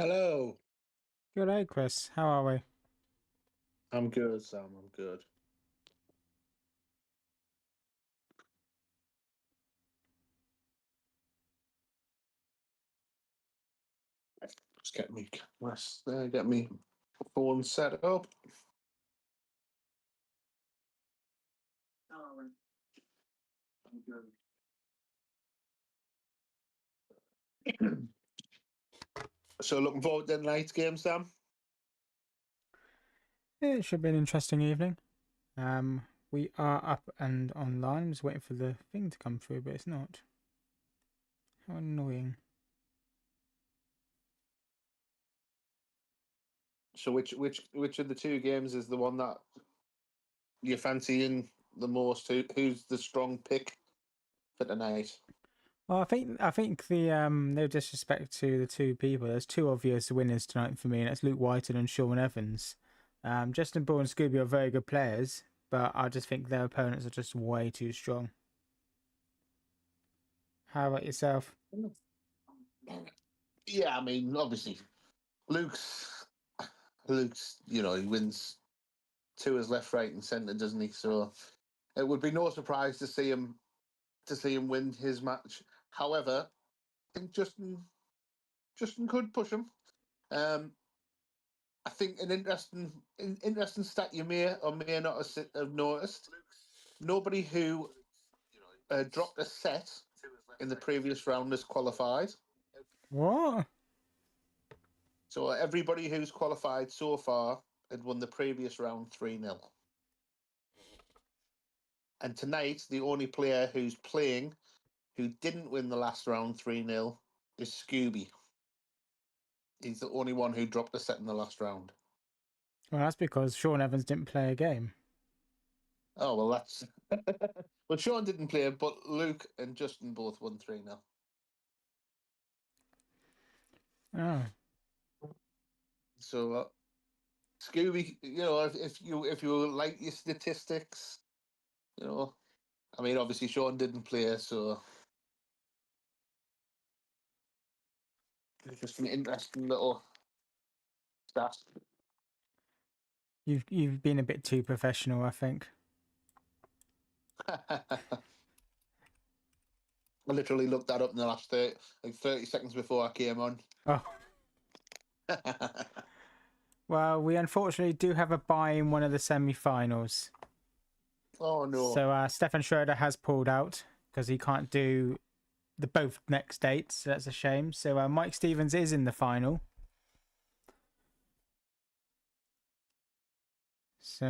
Hello. Good day, Chris. How are we? I'm good, Sam. I'm good. Just get me get me phone set up. So looking forward to tonight's game, Sam. It should be an interesting evening. We are up and online. I'm just waiting for the thing to come through, but it's not. How annoying. So which of the two games is the one that you're fancying the most? Who's the strong pick for tonight? Well, I think the no disrespect to the two people. There's two obvious winners tonight for me, and it's Luke Whiten and Sean Evans. Justin Ball and Scooby are very good players, but I just think their opponents are just way too strong. How about yourself? Yeah, I mean, obviously, Luke's Luke's. He wins two as left, right, and centre, doesn't he? So it would be no surprise to see him win his match. However, I think Justin could push him. Um, I think an interesting stat you may or may not have noticed. Nobody who dropped a set in the previous round has qualified. What? So everybody who's qualified so far had won the previous round 3-0. And tonight, the only player who's playing who didn't win the last round 3-0 is Scooby. He's the only one who dropped a set in the last round. Well, that's because Sean Evans didn't play a game. Oh, well, that's. Well, Sean didn't play, but Luke and Justin both won 3-0. Oh. So, Scooby, if you like your statistics, I mean, obviously Sean didn't play, so it's just an interesting little stat. You've been a bit too professional, I think. I literally looked that up in the last 30 seconds before I came on. Oh. Well, we unfortunately do have a bye in one of the semi-finals. Oh no! So Stefan Schroeder has pulled out because he can't do the both next dates. So that's a shame. So Mike Stevens is in the final. So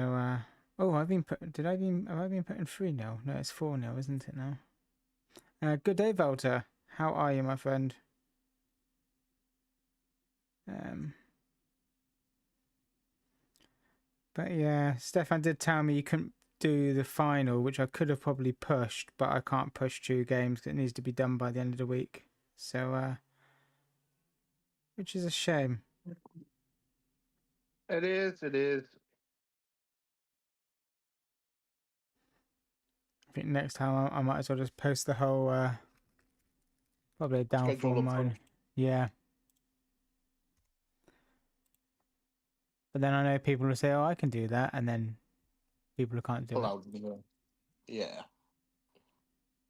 oh, have I been put in 3-0? No, it's 4-0, isn't it now? Good day, Walter. How are you, my friend? But yeah, Stefan did tell me you couldn't do the final, which I could have probably pushed, but I can't push 2 games because it needs to be done by the end of the week. So, which is a shame. It is. It is. I think next time I might as well just post the whole, probably a downfall Schedule up mode. front. Yeah. But then I know people will say, oh, I can do that. And then people who can't do Pull it. out. Yeah.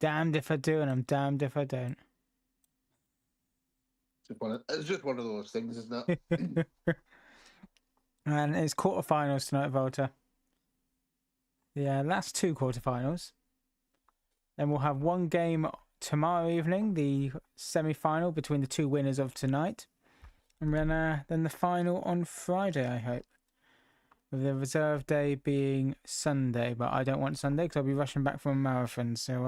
Damned if I do, and I'm damned if I don't. It's just one of those things, isn't it? And it's quarterfinals tonight, Volta. The last 2 quarterfinals. Then we'll have one game tomorrow evening, the semi-final between the 2 winners of tonight. And then the final on Friday, I hope. With the reserve day being Sunday, but I don't want Sunday because I'll be rushing back from a marathon, so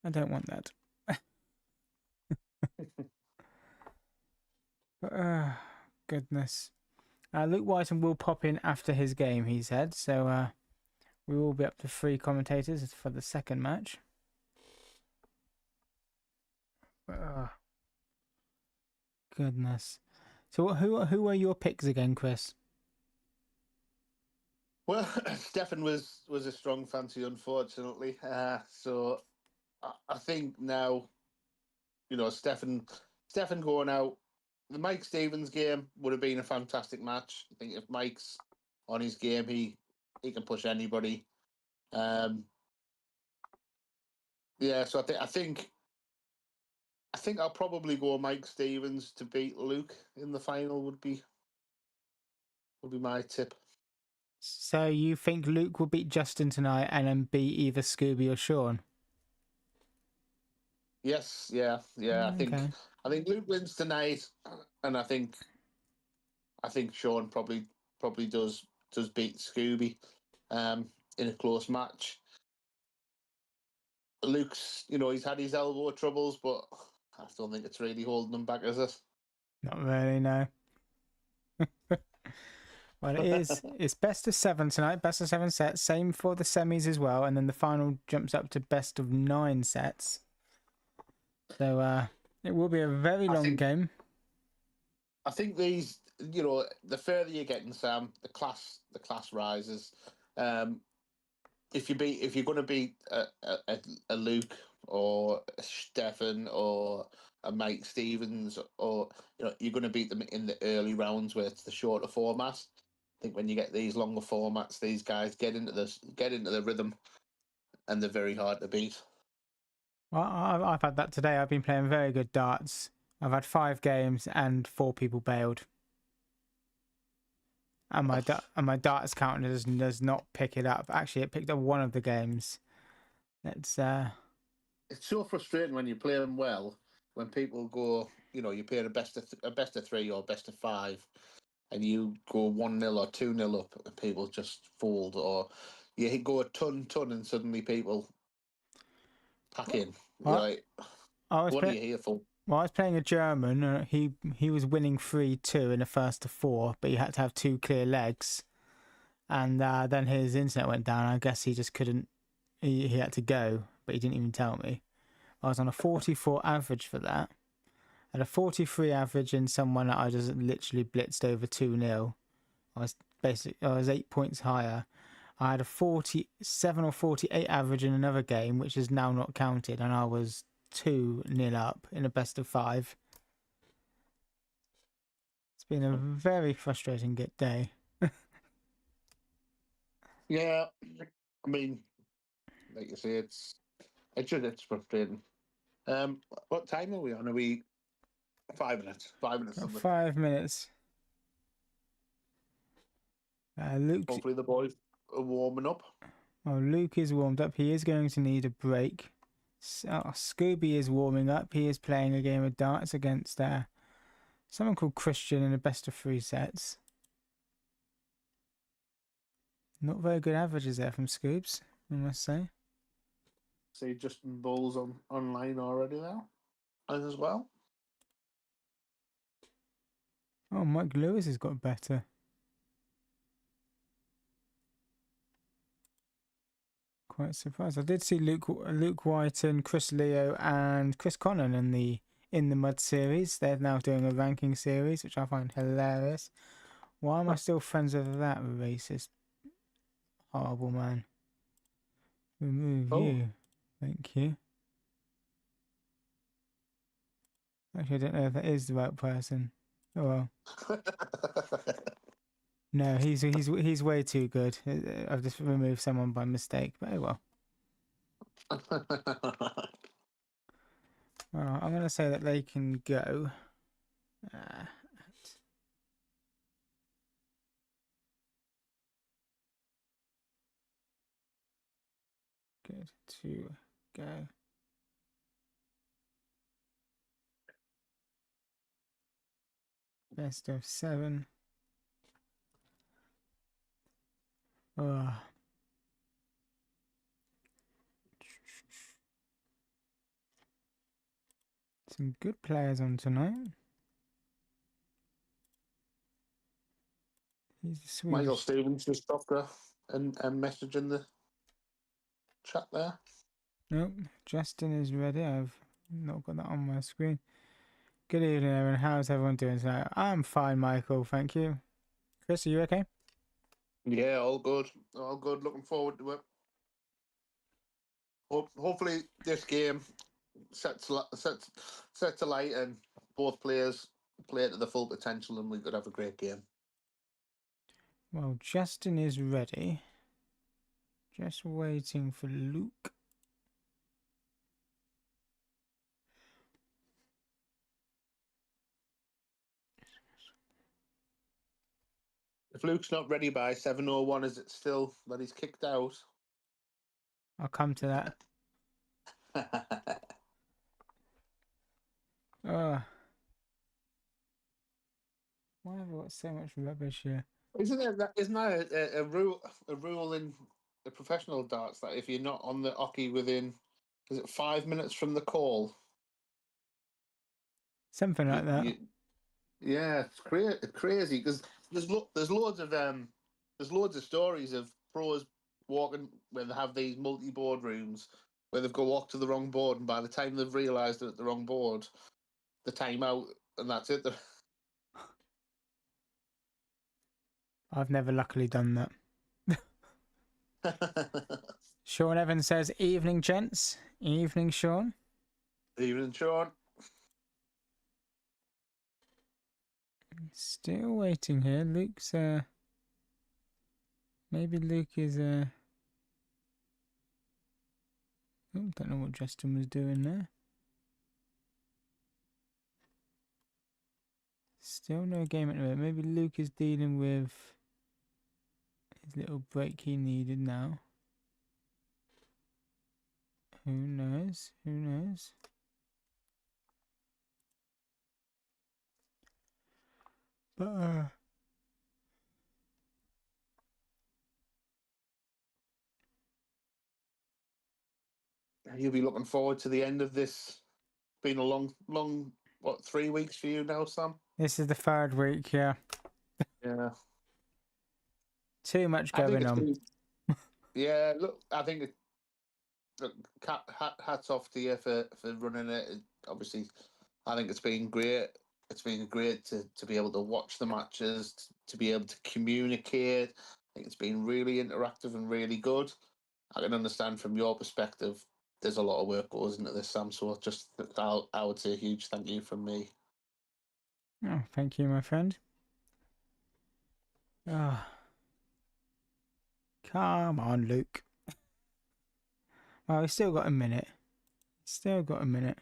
I don't want that. But, goodness. Luke Whiten will pop in after his game, he said, so we will be up to 3 commentators for the second match. Goodness. So who are your picks again, Chris? Well, Stefan was a strong fancy, unfortunately. So I think now, Stefan going out the Mike Stevens game would have been a fantastic match. I think if Mike's on his game, he can push anybody. Yeah, so I think I'll probably go Mike Stevens to beat Luke in the final. Would be my tip. So you think Luke will beat Justin tonight and then beat either Scooby or Sean? Yes, yeah. Okay. I think Luke wins tonight, and I think Sean probably does beat Scooby in a close match. Luke's, he's had his elbow troubles, but I don't think it's really holding him back, is it? Not really, no. Well, it's best of 7 tonight, best of 7 sets. Same for the semis as well, and then the final jumps up to best of 9 sets. So it will be a very long game. I think these, the further you get in Sam, the class rises. If you're going to beat a Luke or a Stefan or a Mike Stevens, or you're going to beat them in the early rounds where it's the shorter format. I think when you get these longer formats, these guys get into the rhythm, and they're very hard to beat. Well, I've had that today. I've been playing very good darts. I've had 5 games and 4 people bailed. And my darts counter does not pick it up. Actually, it picked up one of the games. It's so frustrating when you play them well. When people go, you play a best of 3 or best of 5, and you go 1-0 or 2-0 up, and people just fold, or you go a ton, and suddenly people pack in. You're like, what are you here for? Well, I was playing a German. He was winning 3-2 in the first to 4, but he had to have 2 clear legs, and then his internet went down. I guess he just couldn't. He had to go, but he didn't even tell me. I was on a 44 average for that. At a 43 average in someone that I just literally blitzed over 2-0. I was 8 points higher. I had a 47 or 48 average in another game, which is now not counted, and I was 2-0 up in a best of 5. It's been a very frustrating day. Yeah, I mean, like you say, it's frustrating. What time are we on? Are we 5 minutes? 5 minutes. 5 minutes. Luke. Hopefully the boys are warming up. Oh, Luke is warmed up. He is going to need a break. Scooby is warming up. He is playing a game of darts against someone called Christian in a best of 3 sets. Not very good averages there from Scoops, I must say. See Justin Bowles online already now, as well. Oh, Mike Lewis has got better. Quite surprised. I did see Luke White and Chris Leo and Chris Connon in the Mud series. They're now doing a ranking series, which I find hilarious. Why am I still friends with that racist, horrible man? Remove you. Thank you. Actually, I don't know if that is the right person. Oh well. No, he's way too good. I've just removed someone by mistake, but oh well. I'm going to say that they can go. Good to go. Best of 7. Some good players on tonight. He's a Swedish. Michael Stevens just dropped a message in the chat there. Nope, Justin is ready. I've not got that on my screen. Good evening, everyone. How's everyone doing tonight? I'm fine, Michael. Thank you. Chris, are you okay? Yeah, all good. All good. Looking forward to it. Hopefully, this game sets a light and both players play to the full potential, and we could have a great game. Well, Justin is ready. Just waiting for Luke. If Luke's not ready by 7:01, is it still that he's kicked out? I'll come to that. Why have I got so much rubbish here? Isn't that a rule in the professional darts that if you're not on the oche within, is it 5 minutes from the call? Something like that. Yeah, it's crazy because there's loads of stories of pros walking when they have these multi-board rooms where they've got walk to the wrong board, and by the time they've realised they're at the wrong board, the time out, and that's it. I've never luckily done that. Sean Evans says, "Evening, gents." Evening, Sean. Evening, Sean. Still waiting here. Luke's maybe Luke is oh, don't know what Justin was doing there. Still no game at the moment. Maybe Luke is dealing with his little break he needed now. Who knows? Who knows? But you'll be looking forward to the end of this. Been a long, what, 3 weeks for you now, Sam? this is the third week, yeah. Yeah. Too much going on. Yeah, look, I think hats off to you for running it. Obviously, I think it's been great. It's been great to be able to watch the matches, to be able to communicate. I think it's been really interactive and really good. I can understand from your perspective, there's a lot of work goes into this, Sam. So just I would say a huge thank you from me. Oh, thank you, my friend. Come on, Luke. Well, we've still got a minute. Still got a minute.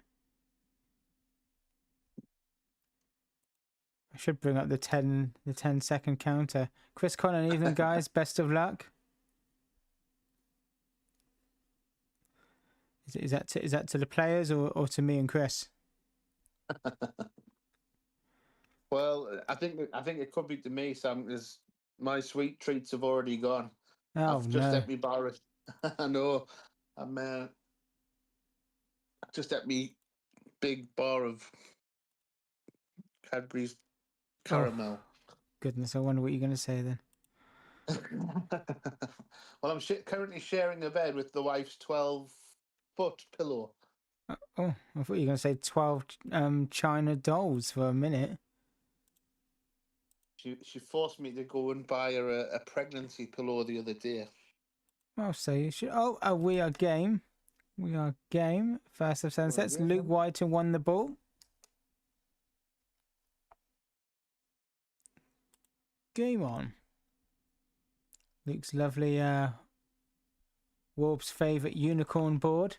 I should bring up the 10-second counter. Chris Connon, evening, guys. Best of luck. Is that to the players or to me and Chris? Well, I think it could be to me, Sam, because my sweet treats have already gone. Oh, I've just no. at me bar. I know. I'm just at me big bar of Cadbury's caramel. Oh, goodness, I wonder what you're going to say then. Well, I'm currently sharing a bed with the wife's 12-foot pillow. Oh, I thought you were going to say 12 China dolls for a minute. She forced me to go and buy her a pregnancy pillow the other day. Oh, so you should. Oh, we are game. We are game. First of 7 sets. Yeah. Luke Whiten won the ball. Game on. Luke's lovely Warp's favourite unicorn board.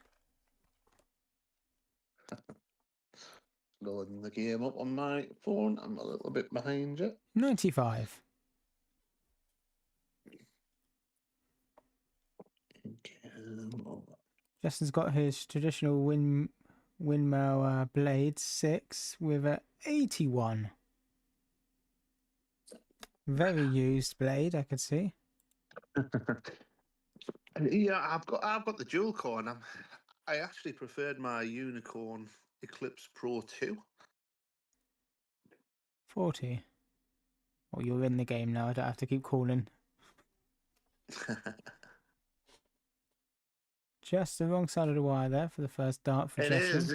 Loading the game up on my phone. I'm a little bit behind you. 95. Justin's got his traditional windmill blade 6 with a 81. Very used blade, I could see. Yeah, I've got the dual core, and I actually preferred my Unicorn Eclipse Pro 2. 40. Oh, you're in the game now. I don't have to keep calling. Just the wrong side of the wire there for the first dart for Justin. It is.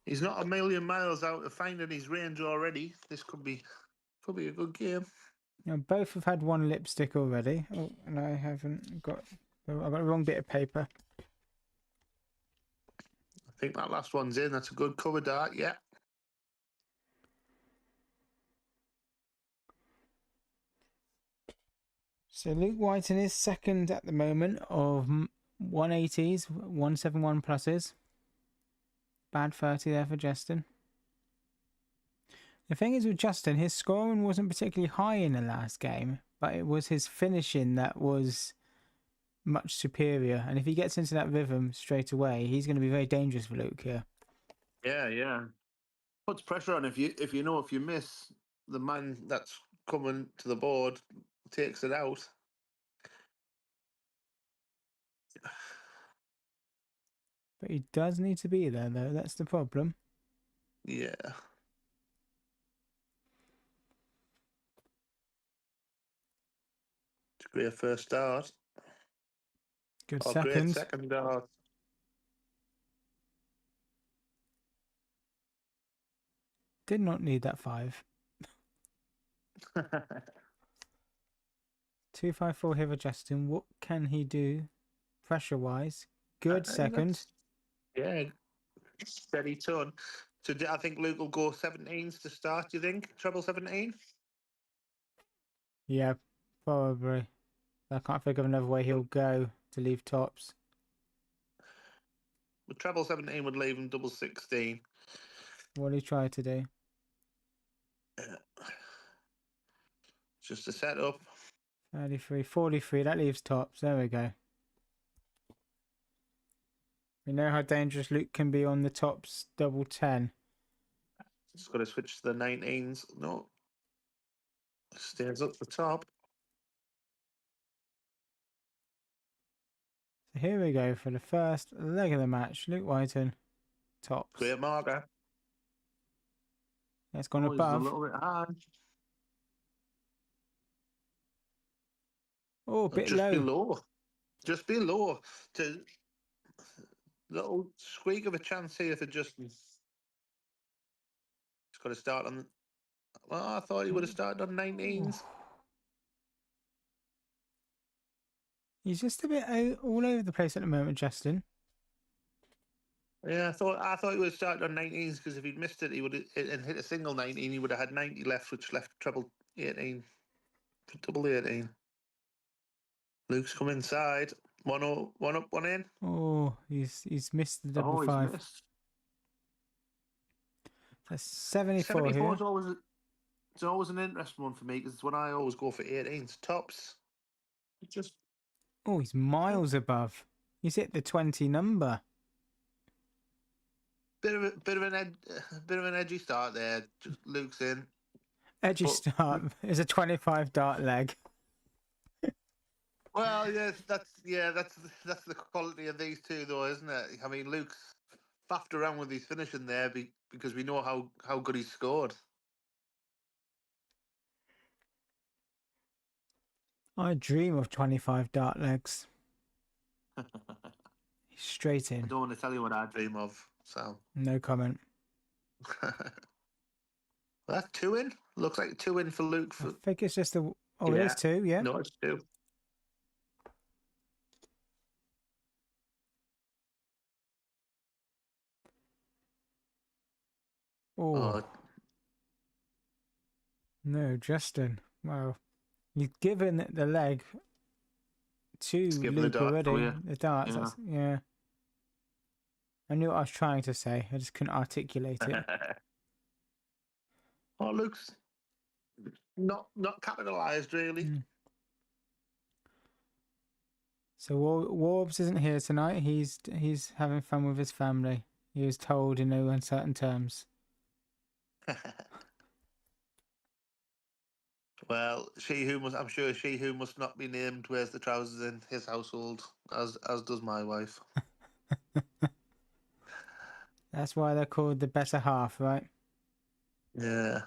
He's not a million miles out of finding his range already. This could be a good game. Now, both have had one lipstick already. Oh, and I haven't got... I've got the wrong bit of paper. I think that last one's in. That's a good cover dart, yeah. So Luke Whiten is second at the moment of 180s, 171 pluses. Bad 30 there for Justin. The thing is with Justin, his scoring wasn't particularly high in the last game, but it was his finishing that was much superior. And if he gets into that rhythm straight away, he's going to be very dangerous for Luke here. Yeah. Puts pressure on if you miss, the man that's coming to the board takes it out. But he does need to be there, though. That's the problem. Yeah. It's a great first start. Good Great second. second start. Did not need that 5. 254 here for Justin. What can he do pressure-wise? Good second. Yeah, steady ton. So I think Luke will go 17s to start, do you think? Treble 17? Yeah, probably. I can't think of another way he'll go to leave tops. But treble 17 would leave him double 16. What did he try to do? Just a setup. 33, 43. That leaves tops. There we go. We know how dangerous Luke can be on the tops double 10. Just got to switch to the 19s. No. Stays up the top. So here we go for the first leg of the match. Luke Whiten, tops. Great marker. It's gone He's a above. little bit high. Oh, a bit Just low. below. Just below. To little squeak of a chance here for Justin. He's got to start on. Well, I thought he would have started on 19s. He's just a bit all over the place at the moment, Justin. Yeah, I thought he would have started on 19s because if he'd missed it, he would have and hit a single 19. He would have had 90 left, which left treble 18, double 18. Luke's come inside. One up, one in. Oh, he's missed the double He's 5. missed. That's 74 74 here. is always an interesting one for me because it's when I always go for 18s tops. Just Oh, he's miles above. He's hit the 20 number. bit of an edgy start there. Just Luke's in. Edgy start. It's a 25 dart leg. Well, yes, that's the quality of these two, though, isn't it? I mean, Luke's faffed around with his finishing there because we know how good he scored. I dream of 25 dart legs. He's straight I in. don't want to tell you what I dream of, so. No comment. That's 2 in. Looks like 2 in for Luke. I think it's just a... Oh, it is 2, yeah. No, it's 2. Oh. No, Justin. Well, you've given the leg to Luke already. The darts. Yeah. Yeah. I knew what I was trying to say. I just couldn't articulate it. Oh, Luke's not capitalised really. So Warbs isn't here tonight. He's having fun with his family. He was told in no uncertain terms. Well, I'm sure she who must not be named wears the trousers in his household, as does my wife. That's why they're called the better half, right? Yeah.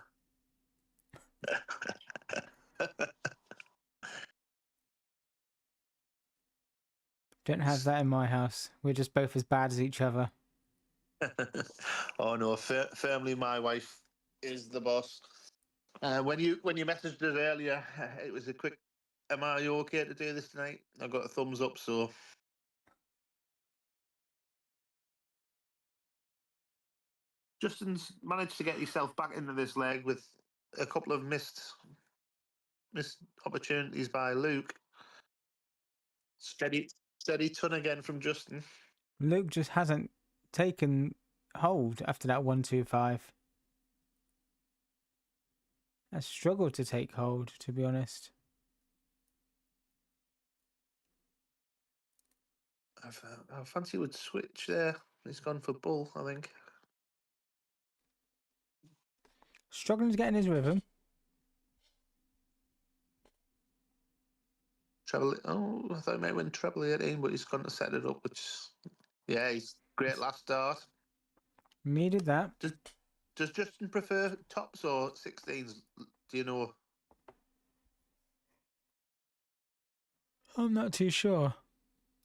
Don't have that in my house. We're just both as bad as each other. Oh no, firmly my wife is the boss. When you messaged us earlier, it was a quick, am I okay to do this tonight? I got a thumbs up, so. Justin's managed to get himself back into this leg with a couple of missed missed opportunities by Luke. Steady ton again from Justin. Luke just hasn't taken hold after that 1-2-5. I struggled to take hold, to be honest. I fancy would switch there. He's gone for bull, I think. Struggling to get in his rhythm. Treble. Oh, I thought he might win treble 18, but he's gone to set it up. Which, yeah, he's great last start. Needed that. Does Justin prefer tops or 16s? Do you know? I'm not too sure.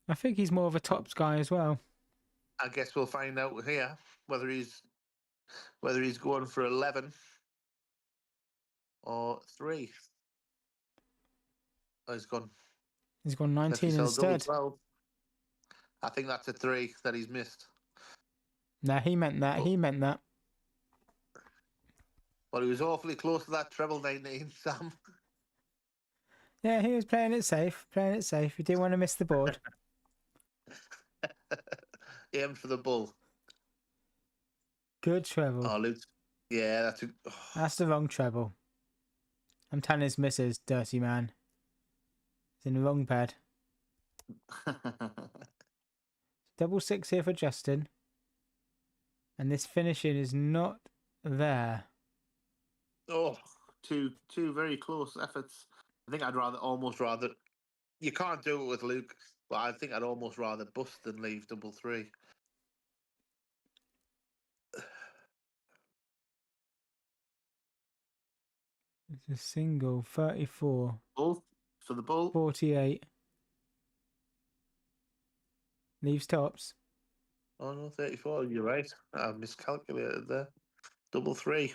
I think he's more of a tops guy as well. I guess we'll find out here whether he's going for 11 or 3. Oh, he's gone. He's gone 19 instead. 12. I think that's a 3 that he's missed. Nah, he meant that. He meant that. Well, he was awfully close to that treble 19, Sam. Yeah, he was playing it safe. Playing it safe. He didn't want to miss the board. He aimed for the bull. Good treble. Oh, Luke. Yeah, That's the wrong treble. I'm telling his missus, dirty man. He's in the wrong bed. Double 6 here for Justin. And this finishing is not there. Oh, two very close efforts. I think I'd almost rather. You can't do it with Luke, but I think I'd almost rather bust than leave double 3. It's a single, 34. Bull for the bull. 48. Leaves tops. Oh no, 34. You're right. I miscalculated there. Double 3.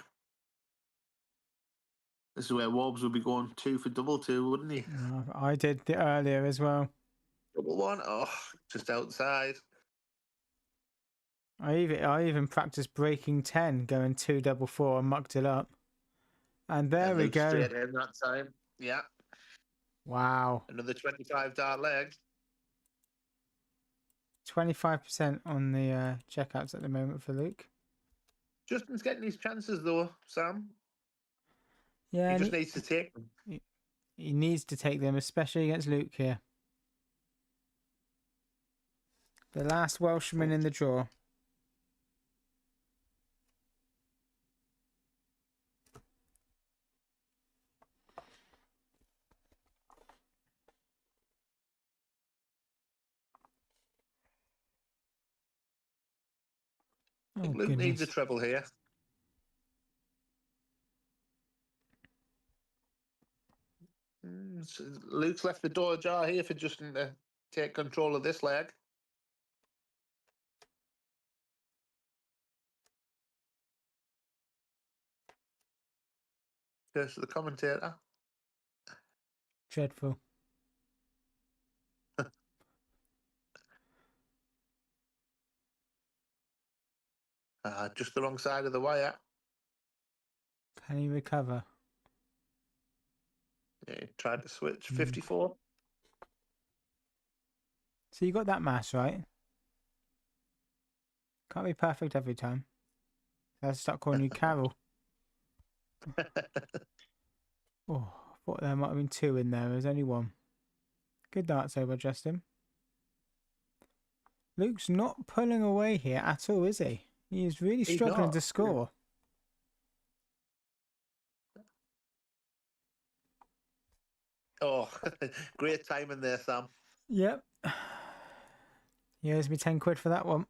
This is where Wobbs would be going 2 for double 2, wouldn't he? I did it earlier as well. Double 1. Oh, just outside. I even practiced breaking 10, going 2 double 4 and mucked it up. And there we go. Straight in that time. Yeah. Wow. Another 25 dart leg. 25% on the checkouts at the moment for Luke. Justin's getting his chances though, Sam. Yeah, he just needs to take them. He needs to take them, especially against Luke here. The last Welshman in the draw. I think Luke needs a treble here. So Luke's left the door ajar here for Justin to take control of this leg. Curse to the commentator. Dreadful. Just the wrong side of the wire. Can he recover? Yeah, he tried to switch. 54. So you got that mass right. Can't be perfect every time. I'll start calling you Carol. Oh, I thought there might have been 2 in there. There's only 1. Good darts over, Justin. Luke's not pulling away here at all, is he? He is really struggling to score. Oh, great timing there, Sam. Yep. He owes me 10 quid for that one.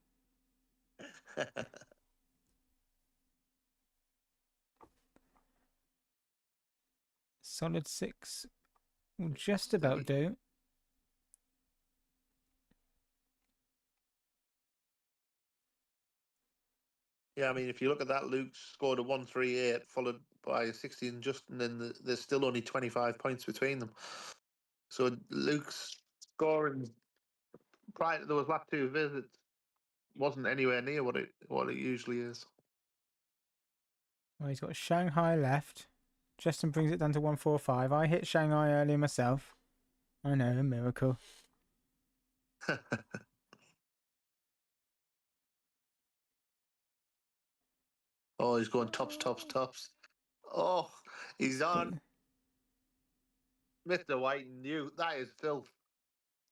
Solid 6 will just about do. Yeah, I mean, if you look at that, Luke scored a 138, followed by a 16 Justin, and there's still only 25 points between them. So Luke's scoring prior to those last 2 visits wasn't anywhere near what it usually is. Well, he's got Shanghai left. Justin brings it down to 145. I hit Shanghai earlier myself. I know, a miracle. Oh, he's going tops, tops, tops. Oh, he's on. Mr. White knew that is filth.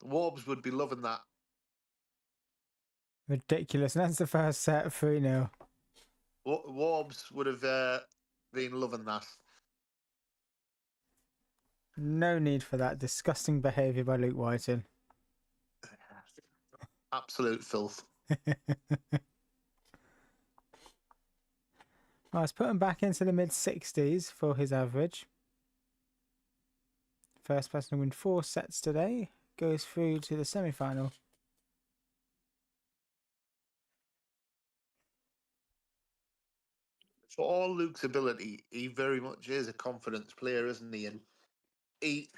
Warbs would be loving that. Ridiculous. And that's the first set, 3-0. Warbs would have been loving that. No need for that disgusting behaviour by Luke Whiten. Absolute filth. Well, let's put him back into the mid-60s for his average. First person to win 4 sets today goes through to the semi-final. For all Luke's ability, he very much is a confidence player, isn't he? And he,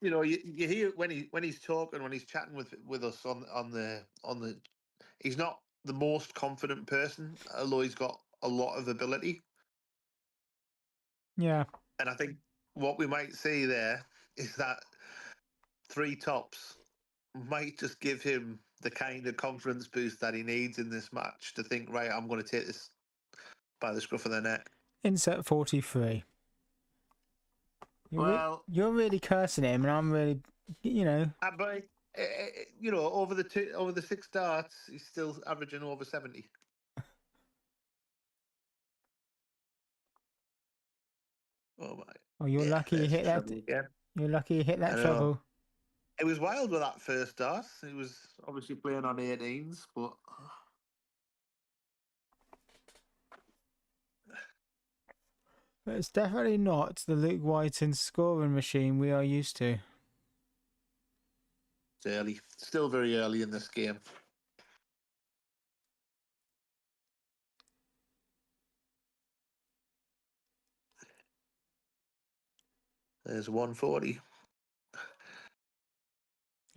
you know, you hear when he's talking, when he's chatting with us on the, he's not the most confident person, although he's got a lot of ability. Yeah. And I think what we might see there is that 3 tops might just give him the kind of confidence boost that he needs in this match to think, right, I'm going to take this by the scruff of the neck. Insert 43. You're really cursing him, and I'm really, you know. But you know, over the 6 starts, he's still averaging over 70. Oh my! Oh, you're lucky you hit that. Yeah. You're lucky you hit that treble. It was wild with that first start. He was obviously playing on 18s, but It's definitely not the Luke Whiten scoring machine we are used to. it's early. Still very early in this game. There's 140.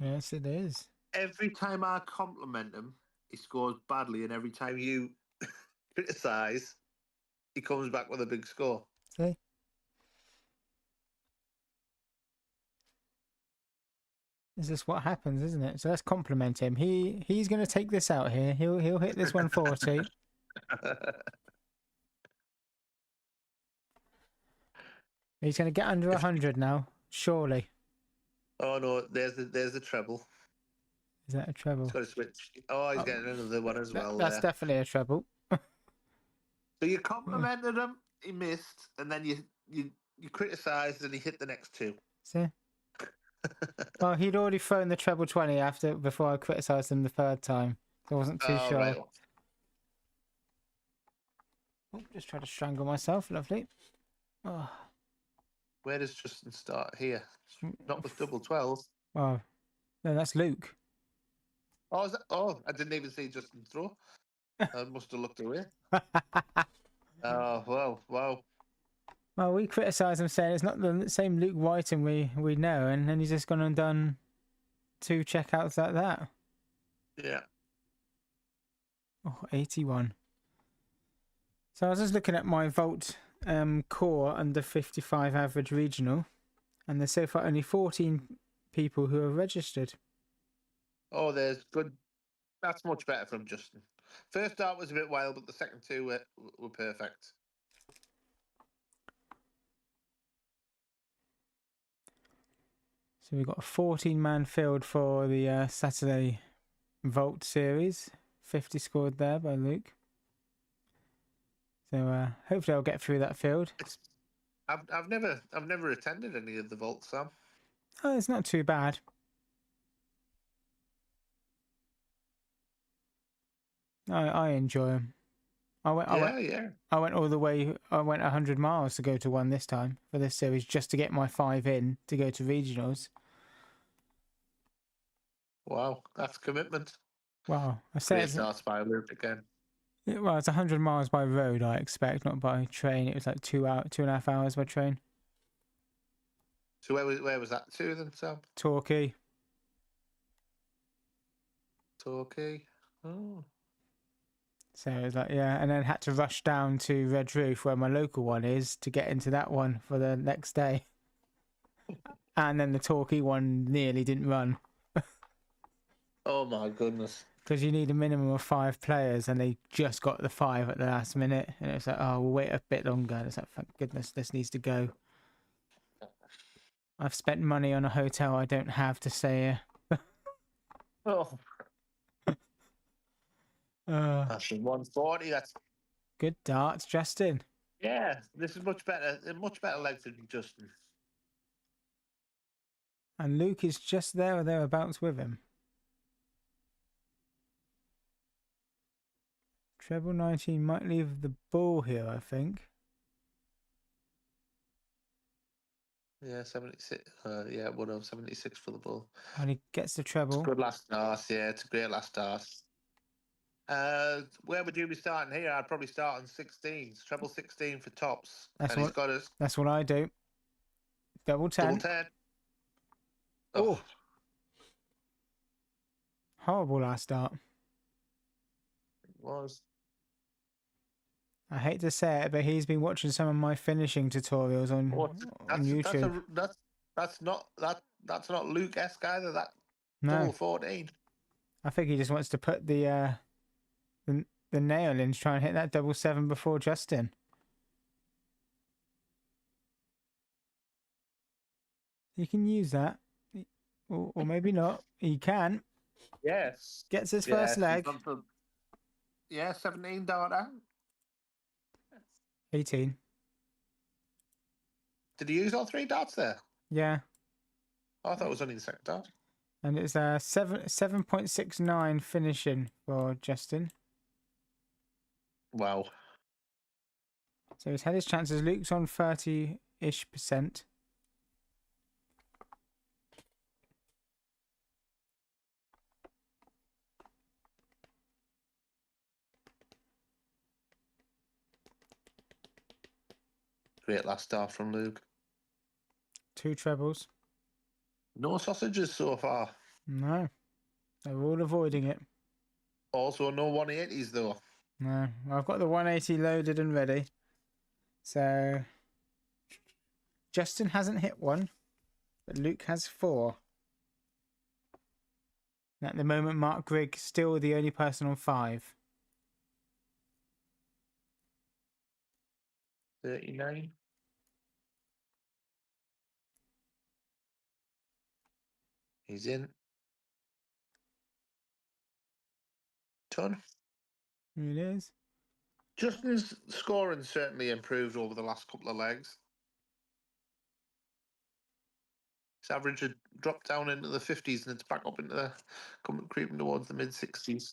Yes, it is. Every time I compliment him, he scores badly, and every time you criticise, he comes back with a big score. See? This is what happens, isn't it? So let's compliment him. He's going to take this out here. He'll hit this 140. He's going to get under 100 now, surely. Oh no, there's the treble. Is that a treble? He's got to switch. Oh, he's getting another one as well. That's definitely a treble. So you complimented him, he missed, and then you criticised and he hit the next 2. See? Well, he'd already thrown the treble 20 before I criticised him the 3rd time. So I wasn't too sure. Right. Oh, just try to strangle myself. Lovely. Oh. Where does Justin start? Here. Not with double 12s. Oh, no, that's Luke. Oh, is that? Oh, I didn't even see Justin throw. I must have looked away. Oh, wow. Well, we criticise him saying it's not the same Luke Whiten we know, and then he's just gone and done 2 checkouts like that. Yeah. Oh, 81. So I was just looking at my Vault core under 55 average regional, and there's so far only 14 people who are registered. Oh, there's good. That's much better from Justin. First start was a bit wild, but the second 2 were perfect. So we've got a 14-man field for the Saturday Vault series. 50 scored there by Luke. So hopefully I'll get through that field. I've never attended any of the Vaults, Sam. Oh, it's not too bad. I enjoy them. I went all the way. I went 100 miles to go to one this time for this series just to get my 5 in to go to regionals. Wow, that's commitment. Wow, I say it's by Luke again. Well, it's 100 miles by road, I expect, not by train. It was like 2.5 hours by train. So where was that to then, Sam? Torquay. Torquay. Oh. So it was like, yeah, and then had to rush down to Red Roof where my local one is to get into that one for the next day. And then the Torquay one nearly didn't run Oh my goodness. because you need a minimum of 5 players, and they just got the 5 at the last minute. And it was like, oh, we'll wait a bit longer. And it's like, thank goodness this needs to go. I've spent money on a hotel I don't have to stay here. Oh, that's a 140. That's Good darts, Justin. yeah. This is much better. A much better leg than Justin. And Luke is just there or thereabouts with him. Treble 19 might leave the ball here, I think. Yeah, 76. Yeah, 76 for the ball. And he gets the It's a treble. good last start. Yeah, it's a great last start. Where would you be starting here? I'd probably start on 16s. Treble 16 for tops. That's And he's what got us that's what I do. Double 10. double 10. Oh. Horrible last start. It was. I hate to say it, but he's been watching some of my finishing tutorials on YouTube. That's not Luke-esque either. That No, double 14. I think he just wants to put the nail in to try and hit that double 7 before Justin. You can use that, or maybe not. He can. Yes. Gets his first leg. 17 data. 18. Did he use all 3 dots there? Yeah. I thought it was only the second dot. And it's 7.69 finishing for Justin. Wow. So he's had his chances. Luke's on 30-ish%. Great last start from Luke. 2 trebles. No sausages so far. No. They're all avoiding it. Also, no 180s though. No. I've got the 180 loaded and ready. So Justin hasn't hit one, but Luke has 4. And at the moment, Mark Grigg still the only person on 5. 39. He's in. Ton. It is. Justin's scoring certainly improved over the last couple of legs. His average had dropped down into the 50s and it's back up into creeping towards the mid 60s.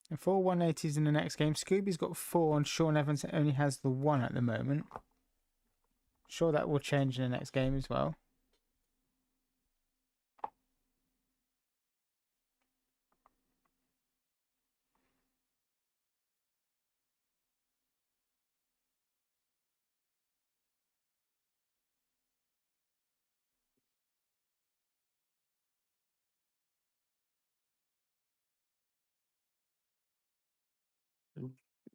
And 4 180s in the next game. Scooby's got 4 and Sean Evans only has the 1 at the moment. Sure, that will change in the next game as well.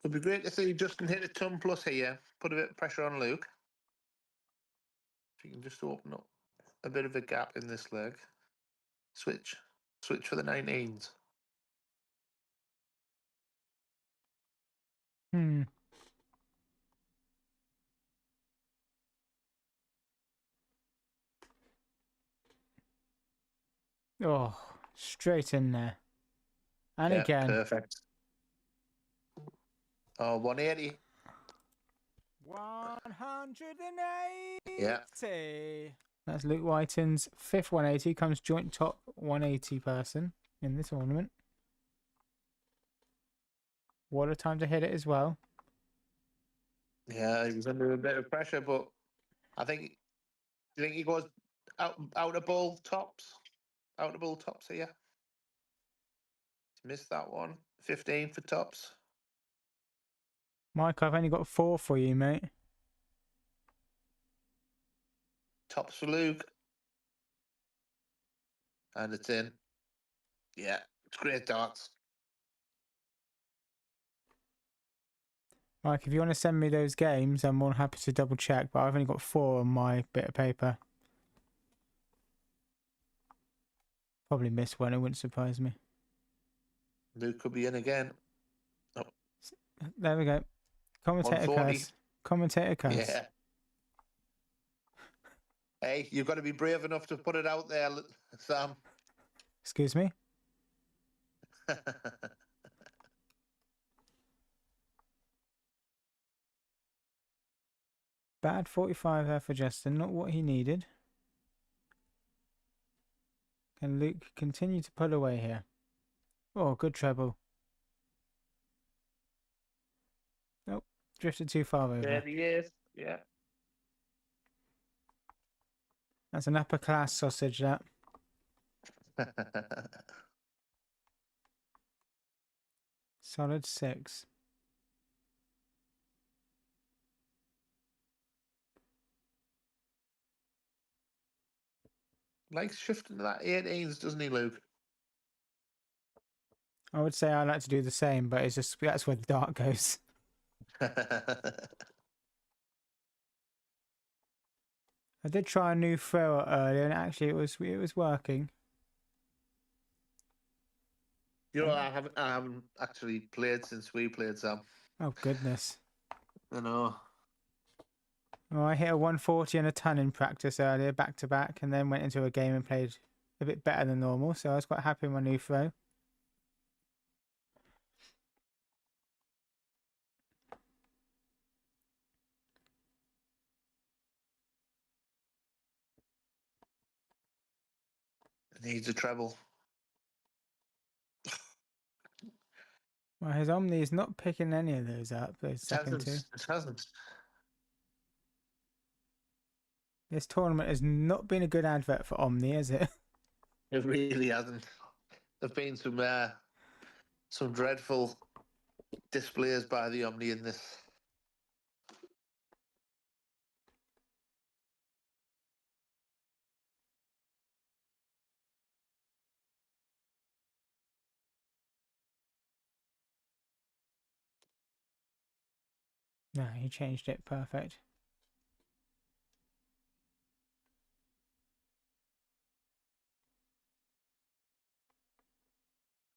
It'd be great to see Justin hit a ton plus here. Put a bit of pressure on Luke. If you can just open up a bit of a gap in this leg. Switch for the 19s. Oh, straight in there. And Yeah, again. perfect. Oh, 180. 180. Yeah. That's Luke Whiten's 5th 180. Comes joint top 180 person in the tournament. What a time to hit it as well. Yeah, he was under a bit of pressure, but I think, do you think he goes out of ball tops? Out of ball tops here. Missed that one. 15 for tops. Mike, I've only got 4 for you, mate. Tops for Luke. And it's in. Yeah, it's great darts. Mike, if you want to send me those games, I'm more than happy to double check, but I've only got 4 on my bit of paper. Probably missed one, it wouldn't surprise me. Luke could be in again. Oh, There we go. Commentator 140. curse. Commentator curse. Yeah. Hey, you've got to be brave enough to put it out there, Sam. Excuse me? Bad 45 there for Justin, not what he needed. Can Luke continue to pull away here? Oh, good treble. Nope, drifted too far over. There he is. Yeah. That's an upper class sausage, that. Solid 6. Likes shifting to that 18s, doesn't he, Luke? I would say I like to do the same, but it's just that's where the dart goes. I did try a new thrower earlier, and actually it was working. You know, I haven't actually played since we played, Sam. Oh goodness! I know. Well, I hit a 140 and a ton in practice earlier, back to back, and then went into a game and played a bit better than normal. So I was quite happy with my new throw. Needs a treble. Well, his Omni is not picking any of those up. Those second two. It hasn't. This tournament has not been a good advert for Omni, has it? It really hasn't. There've been some dreadful displays by the Omni in this. No, he changed it. Perfect.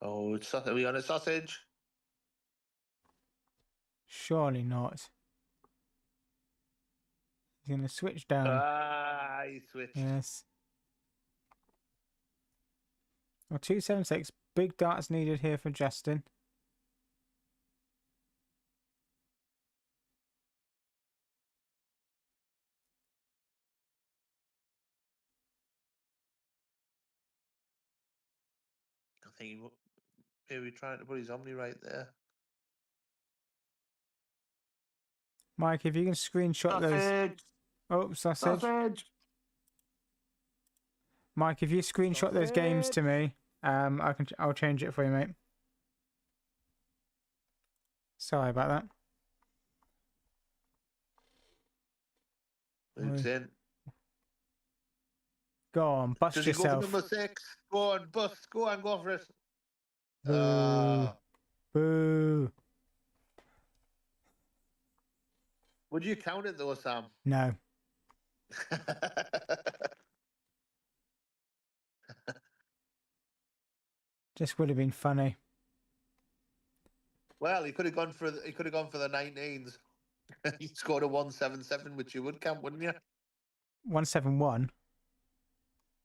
Oh, are we on a sausage? Surely not. He's going to switch down. Ah, he switched. Yes. Well, 276. Big darts needed here for Justin. I think maybe trying to put his Omni right there. Mike, if you can screenshot those. Oh, sausage. Mike, if you screenshot those games to me, I'll change it for you, mate. Sorry about that. Luke's in. Go on, bust Does yourself. He go for number 6? Go on, bust. Go on, go for it. Boo. Boo. Would you count it though, Sam? No. Just would have been funny. Well, he could have gone for the 19s. He scored a 177, which you would count, wouldn't you? 171.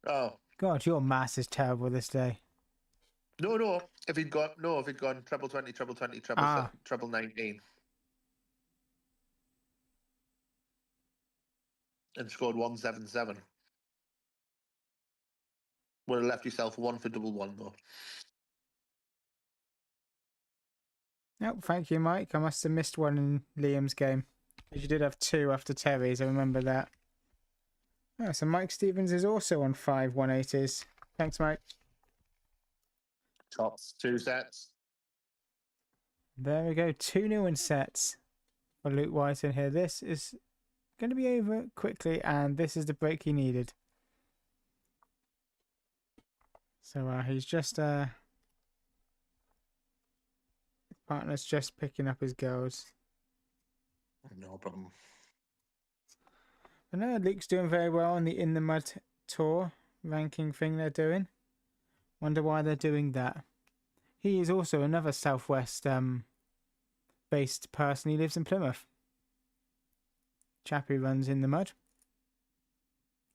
Oh God, your maths is terrible this day. no! If he'd gone treble 20, treble 20, treble 19, and scored 177, would have left yourself 1 for double 1 though. Oh, thank you, Mike. I must have missed one in Liam's game. Because you did have 2 after Terry's, I remember that. Oh, so Mike Stevens is also on 5 180s. Thanks, Mike. Tops 2 sets. There we go. 2 new in sets for Luke White in here. This is going to be over quickly, and this is the break he needed. So he's just... partner's just picking up his girls. No problem. But no, Luke's doing very well on the In the Mud tour ranking thing they're doing. Wonder why they're doing that. He is also another Southwest based person. He lives in Plymouth. Chap who runs In the Mud.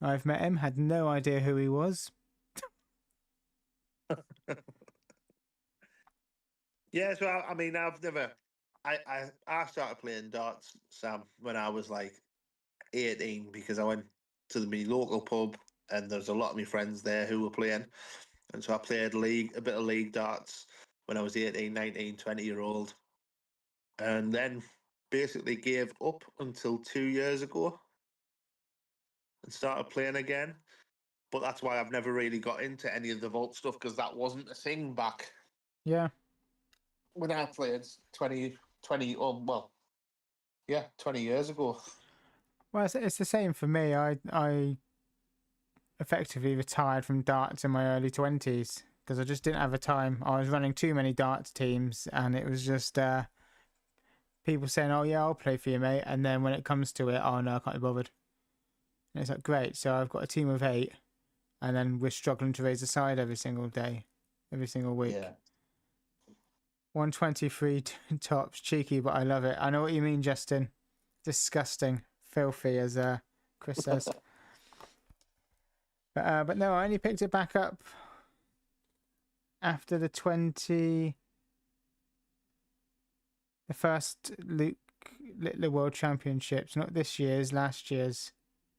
I've met him, had no idea who he was. Yeah, so I mean, I've never. I started playing darts, Sam, when I was like 18 because I went to my local pub and there's a lot of my friends there who were playing, and so I played a bit of league darts when I was 18, 19, 20-year old, and then basically gave up until 2 years ago and started playing again. But that's why I've never really got into any of the vault stuff because that wasn't a thing back Yeah. when I played 20, well, yeah, 20 years ago. Well, it's the same for me. I effectively retired from darts in my early 20s because I just didn't have the time. I was running too many darts teams, and it was just people saying, "Oh yeah, I'll play for you, mate," and then when it comes to it, "Oh no, I can't be bothered." And it's like, great. So I've got a team of 8, and then we're struggling to raise a side every single day, every single week. Yeah. 123 tops, cheeky, but I love it. I know what you mean, Justin. Disgusting, filthy, as Chris says. But no, I only picked it back up after the first Luke Littler World Championships, not this year's, last year's.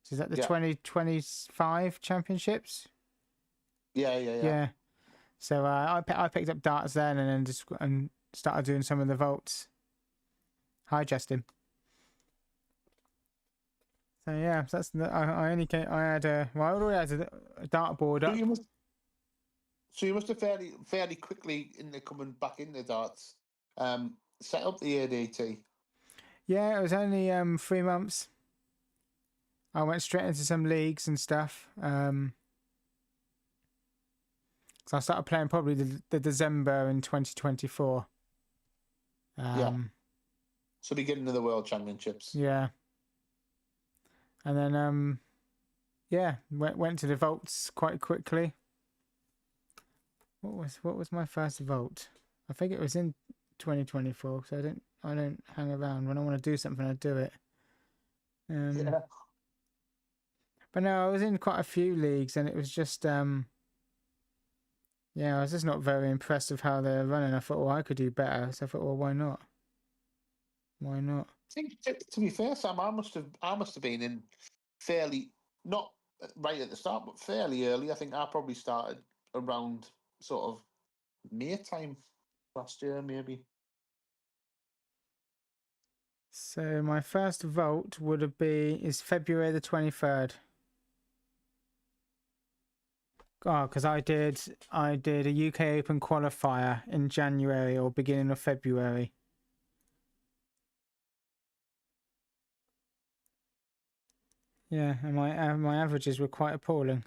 So is that the 2025 championships? Yeah. So I picked up darts then, and then just started doing some of the votes. Hi, Justin. So yeah, that's I only came. I already had a dartboard up. So you must have fairly quickly in the coming back into darts, set up the ADT. Yeah, it was only 3 months. I went straight into some leagues and stuff. So I started playing probably the December in 2024. Yeah. So beginning of the World Championships. Yeah. And then went to the vaults quite quickly. What was my first vault? I think it was in 2024. So I don't hang around. When I want to do something, I do it. Yeah. But no, I was in quite a few leagues, and it was just yeah, I was just not very impressed with how they're running. I thought, well, I could do better. So I thought, well, why not? Why not? I think to be fair, Sam, I must have been in fairly, not right at the start, but fairly early. I think I probably started around sort of May time last year, maybe. So my first vote is February the 23rd. Oh, because I did a UK Open qualifier in January or beginning of February. Yeah, and my averages were quite appalling.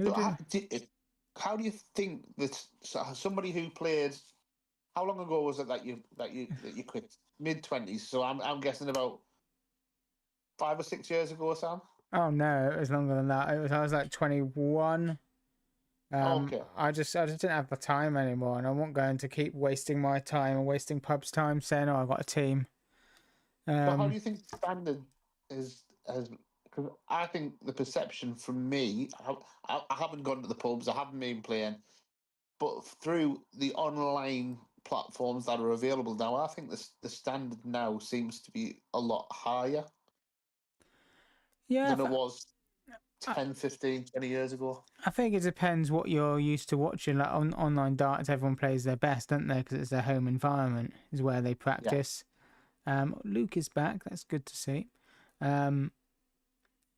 How do you think that somebody who played? How long ago was it that you quit? Mid-20s. So I'm guessing about 5 or 6 years ago, Sam. Oh no, it was longer than that. I was like 21. Okay. I just didn't have the time anymore, and I wasn't going to keep wasting my time and wasting pub's time saying, "Oh, I got a team." But how do you think standard has? Because I think the perception from me, I haven't gone to the pubs, I haven't been playing, but through the online platforms that are available now, I think the standard now seems to be a lot higher than it was 10, 15, 20 years ago. I think it depends what you're used to watching. Like on online darts, everyone plays their best, don't they? Because it's their home environment, is where they practice. Yeah. Luke is back. That's good to see.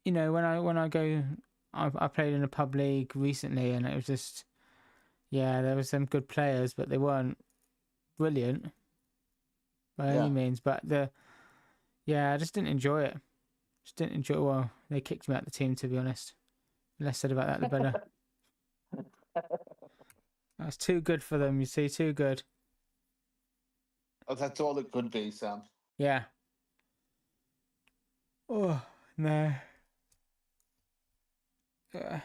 You know, when I go, I played in a pub league recently, and it was just, yeah, there were some good players, but they weren't brilliant by any means. But I just didn't enjoy it. Just didn't enjoy. Well, they kicked me out of the team, to be honest. The less said about that, the better. That's too good for them, you see, too good. Oh, that's all it could be, Sam. Yeah. Oh no. Uh,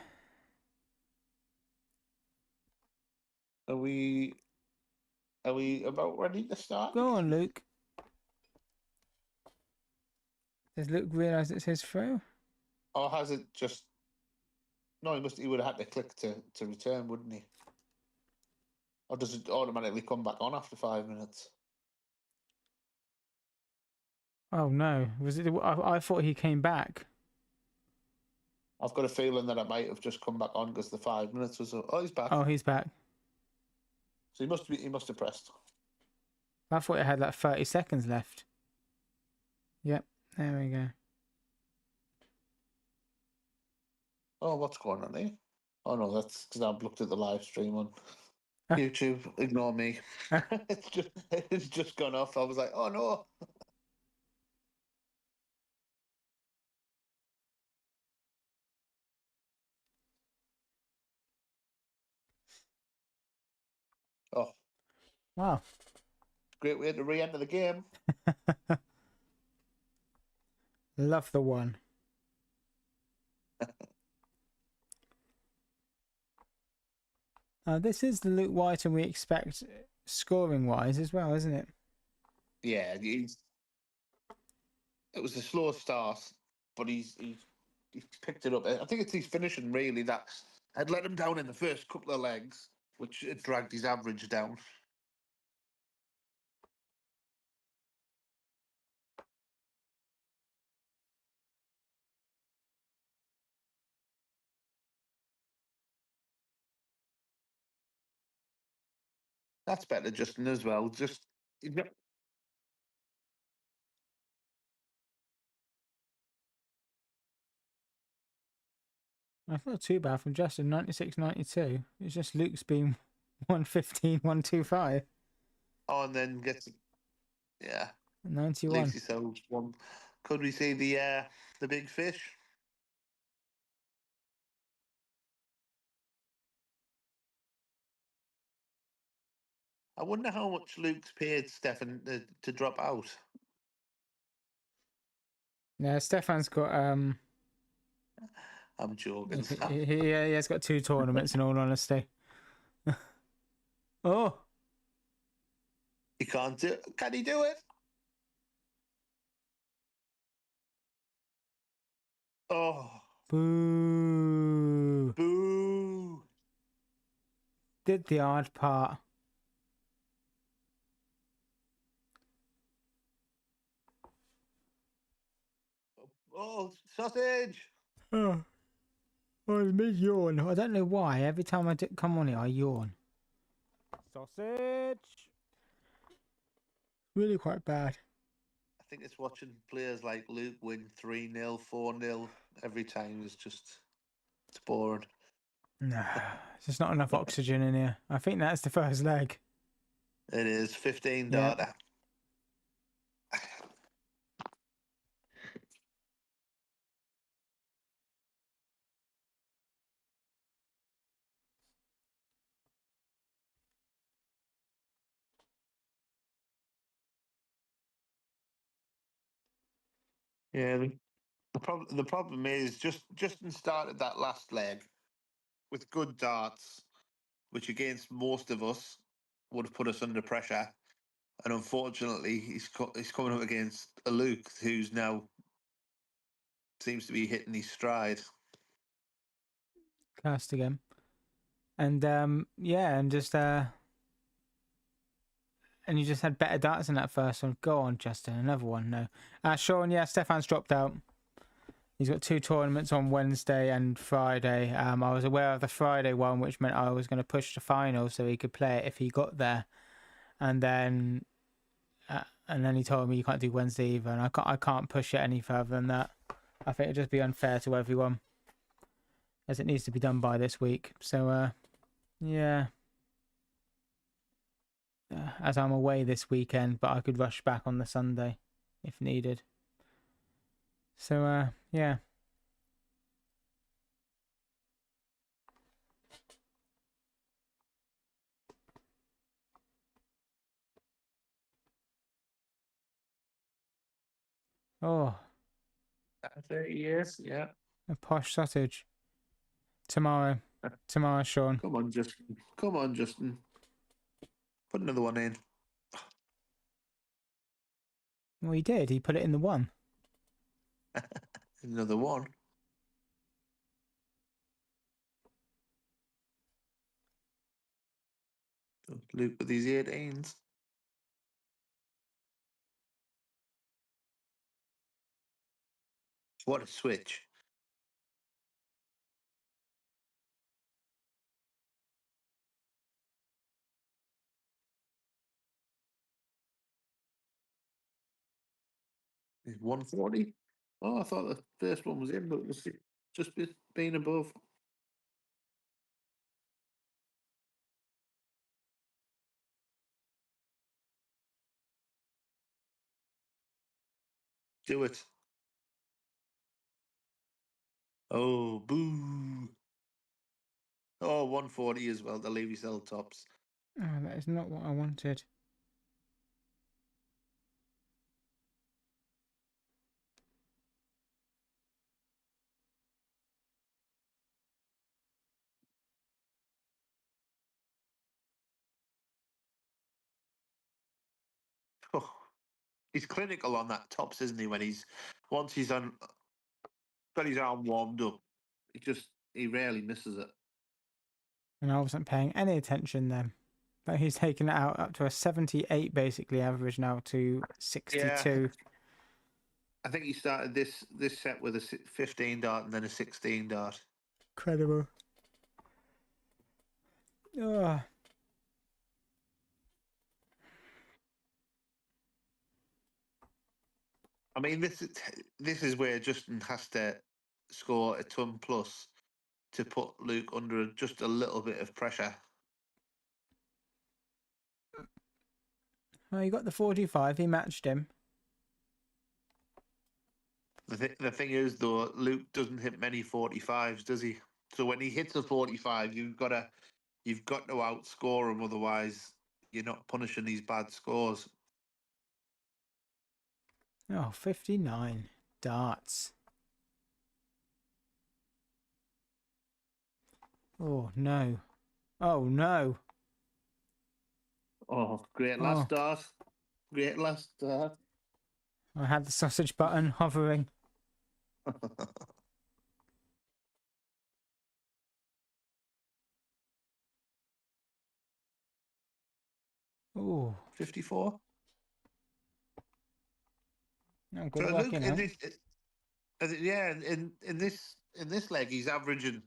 Are we about ready to start? Go on, Luke. Does Luke realise it's his throw? Or has it just? No, he would have had to click to return, wouldn't he? Or does it automatically come back on after 5 minutes? Oh no. Was it? I thought he came back. I've got a feeling that it might have just come back on because the 5 minutes was. Oh, he's back. Oh, he's back. So he must have pressed. I thought it had like 30 seconds left. Yep. There we go. Oh, what's going on here? Oh no, that's because I've looked at the live stream on YouTube. Ignore me. it's just gone off. I was like, oh no. Oh, Wow. great way to re-enter the game. Love the one. This is the Luke Whiten we expect scoring wise as well, isn't it? Yeah, it was a slow start, but he's picked it up. I think it's his finishing really that had let him down in the first couple of legs, which had dragged his average down. That's better, Justin, as well. Just That's not too bad from Justin, 96-92. It's just Luke's been 115, 125. oh, and then gets yeah, 91. leaves yourself one. Could we see the big fish? I wonder how much Luke's paid Stefan to drop out. Yeah, Stefan's got I'm joking. he has got 2 tournaments in all honesty. Oh, He can't do. Can he do it? Oh, boo. boo! Did the hard part. Oh, sausage! Oh, I mid yawn. I don't know why. Every time I come on here, I yawn. Sausage. Really quite bad. I think it's watching players like Luke win 3-0, 4-0 every time is just it's boring. No, there's not enough oxygen in here. I think that's the first leg. It is 15 Yeah. data. Yeah, the problem is Justin started that last leg with good darts, which against most of us would have put us under pressure. And unfortunately, he's coming up against a Luke who's now seems to be hitting his stride. Cast again. And yeah, and just and you just had better darts in that first one. Go on, Justin. Another one. No. Sean, yeah, Stefan's dropped out. He's got 2 tournaments on Wednesday and Friday. I was aware of the Friday one, which meant I was going to push the final so he could play it if he got there. And then he told me you can't do Wednesday either, and I can't push it any further than that. I think it'd just be unfair to everyone, as it needs to be done by this week. So yeah. As I'm away this weekend, but I could rush back on the Sunday if needed. So yeah. Oh, 30 years, yeah. A posh sausage. Tomorrow, Sean. Come on, Justin. Come on, Justin. Put another one in. Well, he did. He put it in the one. Another one. Luke with these 18s. What a switch. Is 140? Oh, I thought the first one was in, but it's just been above. Do it. Oh, boo. Oh, 140 as well. The Levy Cell tops. Oh, that is not what I wanted. Oh, he's clinical on that tops, isn't he? When he's once he's on, got his arm warmed up, he rarely misses it. And I wasn't paying any attention then. But he's taken it out up to a 78 basically average now to 62. I think he started this set with a 15 dart and then a 16 dart. Incredible. Oh. I mean, this is where Justin has to score a ton plus to put Luke under just a little bit of pressure. Well, he got the 45. He matched him. The thing is, though, Luke doesn't hit many 45s, does he? So when he hits a 45, you've got to outscore him. Otherwise, you're not punishing these bad scores. Oh, 59 darts. Oh, no. Oh, no. Oh, great last dart. Great last dart. I had the sausage button hovering. Oh, 54. I'm good So at Luke, working in out. in this leg, he's averaging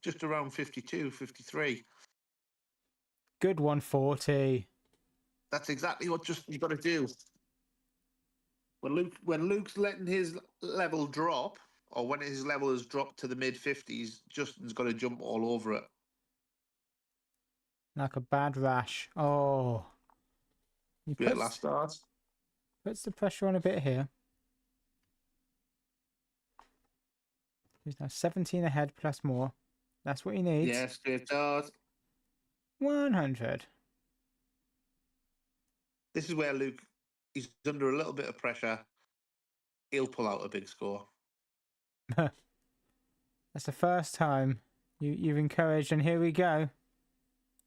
just around 52, 53. Good 140. That's exactly what Justin's got to do. When Luke's letting his level drop, or when his level has dropped to the mid 50s, Justin's got to jump all over it. Like a bad rash. Oh. He Great last start. puts the pressure on a bit here. He's now 17 ahead plus more. That's what he needs. Yeah, straight dart. 100. This is where Luke, he's under a little bit of pressure. He'll pull out a big score. That's the first time you've encouraged, and here we go.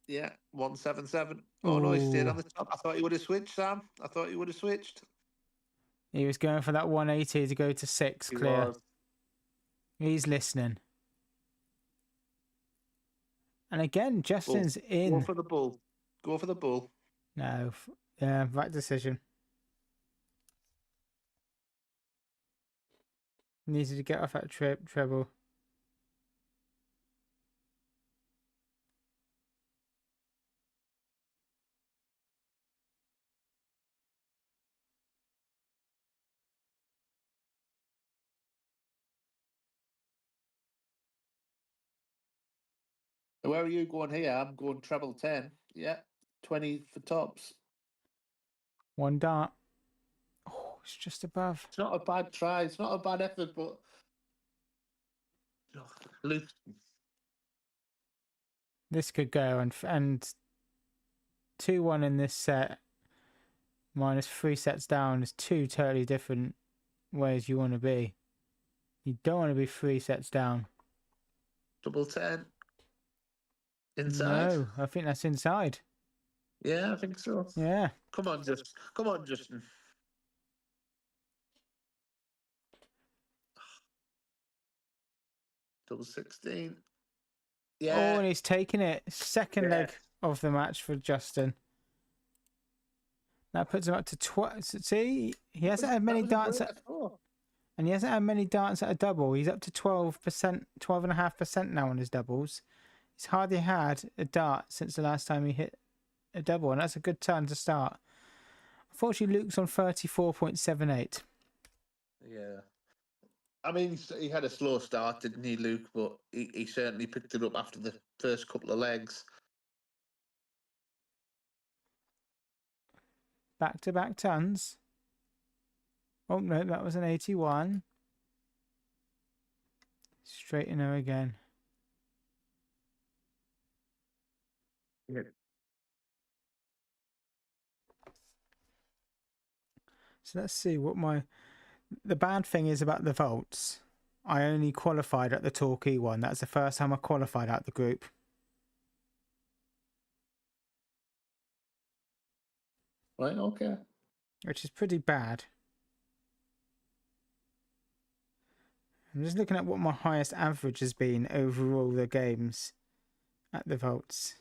Yeah, 177. Oh no, he stayed on the top. I thought he would have switched, Sam. I thought he would have switched. He was going for that 180 to go to 6 clear. Was. He's listening. And again, Justin's in. Go for the bull. Go for the bull. No. Yeah, right decision. Needed to get off that treble. Where are you going here? I'm going treble 10. Yeah, 20 for tops. One dart. Oh, it's just above. It's not a bad try. It's not a bad effort, but Luke. This could go, and 2-1 in this set minus 3 sets down is 2 totally different ways you want to be. You don't want to be 3 sets down. Double 10. Inside? No, I think that's inside. Yeah, I think so. Yeah. Come on, Justin. Double 16. Yeah. Oh, and he's taking it. Second leg of the match for Justin. That puts him up to 12. See, he hasn't had many darts and he hasn't had many darts at a double. He's up to 12%, 12.5% now on his doubles. He's hardly had a dart since the last time he hit a double, and that's a good turn to start. Unfortunately, Luke's on 34.78. Yeah. I mean, he had a slow start, didn't he, Luke? But he certainly picked it up after the first couple of legs. Back-to-back tons. Oh, no, that was an 81. Straighten her again. Yeah. So let's see what the bad thing is about the vaults. I only qualified at the Torquay one. That's the first time I qualified out the group. Right, okay. Which is pretty bad. I'm just looking at what my highest average has been over all the games at the vaults.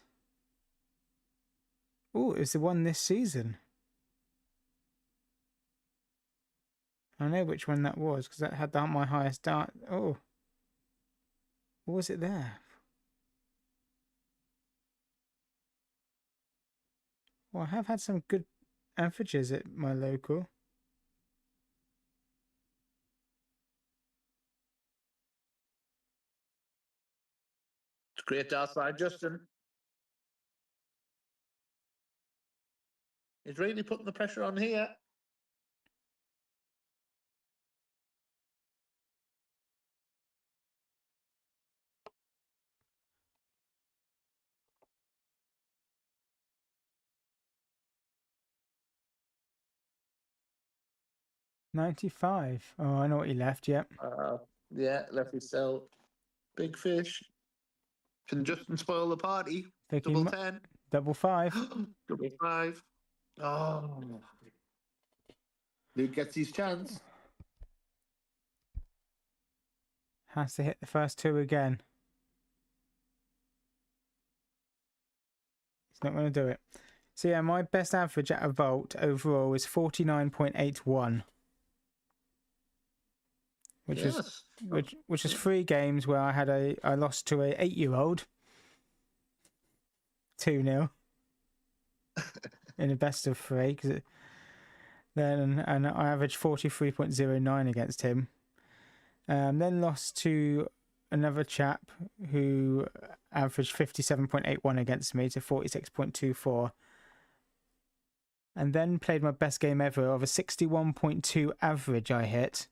Oh, it was the one this season. I know which one that was because that had my highest dart. Oh, what was it there? Well, I have had some good averages at my local. It's great dart side, Justin. He's really putting the pressure on here. $95. Oh, I know what he left. Yep. Yeah, left his cell. Big fish. Can Justin spoil the party? Double 10. Double 5. Double 5. Oh. Luke gets his chance. Has to hit the first 2 again. He's not going to do it. So yeah, my best average at a vault overall is 49.81. Which is 3 games where I lost to a 8-year-old 2-0 in a best of 3 and I averaged 43.09 against him. Then lost to another chap who averaged 57.81 against me to 46.24. And then played my best game ever of a 61.2 average I hit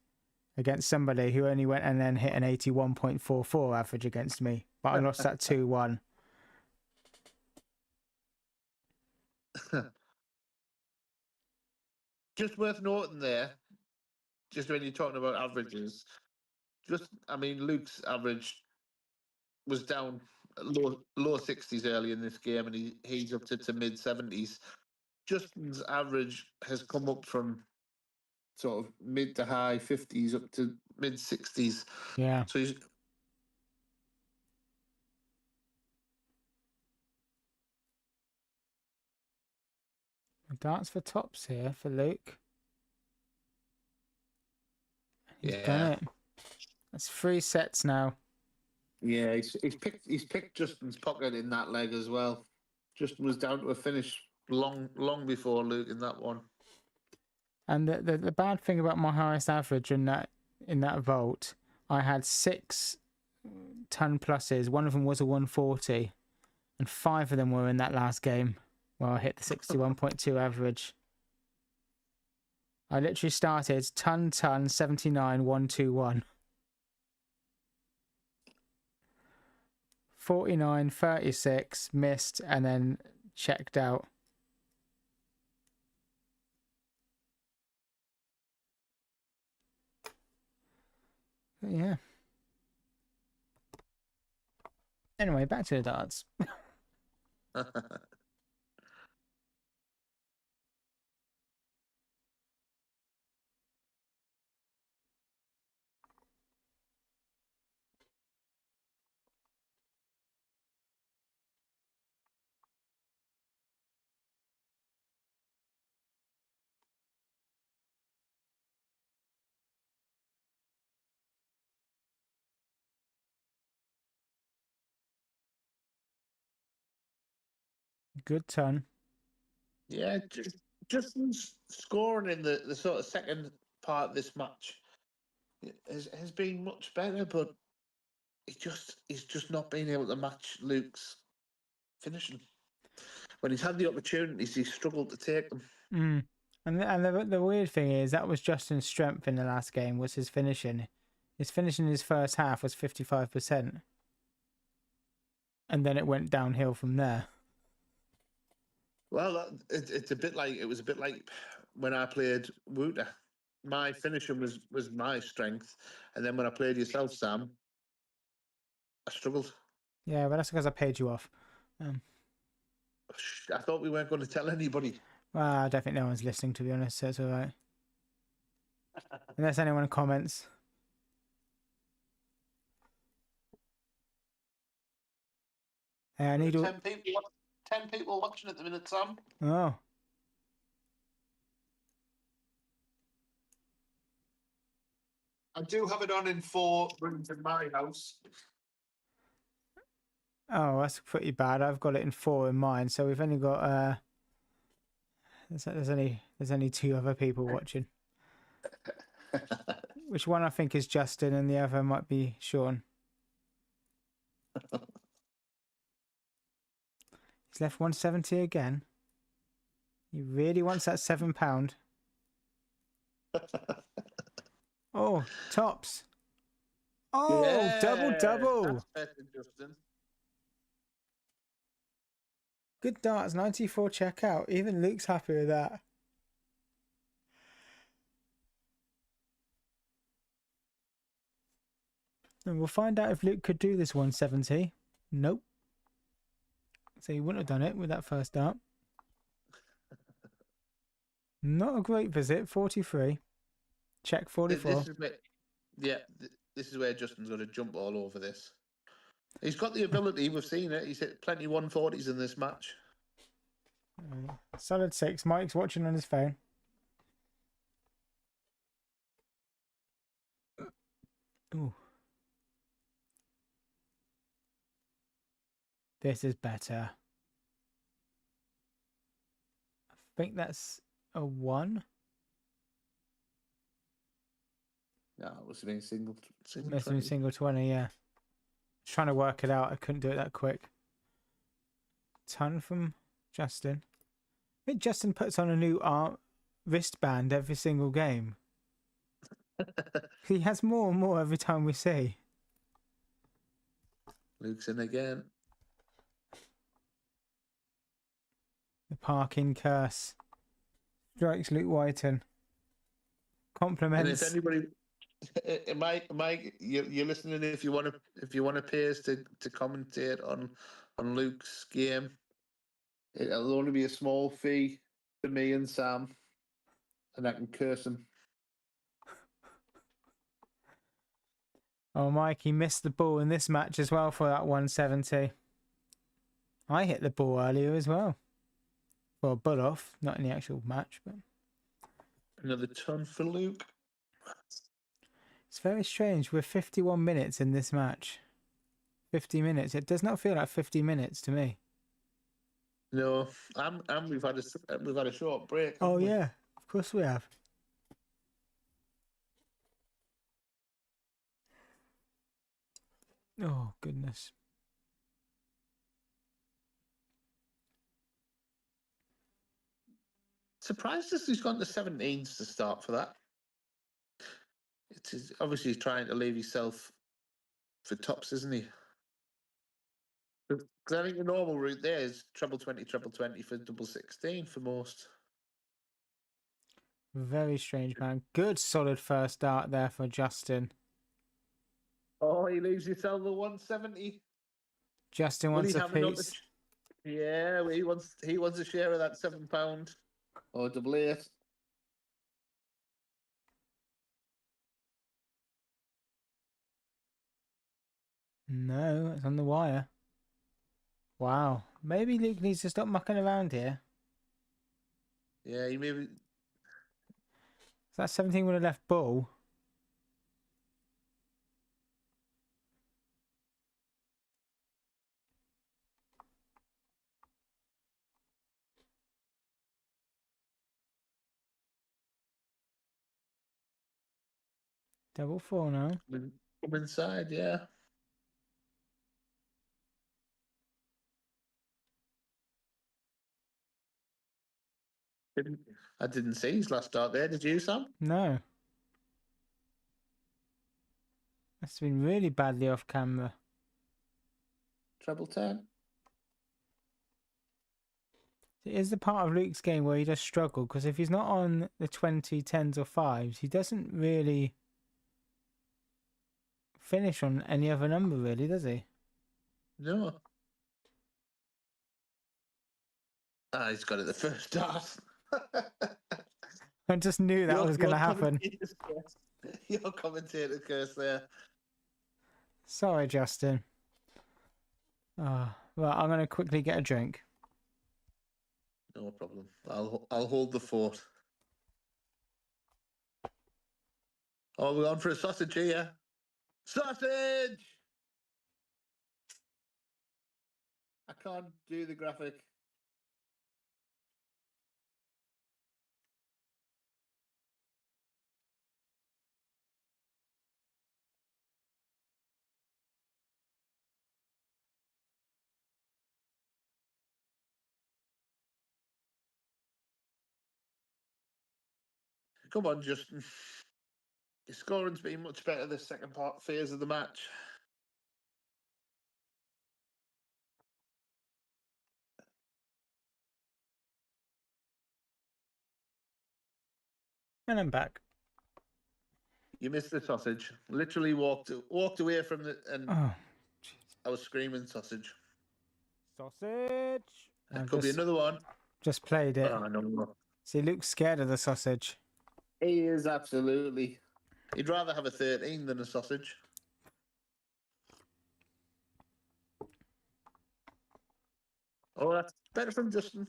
against somebody who only went and then hit an 81.44 average against me. But I lost that 2-1. Just worth noting there, just when you're talking about averages, Luke's average was down low 60s early in this game, and he's up to mid 70s. Justin's average has come up from sort of mid to high 50s up to mid 60s. Yeah. So he's darts for tops here for Luke. He's done it. That's 3 sets now. Yeah, he's picked Justin's pocket in that leg as well. Justin was down to a finish long before Luke in that one. And the bad thing about my highest average in that vault, I had 6 ton pluses. One of them was a 140, and 5 of them were in that last game where I hit the 61.2 average. I literally started ton 79 121. 49 36 missed and then checked out. But yeah. Anyway, back to the darts. Good ton. Yeah, just scoring in the sort of second part of this match has been much better, but he's just not been able to match Luke's finishing. When he's had the opportunities, he's struggled to take them. Mm. And the weird thing is that was Justin's strength in the last game was his finishing. His finishing in his first half was 55%. And then it went downhill from there. Well, it's a bit like it was a bit like when I played Wooter. My finishing was my strength, and then when I played yourself, Sam, I struggled. Yeah, but that's because I paid you off. I thought we weren't going to tell anybody. Well, I don't think no one's listening, to be honest, so it's alright. Unless anyone comments. I need to... 10 people watching at the minute, Sam. Oh. I do have it on in 4 rooms in my house. Oh, that's pretty bad. I've got it in 4 in mine, so we've only got there's only 2 other people watching. Which one I think is Justin and the other might be Sean. He's left 170 again. He really wants that £7. Oh, tops. Oh, yeah, double. That's better, Justin. Good darts, 94 checkout. Even Luke's happy with that. And we'll find out if Luke could do this 170. Nope. So he wouldn't have done it with that first dart. Not a great visit, 43. Check 44. This is where Justin's going to jump all over this. He's got the ability, we've seen it. He's hit plenty 140s in this match. Solid 6. Mike's watching on his phone. Ooh. This is better. I think that's a 1. No, it must have been single Must have been single 20, yeah. Trying to work it out. I couldn't do it that quick. Ton from Justin. I think Justin puts on a new wristband every single game. He has more and more every time we see. Luke's in again. The parking curse. Strikes Luke Whiten. Compliments. And if anybody, Mike, you're listening. If you want to pay us to commentate on Luke's game, it'll only be a small fee for me and Sam, and I can curse him. Oh, Mike, he missed the ball in this match as well for that 170. I hit the ball earlier as well. Well, butt off, not in the actual match, but another ton for Luke. It's very strange. We're 51 minutes in this match. 50 minutes. It does not feel like 50 minutes to me. No, and we've had a short break. Oh yeah, of course we have. Oh goodness. Surprised us he's gone to 17s to start for that. It's obviously he's trying to leave himself for tops, isn't he? Because I think the normal route there is treble 20 for double 16 for most. Very strange, man. Good solid first start there for Justin. Oh, he leaves himself a 170. Justin Will wants he a have another? piece. Yeah, well, he wants a share of that £7 or double eight. No, it's on the wire. Wow. Maybe Luke needs to stop mucking around here. Yeah, he maybe. So that 17 would have left bull. Double four now. Come inside, yeah. I didn't see his last start there. Did you, Sam? No. That's been really badly off camera. Treble 10. It is the part of Luke's game where he does struggle, because if he's not on the 20, 10s or 5s, he doesn't really finish on any other number, really, does he? No. Ah, he's got it the first dart. I just knew that was going to happen. Your commentator curse there. Sorry, Justin. Oh, well, I'm going to quickly get a drink. No problem. I'll hold the fort. Oh, we're on for a sausage here. Sausage! I can't do the graphic. Come on, Justin. Your scoring's been much better this second phase of the match. And I'm back. You missed the sausage. Literally walked away from it, and Oh, I was screaming sausage. sausage! It could be another one. Just played it. Oh, no. See, Luke's scared of the sausage. He is, absolutely. He'd rather have a 13 than a sausage. Oh, that's better from Justin.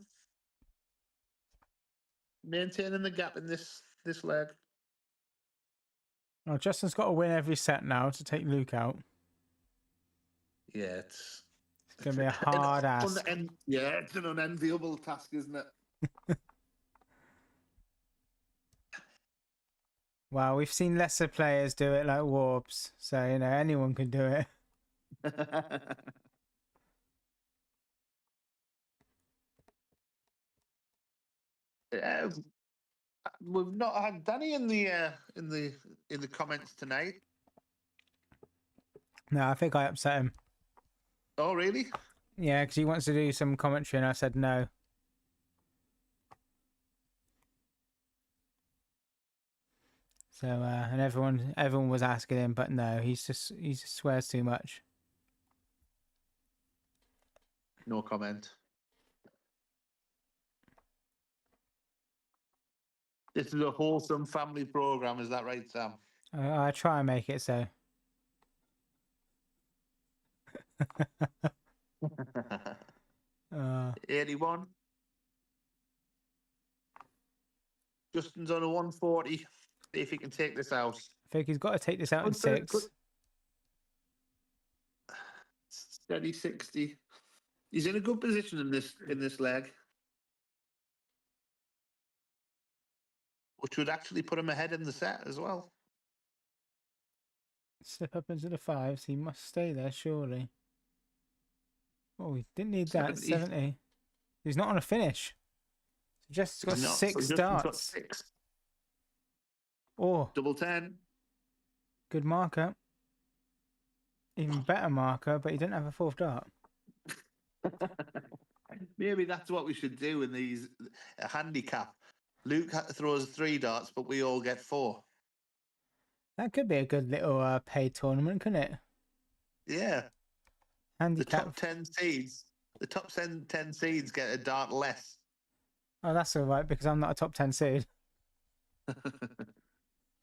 Maintaining the gap in this leg. Oh, Justin's got to win every set now to take Luke out. Yeah, it's going to be a hard ask. Yeah, it's an unenviable task, isn't it? Well, we've seen lesser players do it like Warbs, so, you know, anyone can do it. Yeah, we've not had Danny in the comments tonight. No, I think I upset him. Oh, really? Yeah, because he wants to do some commentary, and I said no. So, and everyone was asking him, but no, he just swears too much. No comment. This is a wholesome family program, is that right, Sam? I try and make it so. 81. Justin's on a 140. See if he can take this out. I think he's got to take this out in 6. Steady 60. He's in a good position in this leg, which would actually put him ahead in the set as well. Slip up into the 5s. He must stay there, surely. Oh, he didn't need that. 70. He's not on a finish. Just got 6 starts. Got 6. Oh, Double 10. Good marker. Even better marker, but he didn't have a 4th dart. Maybe that's what we should do in these handicap. Luke throws 3 darts, but we all get 4. That could be a good little paid tournament, couldn't it? Yeah. Handicap. The top 10 seeds get a dart less. Oh, that's all right because I'm not a top 10 seed.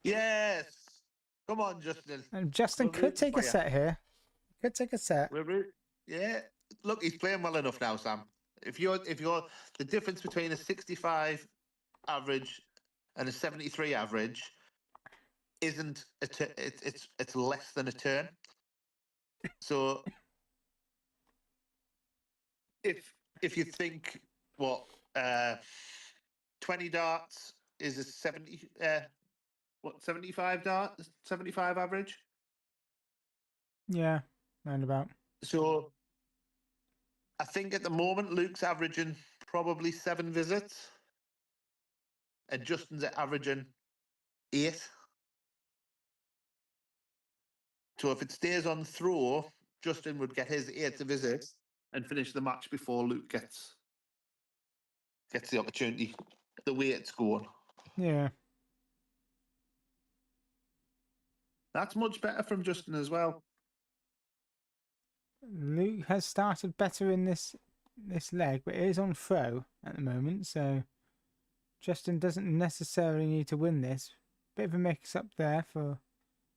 Yes. Come on, Justin. And Justin We're could rooting take for a you. set here. Could take a set. Yeah. Look, he's playing well enough now, Sam. If you're the difference between a 65 average and a 73 average isn't it's less than a turn. So if you think what 20 darts is a 75 darts 75 average. Yeah, roundabout. So I think at the moment Luke's averaging probably 7 visits, and Justin's averaging 8. So if it stays on throw, Justin would get his 8th visit and finish the match before Luke gets the opportunity. The way it's going, Yeah. that's much better from Justin as well. Luke has started better in this leg, but it is on throw at the moment, so Justin doesn't necessarily need to win this. Bit of a mix up there for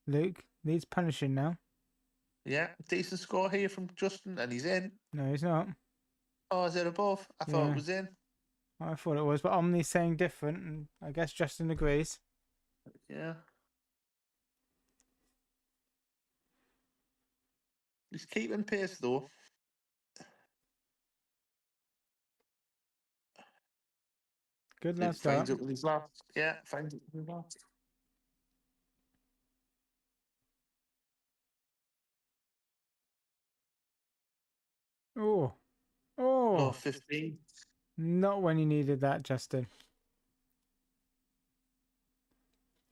Luke. Needs punishing now. Yeah, decent score here from Justin, and he's in. No, he's not. Oh, is it above? I thought Yeah. it was in. I thought it was, but Omni's saying different, and I guess Justin agrees. Yeah. He's keeping pace though. Good last Finds start. it with his last. Yeah, finds it with his last. Oh. Oh, Oh. 15. Not when you needed that, Justin.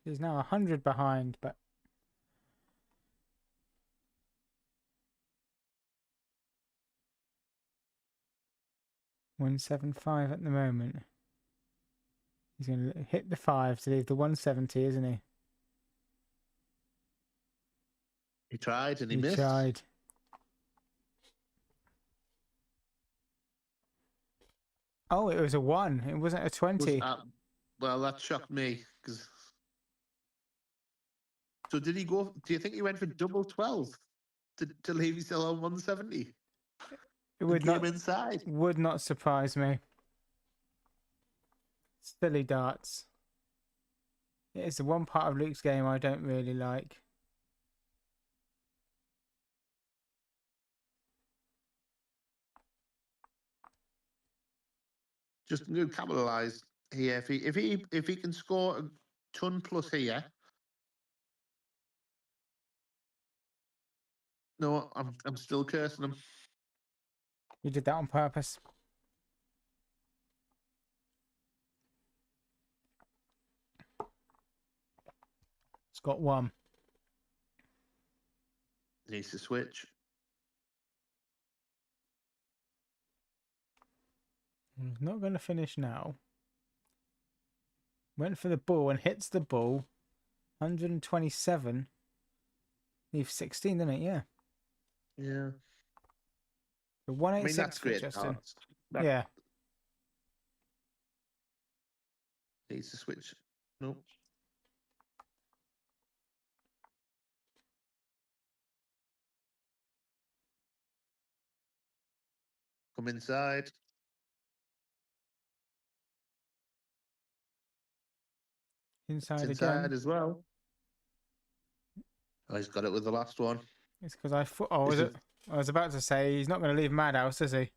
He's now 100 behind, but 175 at the moment. He's going to hit the 5 to leave the 170, isn't he? He tried and he He missed. tried. Oh, it was a 1. It wasn't a 20. Well, that shocked me because. So did he go? Do you think he went for double 12 to leave himself on 170? It would not inside. Would not surprise me. Silly darts. It is the one part of Luke's game I don't really like. Just to capitalise here. If he can score a ton plus here. No, I'm still cursing him. You did that on purpose. It's got 1. Needs to switch. He's not going to finish now. Went for the ball and hits the ball. 127. Leaves 16, doesn't it? Yeah. Yeah. The 186 that's for great. Justin. Yeah. Needs to switch. Nope. Come inside. Inside It's again. as well. Oh, he's got it with the last one. It's because I thought. Oh, was it? I was about to say he's not going to leave Madhouse, is he?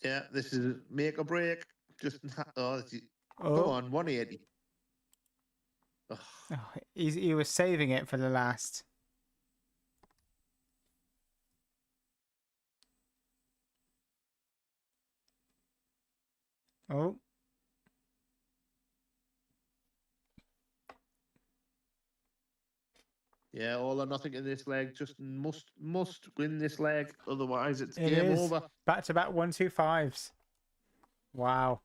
Yeah, this is make or break. Just go on 180. Oh. Oh, he was saving it for the last. Oh. Yeah, all or nothing in this leg. Justin must win this leg, otherwise it's It game is. over. Back-to-back 1-2-5s. Wow.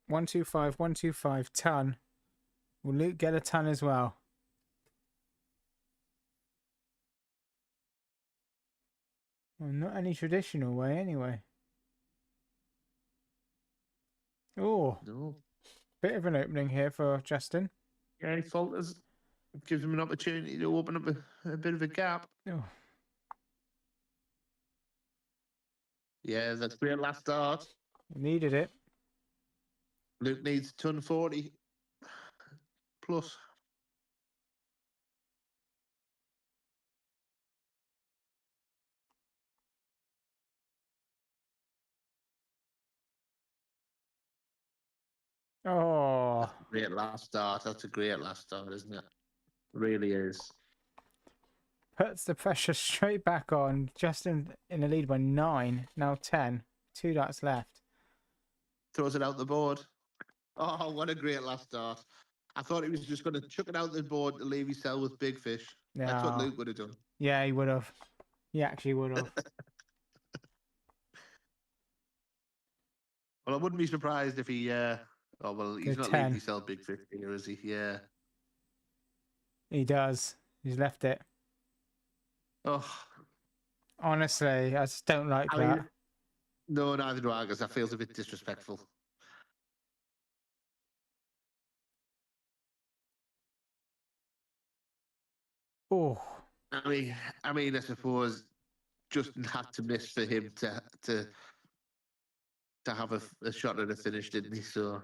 125, 125, ton. Will Luke get a ton as well? Well, not any traditional way, anyway. Oh, No. bit of an opening here for Justin. Yeah, he falters. Gives him an opportunity to open up a bit of a gap. Oh, Yeah, that's great last start. needed it. Luke needs ton 40 plus. Oh, Great last start. That's a great last start, isn't it? Really is. puts the pressure straight back on. Justin in the lead by 9, now 10. 2 darts left. Throws it out the board. Oh, what a great last start. I thought he was just going to chuck it out the board to leave his cell with big fish. That's what No. Luke would have done. Yeah, he would have. He actually would have. Well, I wouldn't be surprised if he. Oh well, he's Go not 10. leaving his cell big fish here, is he? Yeah. He does. He's left it. Oh, Honestly, I just don't like I that. mean, no, neither do I, because that feels a bit disrespectful. Oh, I suppose Justin had to miss for him to have a shot at a finish, didn't he? So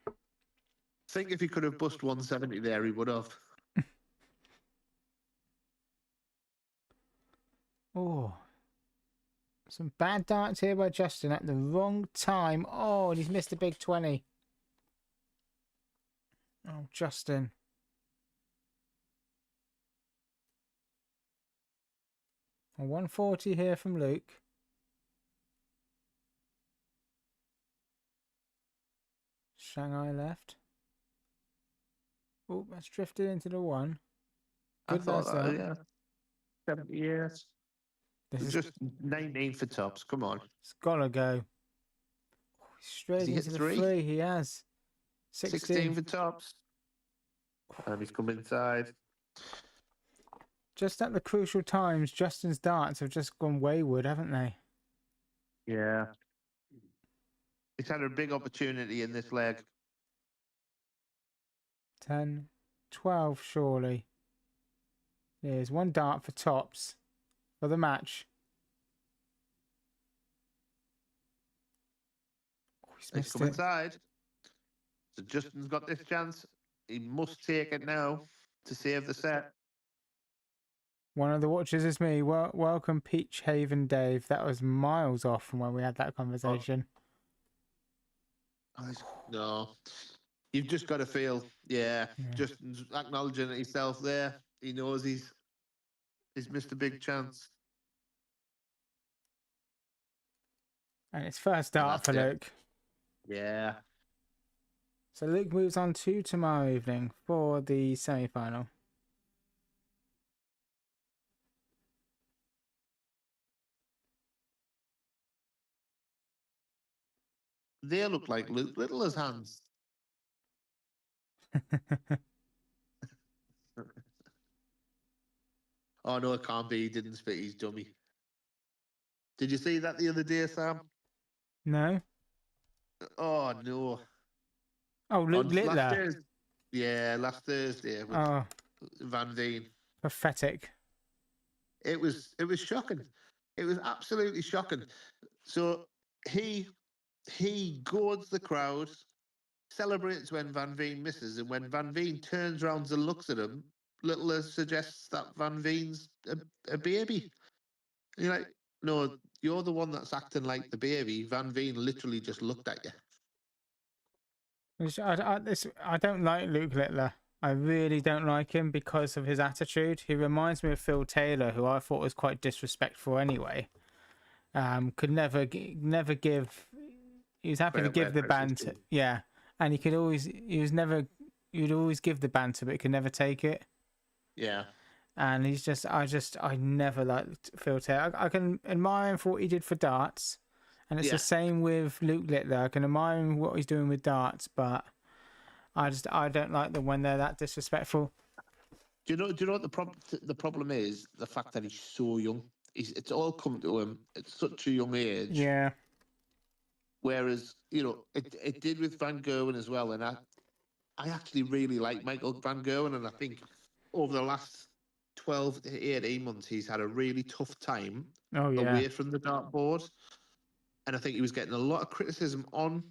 I think if he could have bust 170 there, he would have. oh. Some bad darts here by Justin at the wrong time. Oh, and he's missed a big 20. Oh, Justin. A 140 here from Luke. Shanghai left. Oh, that's drifted into the 1. Good I thought lads that, up. yeah. 70 years. This is Just 19 for tops. Come on. it's gotta go. Oh, straight Has he hit into the 3? 3. He has. 16 for tops. And he's come inside. Just at the crucial times, Justin's darts have just gone wayward, haven't they? Yeah. He's had a big opportunity in this leg. 10, 12, surely. There's 1 dart for tops for the match. Oh, he's He's missed come it. inside. So Justin's got this chance. He must take it now to save the set. One of the watchers is me. Welcome, Peach Haven Dave. That was miles off from when we had that conversation. No. You've just got to feel, Justin's acknowledging it himself there. He knows he's missed a big chance. And it's first dart for that's it. Luke. Yeah. So Luke moves on to tomorrow evening for the semi-final. They look like Luke Littler's hands. Oh, no, it can't be. He didn't spit his dummy. Did you see that the other day, Sam? No? Oh, no. Oh, Luke On Littler. last Thursday with Oh, Van Veen. pathetic. It was shocking. It was absolutely shocking. So he goads the crowd, celebrates when Van Veen misses, and when Van Veen turns around and looks at him, Littler suggests that Van Veen's a baby. And you're like, no, you're the one that's acting like the baby. Van Veen literally just looked at you. I don't like Luke Littler. I really don't like him because of his attitude. He reminds me of Phil Taylor, who I thought was quite disrespectful anyway. Could never give. He was happy to give the banter, yeah, and you'd always give the banter, but he could never take it. Yeah. And I never liked Phil Taylor. I can admire him for what he did for darts, and it's the same with Luke Littler. I can admire him what he's doing with darts, but I don't like them when they're that disrespectful. Do you know what the problem is? The fact that he's so young. It's all come to him at such a young age. Yeah. Whereas, it did with Van Gerwen as well. And I actually really like Michael Van Gerwen. And I think over the last 12 to 18 months, he's had a really tough time away from the dartboard. And I think he was getting a lot of criticism from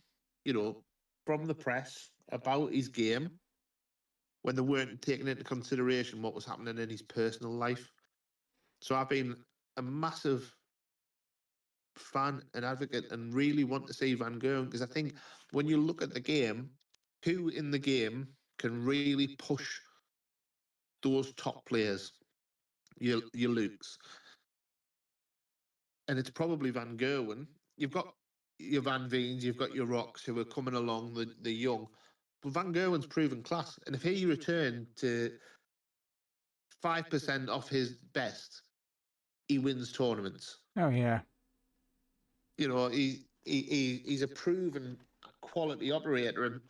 the press about his game when they weren't taking into consideration what was happening in his personal life. So I've been a massive fan and advocate and really want to see Van Gerwen, because I think when you look at the game, who in the game can really push those top players? Your Lukes. And it's probably Van Gerwen. You've got your Van Veens, you've got your Rocks who are coming along, the young. But Van Gerwen's proven class. And if he returned to 5% off his best, he wins tournaments. Oh, yeah. He's a proven quality operator. And,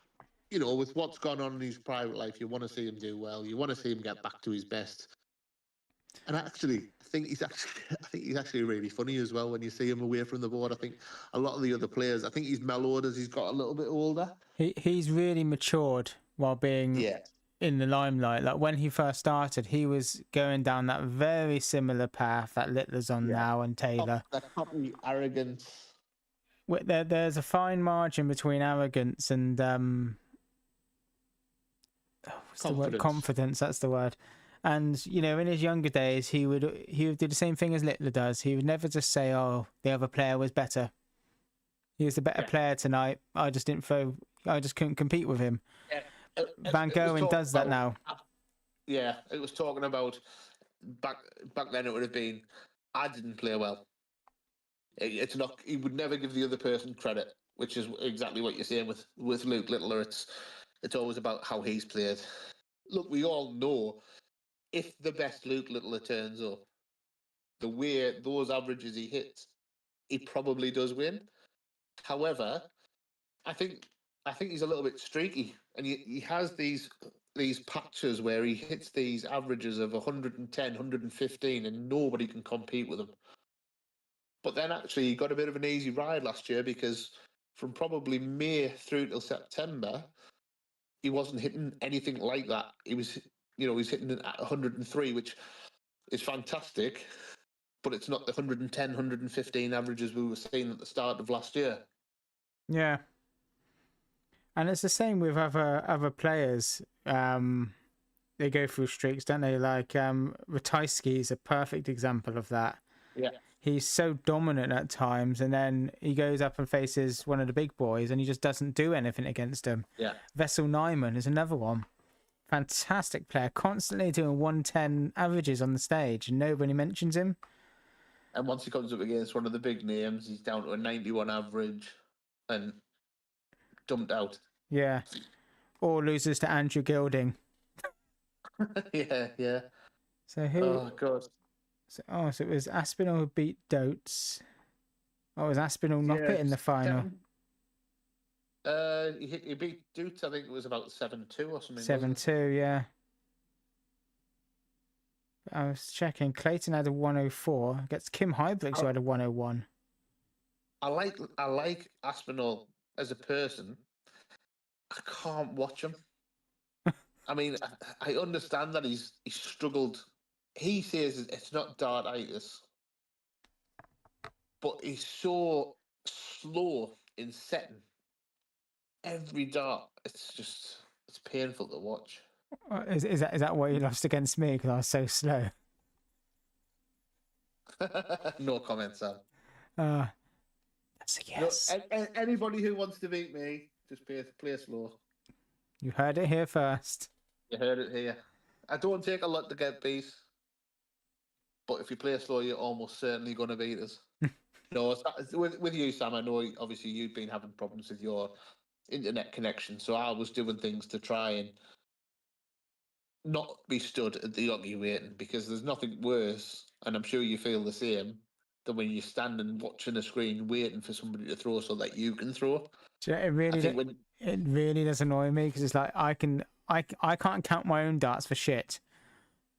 with what's gone on in his private life, you want to see him do well. You want to see him get back to his best. And I think he's actually really funny as well when you see him away from the board. I think a lot of the other players, I think he's mellowed as he's got a little bit older. He's really matured while being in the limelight. Like when he first started, he was going down that very similar path that Littler's on now and Taylor. That probably arrogance. There's a fine margin between arrogance and what's the word? Confidence. That's the word. And in his younger days, he would do the same thing as Littler does. He would never just say, "Oh, the other player was better. He was the better player tonight. I just couldn't compete with him." Yeah. Van Gerwen does that now. Yeah, it was talking about back then. It would have been, I didn't play well. It's not. He would never give the other person credit, which is exactly what you're saying with Luke Littler. It's always about how he's played. Look, we all know, if the best Luke Littler turns up, the way those averages he hits, he probably does win. However, I think he's a little bit streaky, and he has these patches where he hits these averages of 110, 115, and nobody can compete with him. But then actually he got a bit of an easy ride last year, because from probably May through till September, he wasn't hitting anything like that. He was, he's hitting at 103, which is fantastic, but it's not the 110, 115 averages we were seeing at the start of last year. Yeah. And it's the same with other players. They go through streaks, don't they? Like Ratajski is a perfect example of that. Yeah. He's so dominant at times, and then he goes up and faces one of the big boys, and he just doesn't do anything against him. Yeah. Vessel Nyman is another one. Fantastic player, constantly doing 110 averages on the stage, and nobody mentions him. And once he comes up against one of the big names, he's down to a 91 average and dumped out. Yeah. Or loses to Andrew Gilding. Yeah. So who? Oh, God. So it was Aspinall who beat Dotes. Oh, it was Aspinall Noppet in the final. He beat Dotes, I think it was about 7-2 or something. 7-2, yeah. I was checking. Clayton had a 104 against Kim Heibrich, who had a 101. I like Aspinall as a person. I can't watch him. I mean, I understand that he's struggled. He says it's not dartitis, but he's so slow in setting every dart. It's painful to watch. Is that why you lost against me, because I was so slow? No comment, Sam. That's a yes. No, anybody who wants to beat me, just play slow. You heard it here first. You heard it here. I don't take a lot to get beat, but if you play slow, you're almost certainly going to beat us. No, with you, Sam, I know obviously you've been having problems with your internet connection, so I was doing things to try and not be stood at the hockey waiting, because there's nothing worse, and I'm sure you feel the same, than when you're standing watching a screen waiting for somebody to throw so that you can throw. Do you know, I think when it really does annoy me because it's like I can't count my own darts for shit,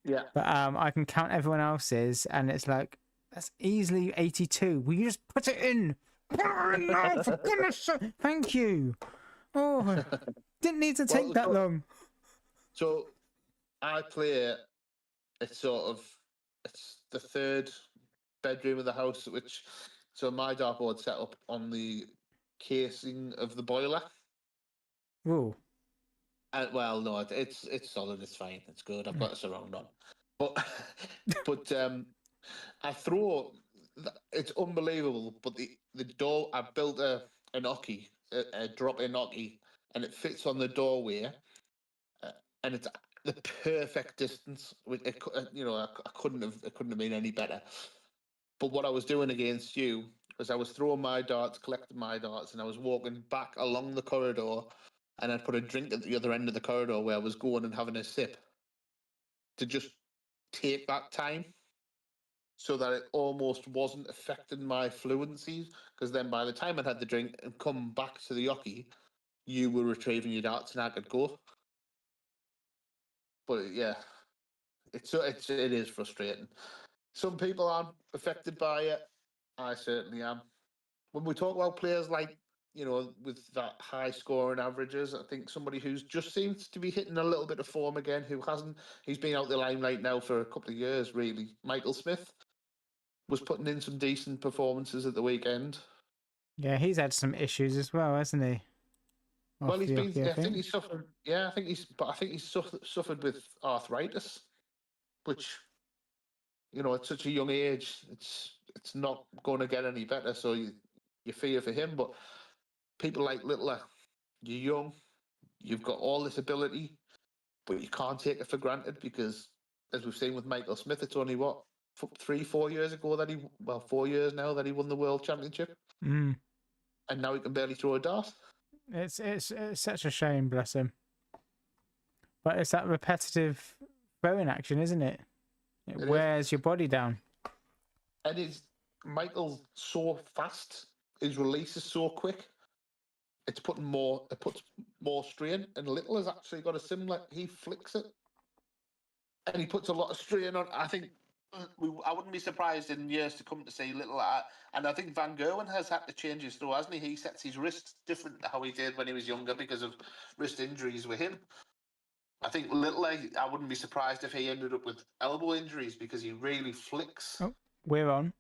yeah, but I can count everyone else's, and it's like that's easily 82. Will you just put it in? Put it in now, for goodness sake! Thank you. Oh, didn't need to take that long. So I play. It's it's the third bedroom of the house, which so my dartboard set up on the casing of the boiler. Ooh. Well, no, it's solid. It's fine. It's good. I've got a surround on, but but I throw. It's unbelievable. But the door, I built an hockey, a drop-in hockey, and it fits on the doorway, and it's the perfect distance. You know, I couldn't have it couldn't have been any better. But what I was doing against you was I was throwing my darts, collecting my darts, and I was walking back along the corridor, and I'd put a drink at the other end of the corridor where I was going and having a sip to just take that time, so that it almost wasn't affecting my fluency. Because then by the time I'd had the drink and come back to the hockey, you were retrieving your darts and I could go. But yeah, it is frustrating. Some people aren't affected by it. I certainly am. When we talk about players like, you know, with that high scoring averages, I think somebody who's just seems to be hitting a little bit of form again, who hasn't, he's been out the limelight now for a couple of years, really. Michael Smith was putting in some decent performances at the weekend. Yeah, he's had some issues as well, hasn't he? Well, Off he's the been. hockey, I I think think. he's suffered. Yeah, I think he's suffered with arthritis, which, you know, at such a young age, it's not going to get any better. So you fear for him. But people like Littler, you're young, you've got all this ability, but you can't take it for granted, because, as we've seen with Michael Smith, it's only what 3-4 years ago that 4 years now that he won the world championship, Mm. and now he can barely throw a dart. It's such a shame, bless him. But it's that repetitive throwing action, isn't it? It wears your body down. And Michael's so fast. His release is so quick. It puts more strain. And Little has actually got a similar. He flicks it, and he puts a lot of strain on. I think I wouldn't be surprised in years to come to see Little. And I think Van Gerwen has had to change his throw, hasn't he? He sets his wrists different to how he did when he was younger because of wrist injuries with him. I think Little, I wouldn't be surprised if he ended up with elbow injuries because he really flicks. Oh, we're on.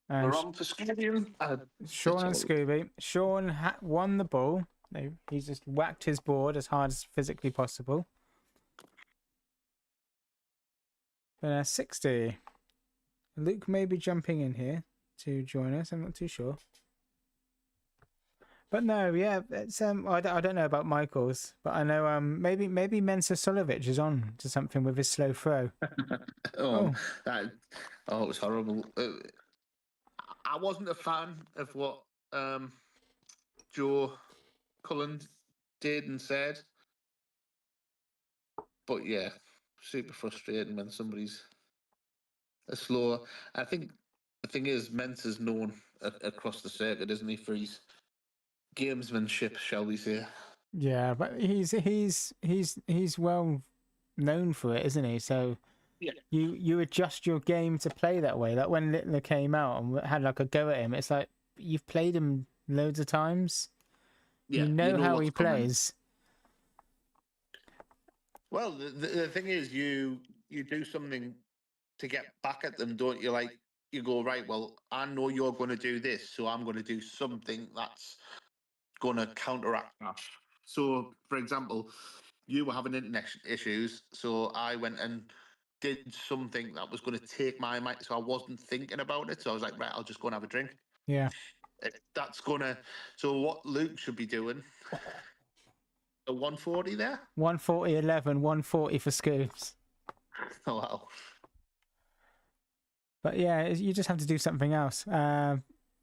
And We're on for Scooby. Sean and Scooby. Sean won the ball. He's just whacked his board as hard as physically possible. 60. Luke may be jumping in here to join us. I'm not too sure. But no, yeah, it's I don't know about Michael's, but I know maybe Mensa Solovic is on to something with his slow throw. It was horrible. I wasn't a fan of what Joe Cullen did and said, but yeah, super frustrating when somebody's a slower. I think the thing is, Mensa's known across the circuit, isn't he, for his gamesmanship, shall we say? Yeah, but he's well known for it, isn't he? So yeah, you adjust your game to play that way. Like when Littler came out and had like a go at him, it's like you've played him loads of times. Yeah, you know how he plays. Well, the thing is, you do something to get back at them, don't you? Like, you go, right, well, I know you're going to do this, so I'm going to do something that's going to counteract that. So, for example, you were having internet issues, so I went and did something that was going to take my mic, so I wasn't thinking about it. So I was like, right, I'll just go and have a drink. Yeah. That's going to... So what Luke should be doing... A 140 there? 140, 11, 140 for Scoops. Oh, wow. But yeah, you just have to do something else.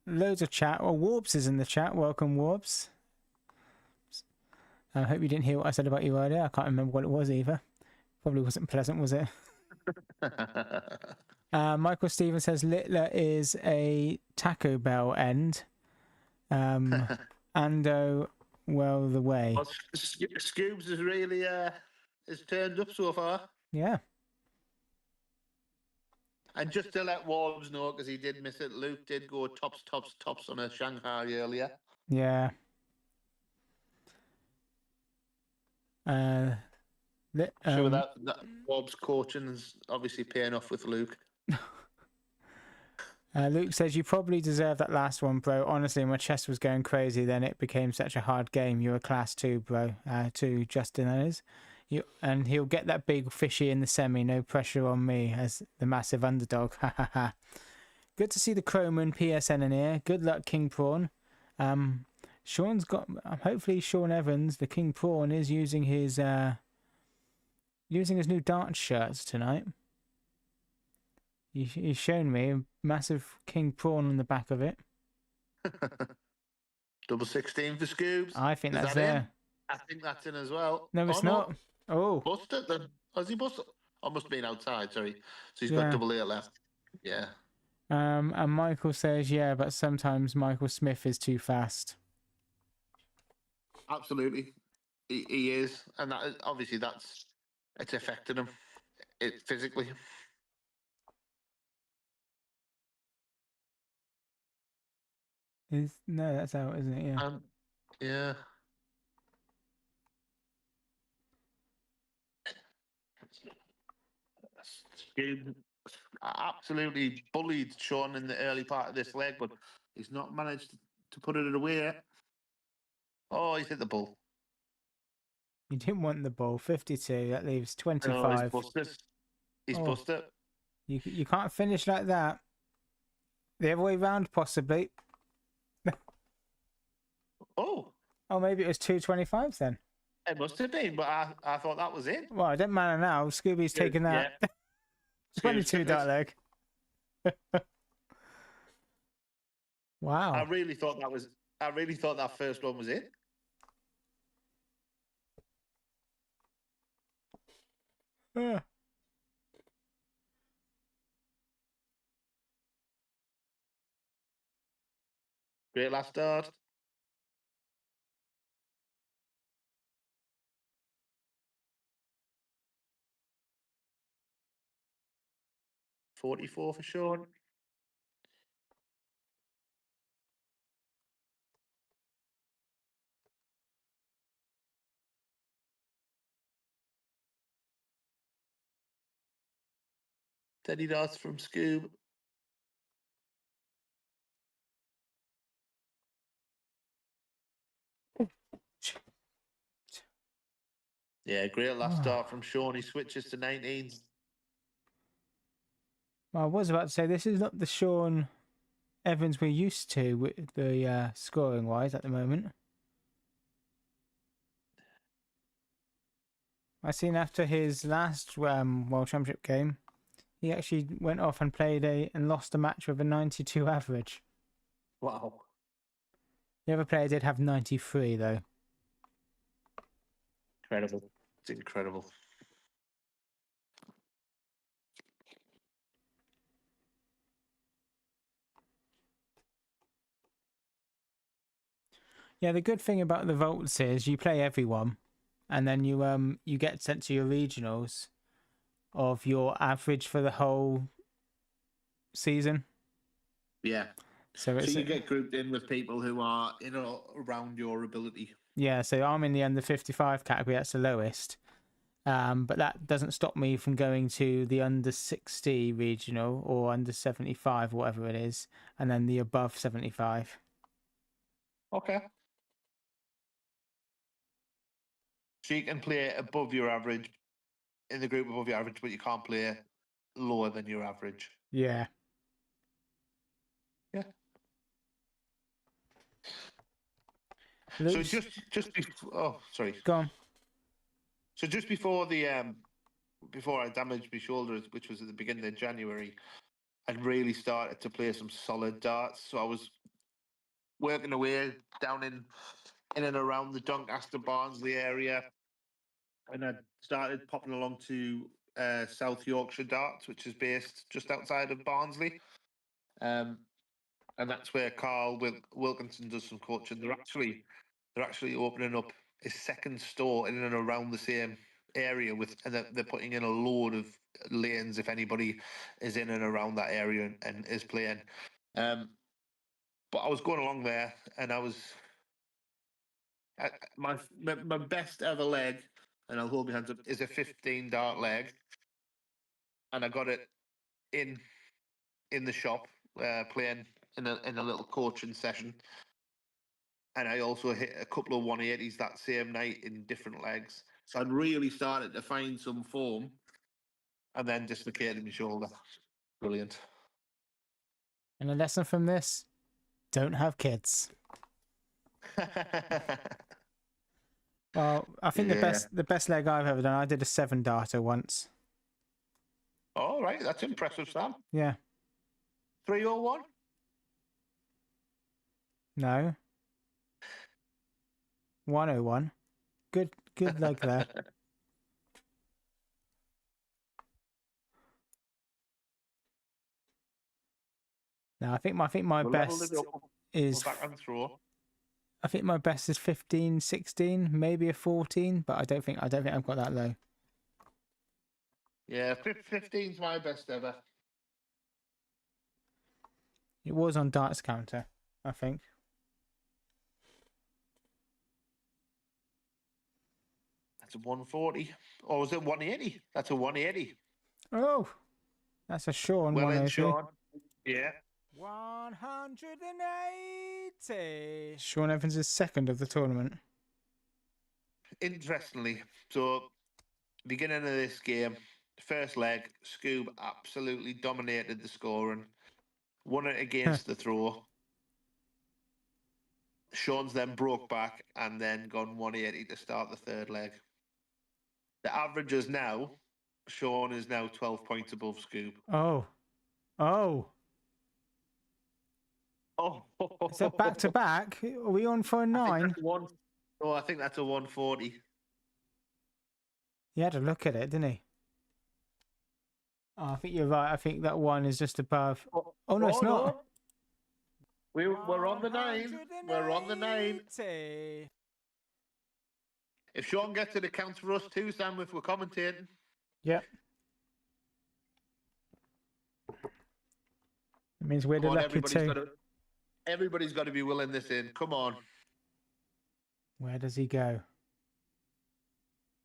Loads of chat. Well, Warps is in the chat. Welcome, Warps. I hope you didn't hear what I said about you earlier. I can't remember what it was either. Probably wasn't pleasant, was it? Michael Stevens says Littler is a Taco Bell end. Ando well the way. Well, Scoobs has really has turned up so far. Yeah. And just to let Wolves know, because he did miss it, Luke did go tops on a Shanghai earlier. Yeah. Sure, that Wolves coaching is obviously paying off with Luke. Luke says, you probably deserve that last one, bro. Honestly, my chest was going crazy. Then it became such a hard game. You're a class 2, bro. To Justin, that is. And he'll get that big fishy in the semi. No pressure on me as the massive underdog. Ha ha ha. Good to see the Croman PSN in here. Good luck, King Prawn. Sean's got... hopefully Sean Evans, the King Prawn, is using his new dance shirts tonight. He's shown me a massive king prawn on the back of it. Double 16 for Scoobs. I think that's that there. In? I think that's in as well. No, it's not. Oh. Busted then. Has he busted? I must have been outside, sorry. So he's got double 8 left. Yeah. And Michael says, yeah, but sometimes Michael Smith is too fast. Absolutely. He is. And that, obviously it's affected him physically. No, that's out, isn't it? Yeah. Yeah. Absolutely bullied Sean in the early part of this leg, but he's not managed to put it away. Oh, he's hit the ball. You didn't want the ball. 52. That leaves 25. No, he's busted. He's busted. You can't finish like that. The other way round, possibly. Oh, maybe it was 225 then. It must have been, but I thought that was it. Well, it doesn't matter now. Scooby's taking that. Yeah. 22 that leg. Wow. I really thought that first one was it. Great last start. $44 for Sean. $30 from Scoob. Yeah, great last start from Sean. He switches to 19s. Well, I was about to say, this is not the Sean Evans we're used to with the scoring-wise at the moment. I seen after his last World Championship game, he actually went off and played and lost a match with a 92 average. Wow. The other player did have 93, though. Incredible. It's incredible. Yeah, the good thing about the vaults is you play everyone, and then you get sent to your regionals of your average for the whole season. Yeah. So you get grouped in with people who are, around your ability. Yeah, so I'm in the under 55 category. That's the lowest. But that doesn't stop me from going to the under 60 regional or under 75, whatever it is, and then the above 75. Okay. So you can play above your average, in the group above your average, but you can't play lower than your average. Yeah. Yeah. So just before, sorry. Go on. So just before before I damaged my shoulder, which was at the beginning of January, I'd really started to play some solid darts. So I was working away down in in and around the Doncaster Barnsley area, and I started popping along to South Yorkshire Darts, which is based just outside of Barnsley. And that's where Carl Wilkinson does some coaching. They're actually opening up a second store in and around the same area and they're putting in a load of lanes if anybody is in and around that area and is playing. But I was going along there, and I was my best ever leg, and I'll hold my hands up, is a 15 dart leg, and I got it in the shop playing in a little coaching session. And I also hit a couple of 180s that same night in different legs. So I'd really started to find some form, and then dislocated my shoulder. Brilliant. And a lesson from this: don't have kids. Well, I think the best leg I've ever done, I did a 7-darter once. All right, that's impressive, Sam. Yeah. 301? No. 101. Good leg there. No, I think my best is I think my best is 15, 16, maybe a 14, but I don't think I've got that low. Yeah, 15's my best ever. It was on darts counter, I think. That's a 140. Or was it 180? That's a 180. Oh, that's a Sean well 180. Sean. Yeah. 180. Sean Evans is second of the tournament. Interestingly, so beginning of this game, first leg, Scoob absolutely dominated the scoring, won it against the throw. Sean's then broke back and then gone 180 to start the third leg. The average is now, Sean is now 12 points above Scoob. Oh. Is that back to back? Are we on for a 9? I think that's a 140. He had a look at it, didn't he? Oh, I think you're right. I think that one is just above. Oh no, it's not. No. We're on the 9. We're on the 9. If Sean gets it, it counts for us too, Sam, if we're commentating. Yep. It means we're the lucky two. Everybody's got to be willing this in. Come on. Where does he go?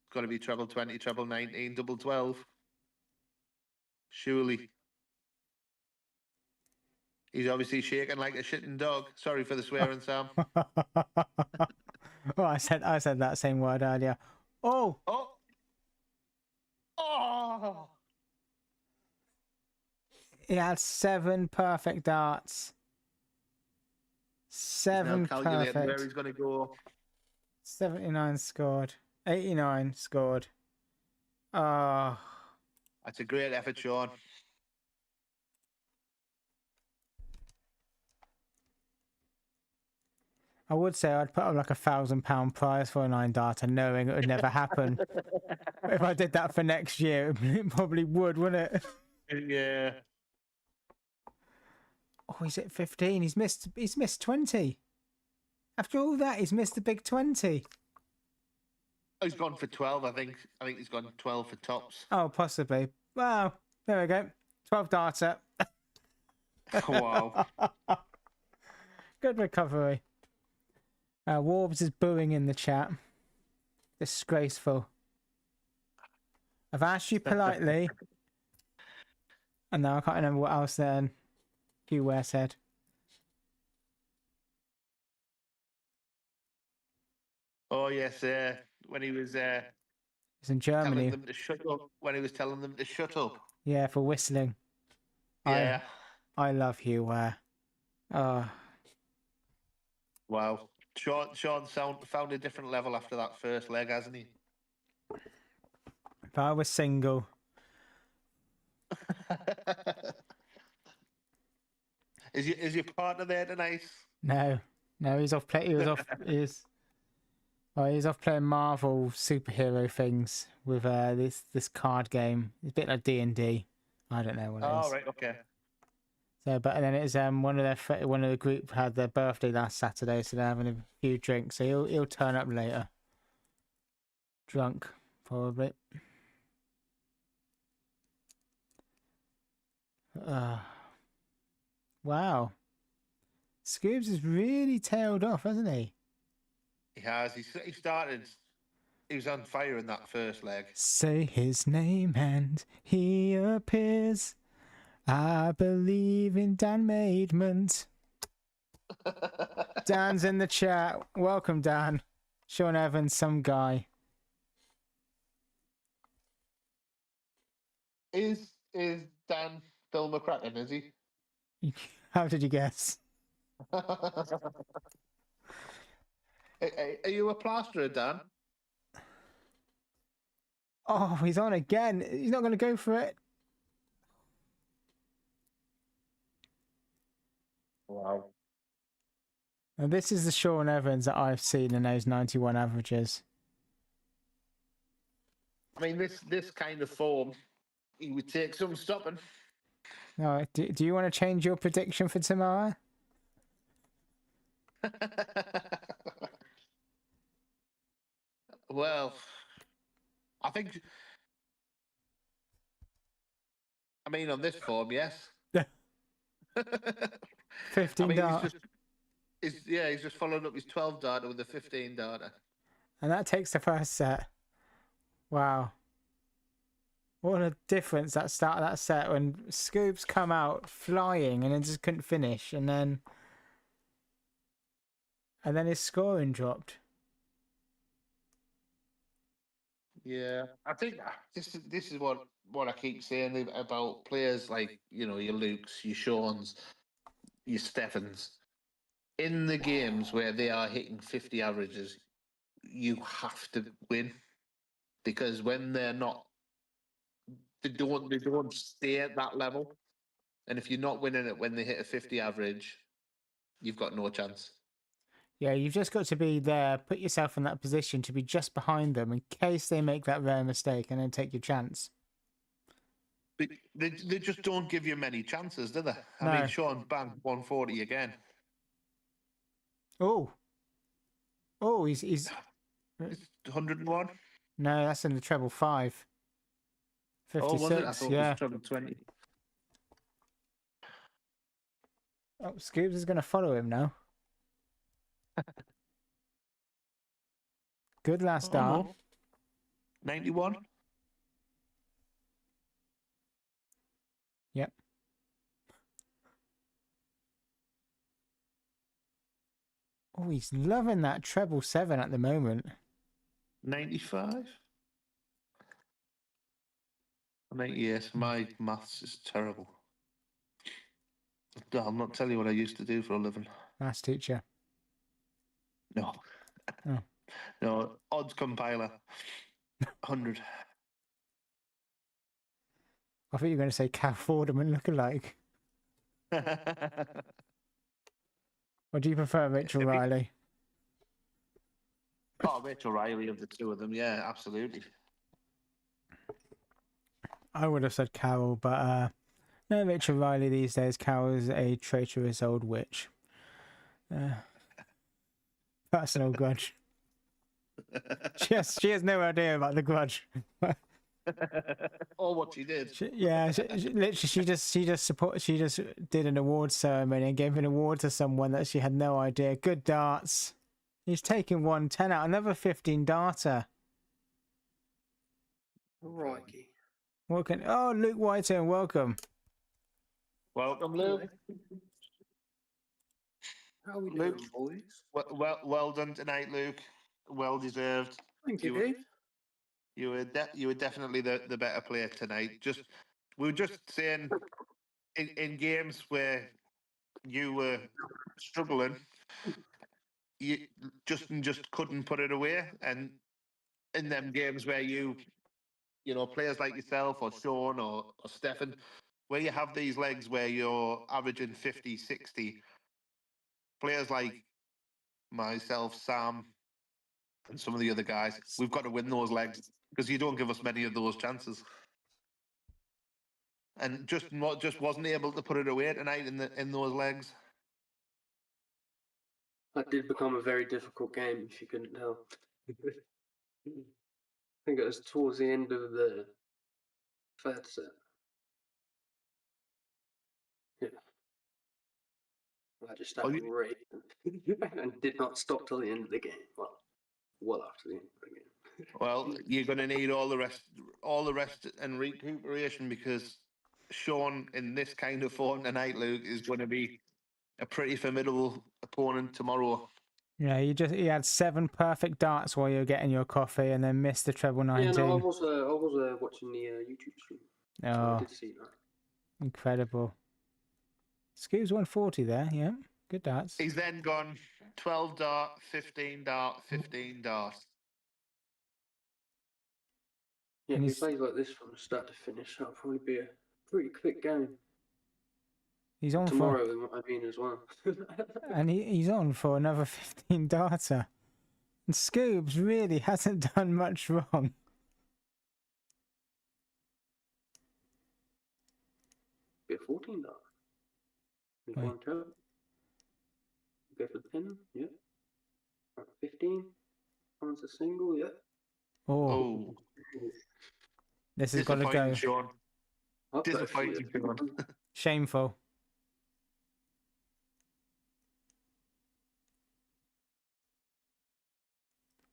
It's got to be treble 20, treble 19, double 12. Surely. He's obviously shaking like a shitting dog. Sorry for the swearing, Sam. Oh, I said that same word earlier. Oh. He had 7 perfect darts. 7 perfect. Where he's going to go. 79 scored. 89 scored. Oh. That's a great effort, Sean. I would say I'd put up like £1,000 prize for a 9-darter, knowing it would never happen. But if I did that for next year, it probably would, wouldn't it? Yeah. Oh, he's at 15. He's missed 20. After all that, he's missed the big 20. He's gone for 12, I think. I think he's gone 12 for tops. Oh, possibly. Well, there we go. 12 darter. Wow. Good recovery. Warbs is booing in the chat. Disgraceful. I've asked you politely. And now I can't remember what else then Hugh Ware said. Oh, yes. When he was It's in Germany. telling them to shut up. When he was telling them to shut up. Yeah, for whistling. Yeah. I love Hugh Ware. Oh. Wow. Sean found a different level after that first leg, hasn't he? If I was single. Is your partner there tonight? No, he's off play. He was off. Oh, he's off playing Marvel superhero things with this card game. It's a bit like D&D. I don't know what it is. Oh, right, okay. So, but then it's one of the group had their birthday last Saturday, so they're having a few drinks. So he'll turn up later, drunk probably. Wow, Scoobs has really tailed off, hasn't he? He has. He started. He was on fire in that first leg. Say his name and he appears. I believe in Dan Maidment. Dan's in the chat. Welcome, Dan. Sean Evans, some guy. Is Dan Bill McCracken? Is he? How did you guess? Are you a plasterer, Dan? Oh, he's on again. He's not going to go for it. Wow. And this is the Sean Evans that I've seen in those 91 averages. I mean, this kind of form, he would take some stopping. No, do you want to change your prediction for tomorrow? Well, I think. I mean, on this form, yes. 15 data. He's just following up his 12 data with the 15 data. And that takes the first set. Wow. What a difference that start of that set when Scoops come out flying and then just couldn't finish, and then his scoring dropped. Yeah, I think this is what I keep saying about players like, you know, your Lukes, your Seans, your Stephens. In the games where they are hitting 50 averages, you have to win, because when they're not, they don't stay at that level. And if you're not winning it when they hit a 50 average, you've got no chance. Yeah, you've just got to be there, put yourself in that position to be just behind them in case they make that rare mistake, and then take your chance. They just don't give you many chances, do they? No. I mean, Sean banged 140 again. Oh, he's It's 101. No, that's in the treble 5. 56, oh, was it? I thought yeah. it was treble 20. Oh, Scoops is going to follow him now. Good last start. No. 91. Yep. Oh, he's loving that treble 7 at the moment. 95. 98. My maths is terrible. I'm not telling you what I used to do for a living. Maths teacher. No. Oh. No, odds compiler. 100. I thought you were going to say Cav Forderman lookalike. Or do you prefer Rachel Riley? Oh, Rachel Riley of the two of them, yeah, absolutely. I would have said Carol, but no, Rachel Riley these days. Carol is a traitorous old witch. Personal grudge. She has no idea about the grudge. Or what she did. She just did an award ceremony and gave an award to someone that she had no idea. Good darts. He's taking 110 out, another 15 data. Righty. Welcome. Oh, Luke Whiteton, welcome. Welcome, Luke. How are we Luke. doing, boys? Well done tonight, Luke. Well deserved. Thank you, Dave. You were definitely the better player tonight. We were just saying in games where you were struggling, you just couldn't put it away, and in them games where you know, players like yourself or Sean or Stefan, where you have these legs where you're averaging 50, 60, players like myself, Sam, and some of the other guys. We've got to win those legs because you don't give us many of those chances. And just wasn't able to put it away tonight in those legs. That did become a very difficult game, if you couldn't tell. I think it was towards the end of the third set. Yeah. I just started raging and did not stop till the end of the game. Well after the end of the game. Well, you're going to need all the rest and recuperation because Sean, in this kind of form tonight, Luke, is going to be a pretty formidable opponent tomorrow. Yeah, you had 7 perfect darts while you were getting your coffee, and then missed the treble 19. Yeah, no, I was watching the YouTube stream. So I did see that. Incredible. Scoob's 140 there, yeah. Good darts. He's then gone 12 dart, 15 dart, 15 dart. Yeah, if he plays like this from start to finish, that'll probably be a pretty quick game. He's on tomorrow, I mean, as well. And he's on for another 15 darter. And Scoobs really hasn't done much wrong. Be a 14 dart. There's one toe. Go for the pin, yeah. 15. One's a single, yeah. Oh. This has got to go. Sean. Disappointing, Sean. Shameful.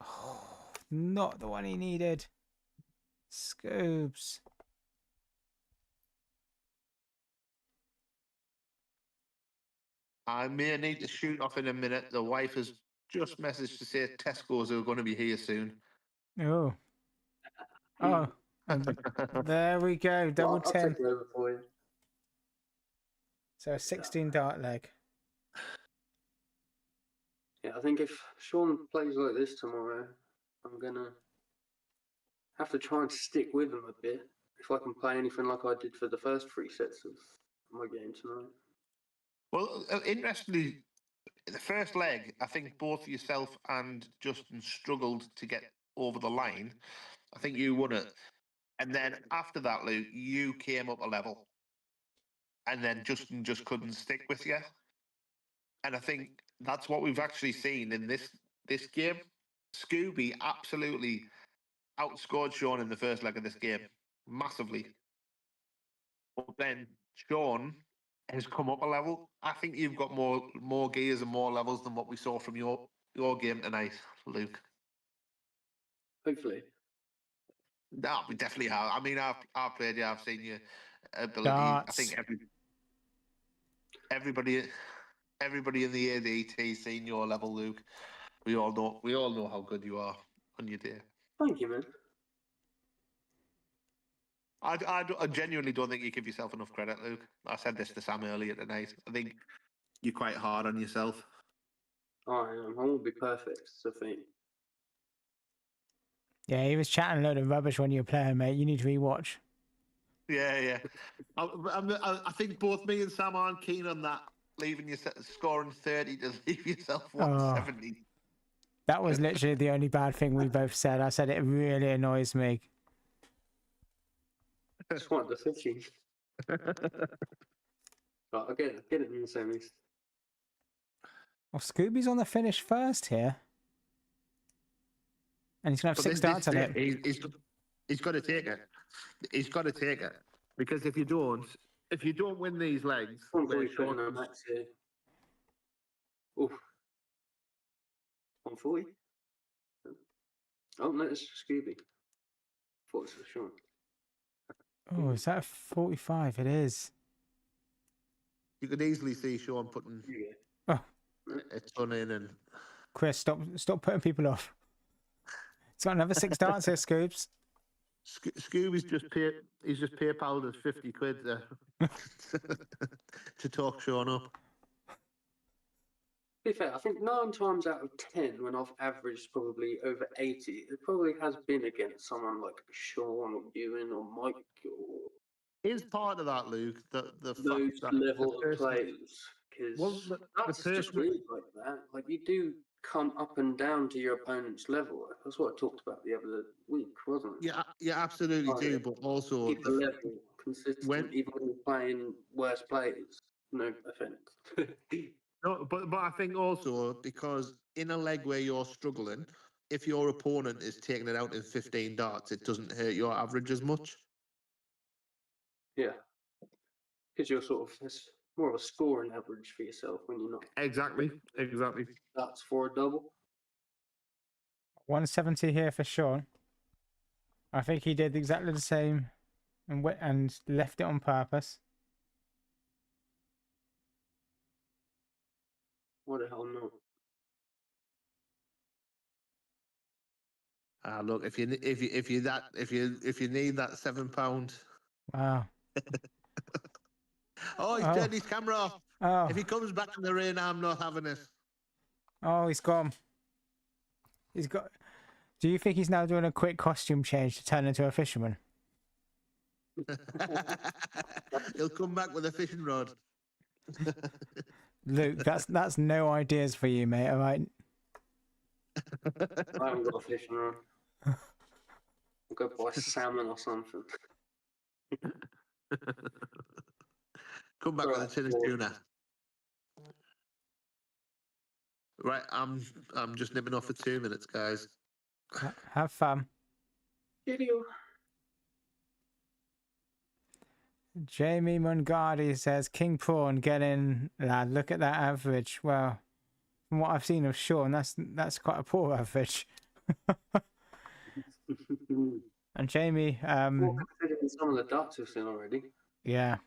Oh, not the one he needed. Scoobs. I may need to shoot off in a minute. The wife has just messaged to say Tesco's are going to be here soon. Oh. Oh. There we go. Double 10. I'll take it over for you. So a 16 dart leg. Yeah, I think if Sean plays like this tomorrow, I'm going to have to try and stick with him a bit if I can play anything like I did for the first 3 sets of my game tonight. Well, interestingly, the first leg, I think both yourself and Justin struggled to get over the line. I think you won it. And then after that, Luke, you came up a level. And then Justin just couldn't stick with you. And I think that's what we've actually seen in this game. Scooby absolutely outscored Sean in the first leg of this game. Massively. But then Sean has come up a level. I think you've got more gears and more levels than what we saw from your game tonight, Luke. Hopefully. No, we definitely have. I mean, I've played you. I've seen your ability. Darts. I think everybody in the ADT seen your level, Luke. We all know how good you are on your day. Thank you, man. I genuinely don't think you give yourself enough credit, Luke. I said this to Sam earlier tonight. I think you're quite hard on yourself. I am. I won't be perfect, it's a thing. Yeah, he was chatting a load of rubbish when you were playing, mate. You need to rewatch. Yeah. I think both me and Sam aren't keen on that, leaving you scoring 30 to leave yourself 170. That was literally the only bad thing we both said. I said it really annoys me. Just want the 50. Right, I'll get it in the semis. Well, Scooby's on the finish first here. And he's going to have 6 darts on it. He's got to take it. He's got to take it. Because if you don't win these legs... Probably putting a max here. Oof. 140? Oh, no, it's Scooby. Thought it was Sean. Oh, is that a 45? It is. You could easily see Sean putting a ton in and... Chris, stop putting people off. He's got another 6 darts here, Scoobs. Scooby's just PayPal'd us 50 quid there to talk Sean up. To be fair, I think 9 times out of 10, when I've averaged probably over 80, it probably has been against someone like Sean or Ewan or Mike or... Is part of that, Luke, the those fact that level of players Because Well, that's just weird like that. Like, you do come up and down to your opponent's level. That's what I talked about the other week, wasn't it? yeah, you absolutely do. But also, Keep the level consistent, when even when you're playing worse players. No offense. no, but I think also because in a leg where you're struggling, if your opponent is taking it out in 15 darts, it doesn't hurt your average as much. Yeah. Because you're sort of, it's more of a scoring average for yourself when you're not. Exactly. That's for a double. 170 here for Sean. I think he did exactly the same and left it on purpose. What the hell not? Look, if you need that £7. Wow. Oh, he's turned his camera off. Oh. If he comes back in the rain, I'm not having it. Oh, he's gone. He's got. Do you think he's now doing a quick costume change to turn into a fisherman? He'll come back with a fishing rod. Luke, that's no ideas for you, mate. All right. I haven't got a fishing rod. I'll go buy salmon or something. Come back with a tin of tuna. Right, I'm just nipping off for 2 minutes, guys. Have fun. Video. Jamie Mungardi says King Prawn getting lad. Look at that average. Well, from what I've seen of Sean, that's quite a poor average. And Jamie, Well, considering some of the darts we've seen already, yeah.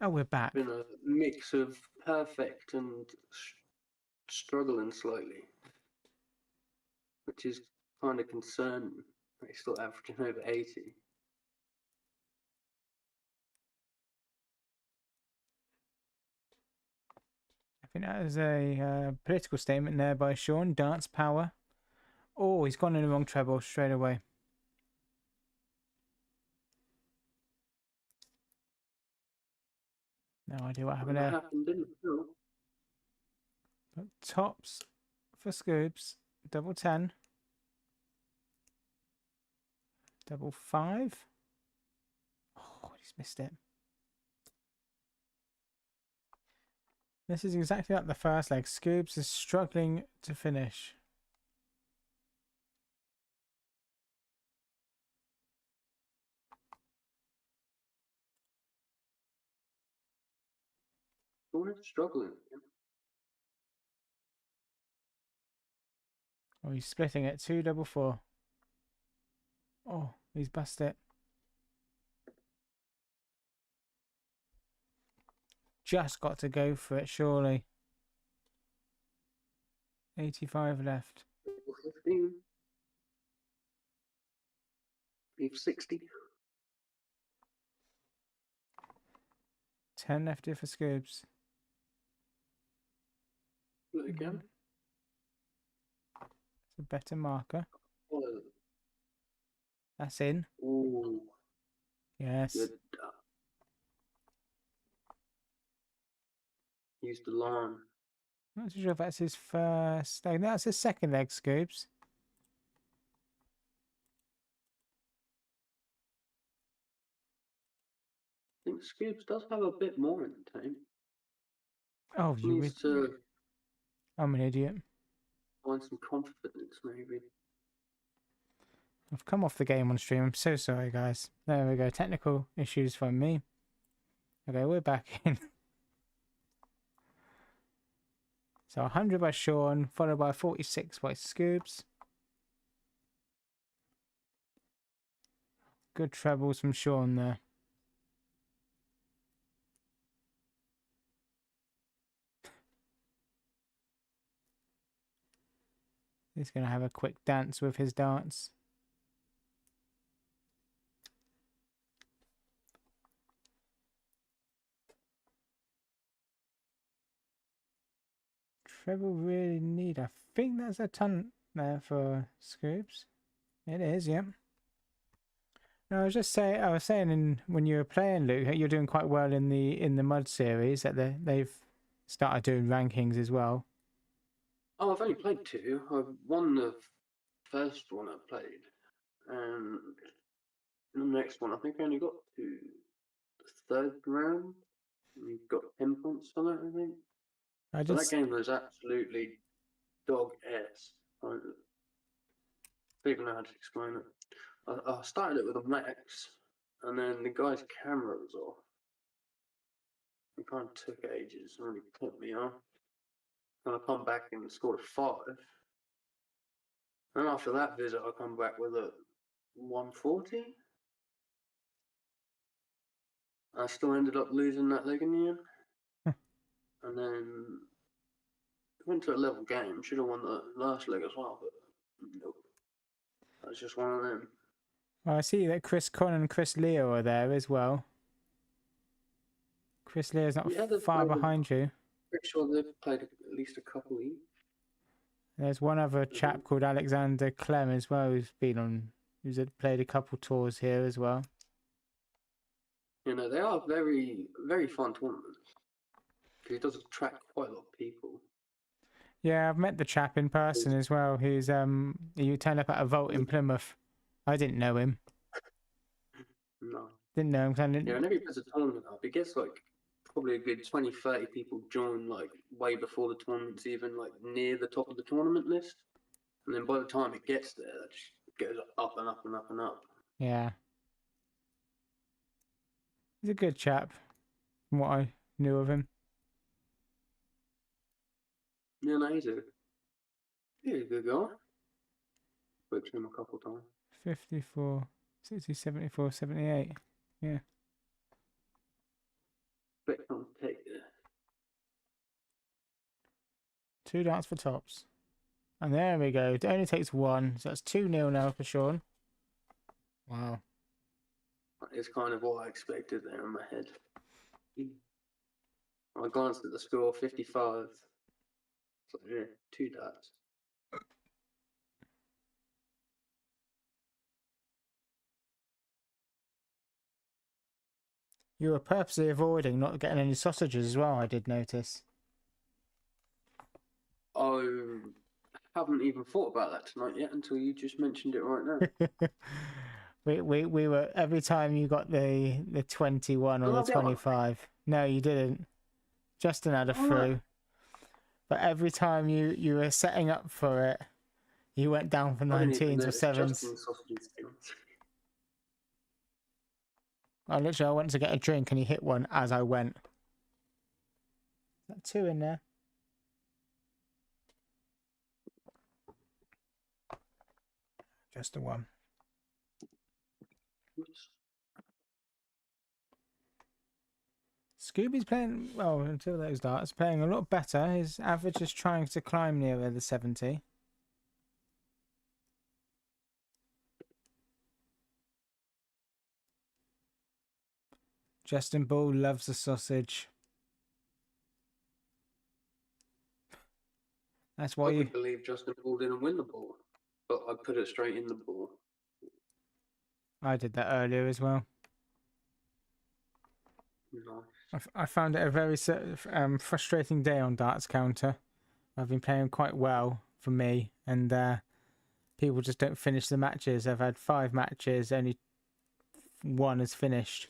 Oh, we're back. been a mix of perfect and struggling slightly, which is kind of concerning. They're still averaging over 80. I think that is a political statement there by Sean. Dance power. Oh, he's gone in the wrong treble straight away. No idea what happened there. But tops for Scoops. Double 10. Double 5. Oh, he's missed it. This is exactly like the first leg. Scoops is struggling to finish. Struggling. Oh, he's splitting it. 2 double 4. Oh, he's busted it. Just got to go for it, surely. 85 left. 15. Leave 60. 10 left here for Scoops. Do it again. It's a better marker. Oh. That's in. Ooh. Yes. Good. Use the line. Not too sure if that's his first leg. No, that's his second leg, Scoops. I think Scoops does have a bit more in the tank. Oh, He you needs to I'm an idiot. find some confidence, maybe. I've come off the game on stream. I'm so sorry, guys. There we go. Technical issues from me. Okay, we're back in. So 100 by Sean, followed by 46 by Scoops. Good trebles from Sean there. He's going to have a quick dance with his darts. Treble really need. I think that's a ton there for Scoops. It is, yeah. No, I was just saying. I was saying when you were playing, Luke, you're doing quite well in the mud series. That they've started doing rankings as well. Oh, I've only played 2. I've won the first one I played, and the next one I think I only got to the 3rd round. And you got 10 points on it, I think. I But that just game was absolutely dog ass. I don't even know how to explain it. I started it with a max, and then the guy's camera was off. It kind of took ages and really put me off. And I come back and scored a 5. And after that visit, I come back with a 140. I still ended up losing that leg in the end. And then went to a level game. Should have won the last leg as well, but nope. That's just one of them. I see that Chris Conn and Chris Leo are there as well. Chris Leo's not Yeah, they've far played behind you. Pretty sure they've played at least a couple each. There's one other chap called Alexander Clem as well who's played a couple tours here as well. You know, they are very, very fun tournaments. Because it does attract quite a lot of people. Yeah, I've met the chap in person as well. He turned up at a vault in Plymouth. I didn't know him. No. Didn't know him. 'Cause I didn't... Yeah, whenever he puts a tournament up, he gets like probably a good 20, 30 people join like way before the tournament's even like near the top of the tournament list. And then by the time it gets there, it just goes up and up and up and up. Yeah. He's a good chap, from what I knew of him. Yeah, no, he's a good guy. Spoke to him a couple times. 54, 60, 74, 78. Yeah. Bet on take it. 2 darts for tops. And there we go. It only takes 1. So that's 2-0 now for Sean. Wow. It's kind of what I expected there in my head. I glanced at the score, 55. So yeah, 2 darts. You were purposely avoiding not getting any sausages as well, I did notice. I haven't even thought about that tonight yet until you just mentioned it right now. we were, every time you got the 21 or Oh, the that one. 25. No, you didn't. Justin had a Oh, through. right. But every time you were setting up for it, you went down for I didn't even 19s or notice 7s. Justin's sausages thing. I went to get a drink and he hit one as I went. Is that 2 in there? Just the 1. Oops. Scooby's playing, well, until those darts, playing a lot better. His average is trying to climb nearer the 70. Justin Ball loves a sausage. That's why I you... would believe Justin Ball didn't win the ball, but I put it straight in the ball. I did that earlier as well. Nice. I found it a very frustrating day on darts counter. I've been playing quite well for me, and people just don't finish the matches. I've had 5 matches, only 1 has finished,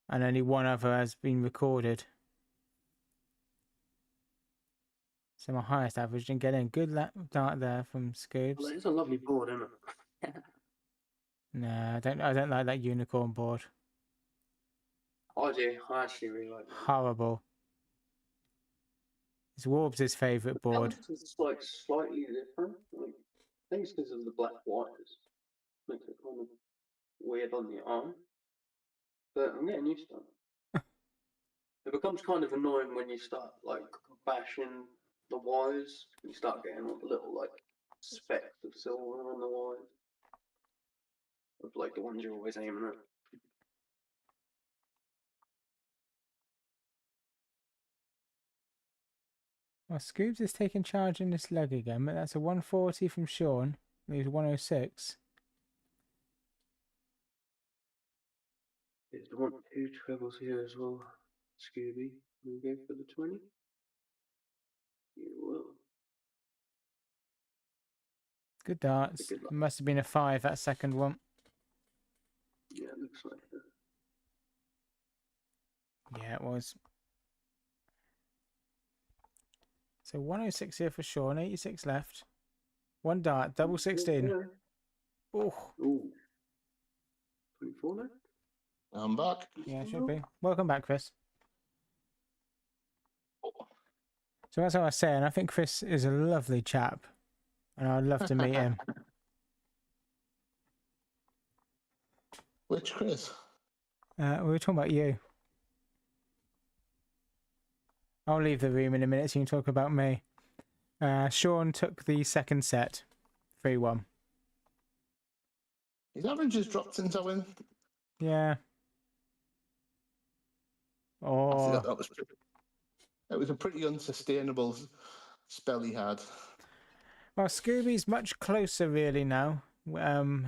and only 1 other has been recorded. So my highest average didn't get in. Good dart there from Scoobs. Well, it's a lovely board, isn't it? No, I don't like that unicorn board. I do. I actually really like that. Horrible. It's Warbs' favourite board. It's like slightly different. Like, I think it's because of the black wires. Makes it kind of weird on the arm. But I'm getting used to it. It becomes kind of annoying when you start like bashing the wires. You start getting all the little like specks of silver on the wires. Of like the ones you're always aiming at. Well, Scoobs is taking charge in this leg again, but that's a 140 from Sean. Leaves 106. It's the 1 2 trebles here as well, Scooby. We go for the 20. You will. Good darts. Good luck. Must have been a 5, that second one. Yeah, it looks like that. Yeah, it was. So 106 here for Sean, 86 left. One dart, double 16. Yeah. Oh, Ooh. 24 now? I'm back. yeah, should be. Welcome back, Chris. So that's what I was saying. I think Chris is a lovely chap, and I'd love to meet him. Which Chris? We were talking about you. I'll leave the room in a minute so you can talk about me. Sean took the second set, 3-1. His average has dropped since I went. Yeah. I Oh, thought it was a pretty unsustainable spell he had. well, Scooby's much closer really now.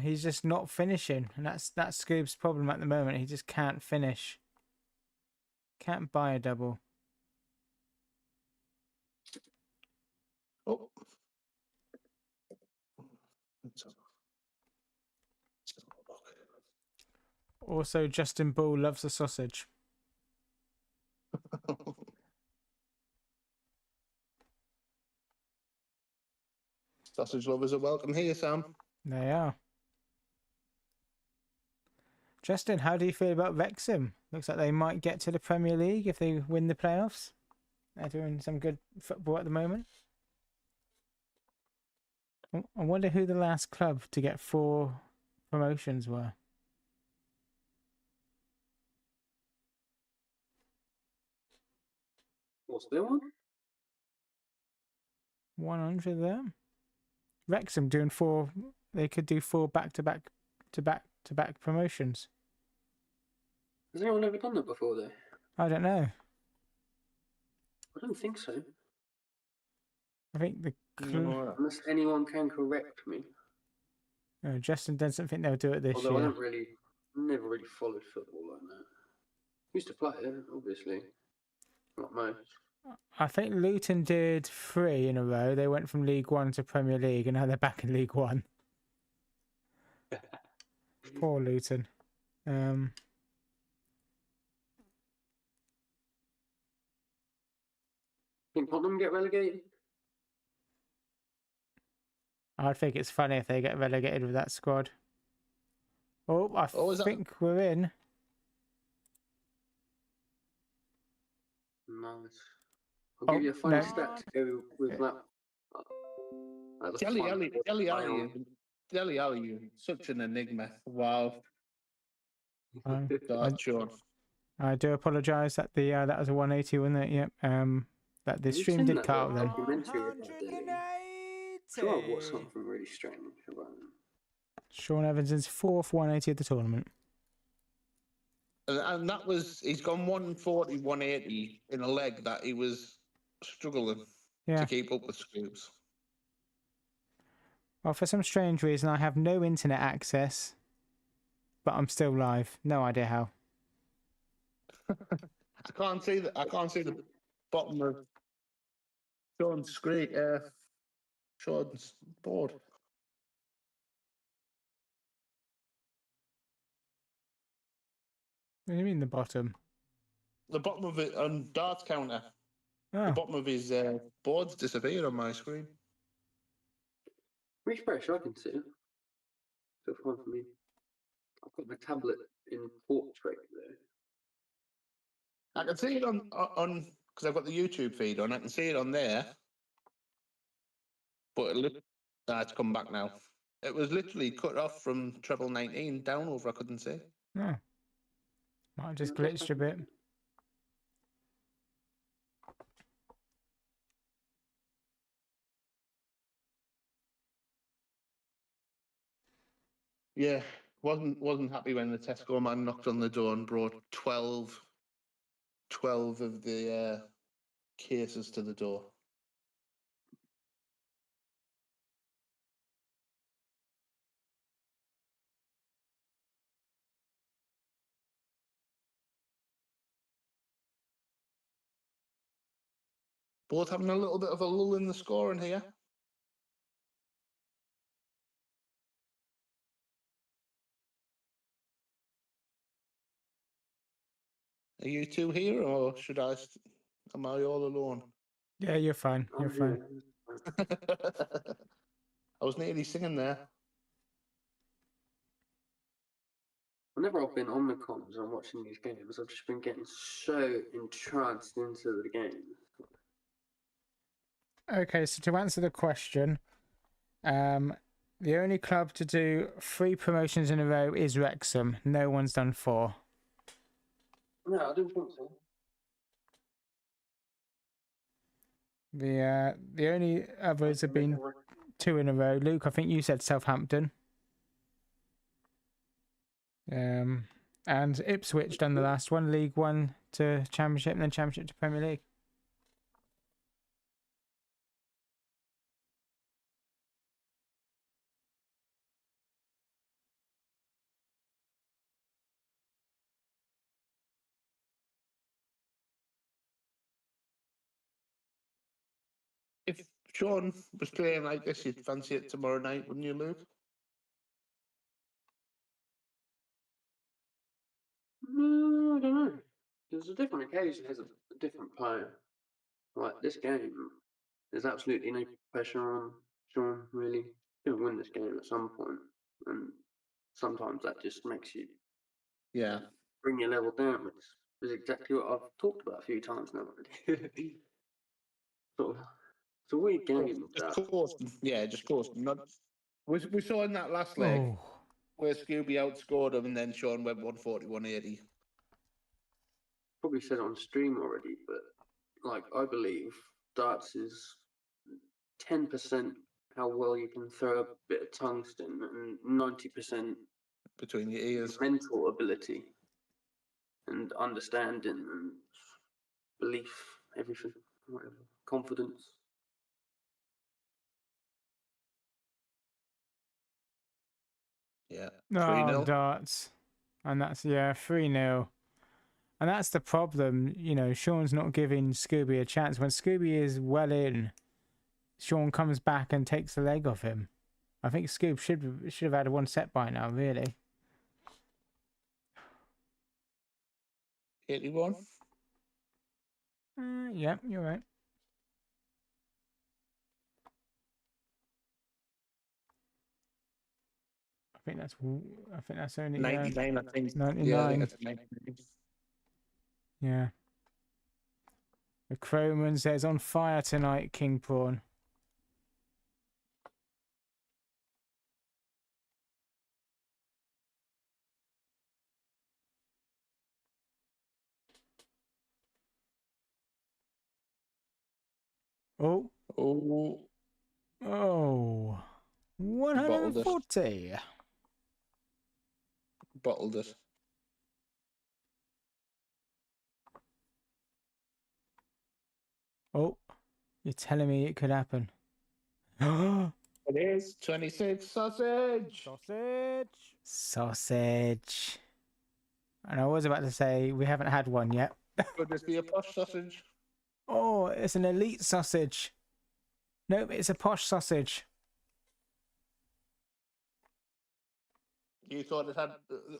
He's just not finishing, and that's Scoob's problem at the moment. He just can't finish. Can't buy a double. Oh. Also, Justin Bull loves the sausage. Sausage lovers are welcome here, Sam. They are. Justin, how do you feel about Wrexham? Looks like they might get to the Premier League if they win the playoffs. They're doing some good football at the moment. I wonder who the last club to get 4 promotions were. What's there one? 100 there. Wrexham doing 4. They could do 4 back-to-back promotions. Has anyone ever done that before, though? I don't know. I don't think so. I think the Unless anyone can correct me. Justin doesn't think they'll do it this Although year. I never really followed football like that. Used to play it, obviously. Not most. I think Luton did 3 in a row. They went from League 1 to Premier League, and now they're back in League 1. Poor Luton. Think Tottenham get relegated? I think it's funny if they get relegated with that squad. Oh, I think we're in. Nice. I'll give you a funny stat to go with that. Deli Ali, you're such an enigma. Wow. I do apologise that that was a 180, wasn't it? Yep. That the stream did cut out then. Sure, I watched something really strange about him. Sean Evans's 4th 180 of the tournament. And that was, he's gone 140, 180 in a leg that he was struggling to keep up with Scoops. Well, for some strange reason, I have no internet access, but I'm still live. No idea how. I can't see the bottom of Sean's screen. Sean's board. What do you mean the bottom? The bottom of it on darts counter. Oh. The bottom of his board's disappeared on my screen. Refresh, I can see it. Still fine for me. I've got my tablet in portrait there. I can see it on because I've got the YouTube feed on. I can see it on there, but it's come back now. It was literally cut off from treble 19 down over. I couldn't see. No. Might have just glitched a bit. Yeah, wasn't happy when the Tesco man knocked on the door and brought 12 of the cases to the door. Both having a little bit of a lull in the scoring here. Are you two here, or should I? Am I all alone? Yeah, you're fine. You're I'm fine. here. I was nearly singing there. Whenever I've been on the comms and watching these games, I've just been getting so entranced into the game. Okay, so to answer the question, the only club to do 3 promotions in a row is Wrexham. No one's done 4. No, I didn't think so. The only others have been 2 in a row. Luke, I think you said Southampton. And Ipswich done the last one, League One to Championship, and then Championship to Premier League. If Sean was playing like this, you'd fancy it tomorrow night, wouldn't you, Luke? No, I don't know. There's a different occasion, there's a different player. Like this game, there's absolutely no pressure on Sean, really. He'll win this game at some point, and sometimes that just makes you Yeah. bring your level down, which is exactly what I've talked about a few times now. Sort of, it's a weird game. Just coasting. Yeah, just coasting. Not. We saw in that last leg Oh, where Scooby outscored him, and then Sean went 140, 180. Probably said it on stream already, but like I believe darts is 10% how well you can throw a bit of tungsten, and 90% Between your ears. mental ability and understanding and belief, everything, whatever, confidence. Yeah. no, 3-0. darts. And that's, 3-0. And that's the problem, Sean's not giving Scooby a chance. When Scooby is well in, Sean comes back and takes the leg off him. I think Scoob should have had 1 set by now, really. 81. Yeah, you're right. I think that's only 99, I think. 99. Yeah, I think it's 99. Yeah. The Crowman says on fire tonight, King Prawn. Oh. Oh, Oh. 140. bottled it. Oh. You're telling me it could happen. It is 26 sausage. Sausage. And I was about to say we haven't had one yet. Could this be a posh sausage? Oh, it's an elite sausage. Nope, it's a posh sausage. You thought it had.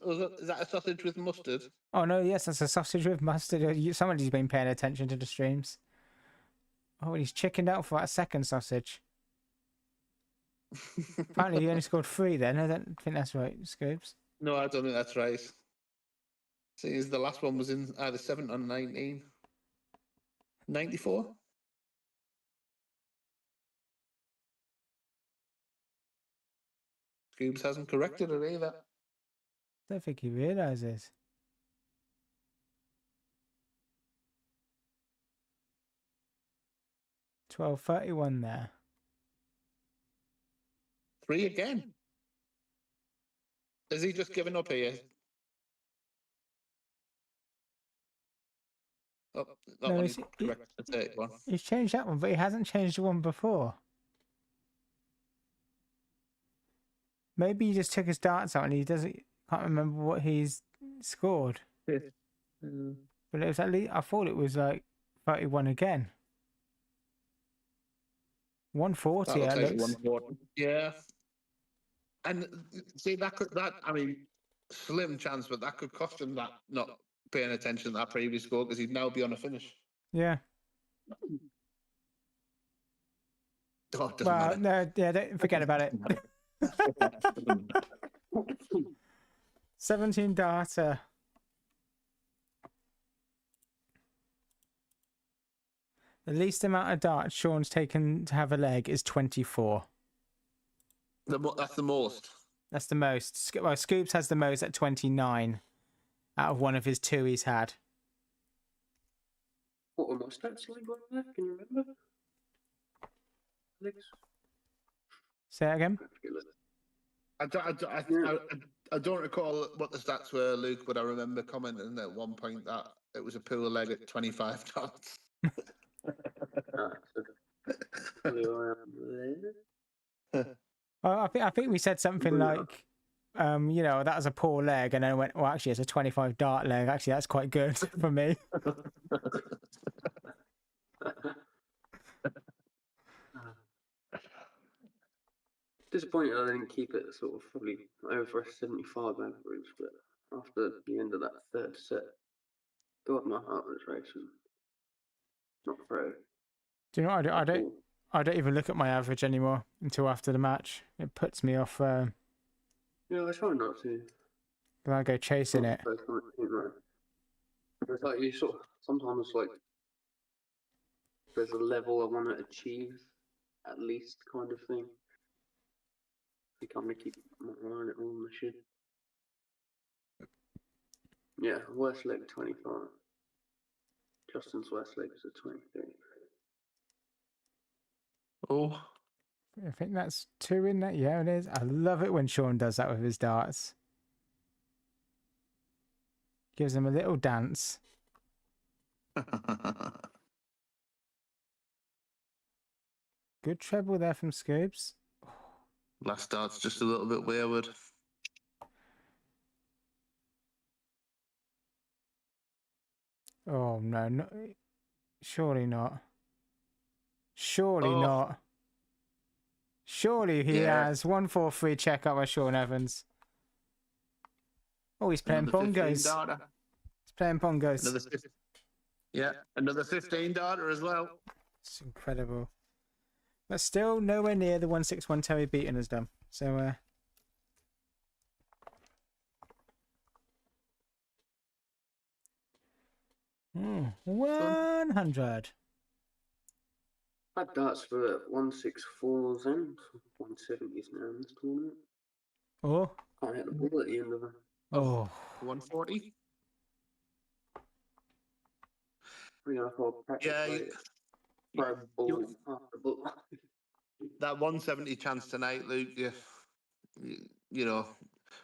Is that a sausage with mustard? Oh no, yes, that's a sausage with mustard. Somebody's been paying attention to the streams. Oh, and he's chickened out for that second sausage. Apparently he only scored 3 then. I don't think that's right, Scoobs. No, I don't think that's right. See, the last one was in either 7 or 19. 94? Scoobs hasn't corrected it either. Don't think he realises. $12.31 there. 3 again. Has he just given up here? Oh, that No, one's correct. The 31. He's changed that one, but he hasn't changed the one before. Maybe he just took his darts out and he can't remember what he's scored. But it was at least, I thought it was like 31 again. 140. That'll It take looks. 140. Yeah. And see, I mean, slim chance, but that could cost him that not paying attention to that previous score because he'd now be on a finish. Yeah. Oh, it doesn't Well, matter. no, yeah, don't forget about it. 17 data. The least amount of darts Sean's taken to have a leg is 24. That's the most. That's the most. Well, Scoops has the most at 29 out of one of his 2 he's had. What were my stats like on that? Can you remember? Alex? Say that again? I don't recall what the stats were, Luke, but I remember commenting at one point that it was a poor leg at 25 darts. I think we said something like, you know, that was a poor leg, and then went, well, actually, it's a 25 dart leg. Actually, that's quite good for me. Disappointed I didn't keep it sort of probably over a 75 average, but after the end of that third set, God, my heart was racing. Not pro. Do you know what I don't even look at my average anymore until after the match. It puts me off. Yeah, I try not to. I go chasing it. It's like you sort of sometimes like there's a level I want to achieve, at least, kind of thing. You kind of keep my eye on it all on the shit. Yeah, worst leg 25. Justin's worst leg is a 23. Oh. I think that's 2 in that. Yeah, it is. I love it when Sean does that with his darts. Gives him a little dance. Good treble there from Scoops. Last dart's just a little bit wayward. Oh, no. Surely not. Surely not. Surely he has 143 check up by Sean Evans. Oh, he's playing bongos. He's playing bongos. Another 15 darter as well. It's incredible. But still nowhere near the 161 Terry Beaton has done. So, 100. Had darts for 164s and 170s now in this tournament. Oh. Can't hit the ball at the end of it. Oh. 140? Yeah, that 170 chance tonight, Luke, you know,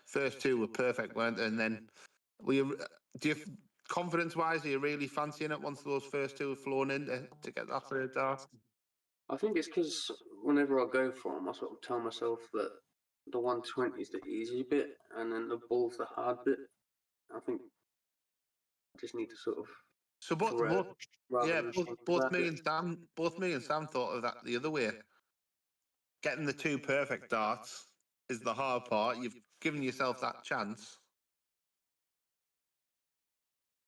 first 2 were perfect, weren't they? And then, confidence-wise, are you really fancying it once those first 2 have flown in to get that third dart? I think it's because whenever I go for them, I sort of tell myself that the 120 is the easy bit, and then the ball's the hard bit. I think I just need to sort of. So both me and Sam thought of that the other way. Getting the 2 perfect darts is the hard part. You've given yourself that chance.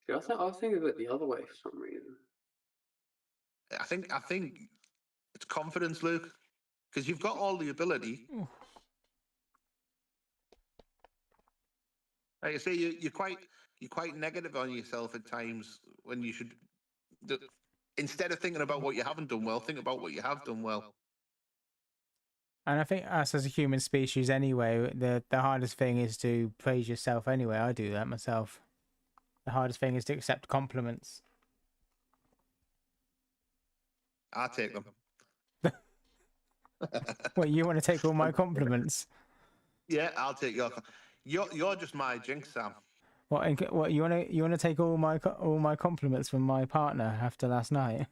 Yeah, I think of it the other way for some reason. I think it's confidence, Luke, because you've got all the ability. Like I say, you're quite negative on yourself at times when you should. Instead of thinking about what you haven't done well, think about what you have done well. And I think us as a human species anyway, the hardest thing is to praise yourself anyway. I do that myself. The hardest thing is to accept compliments. I take them. What, you want to take all my compliments? Yeah, I'll take your. You're just my jinx, Sam. What you want to take all my compliments from my partner after last night?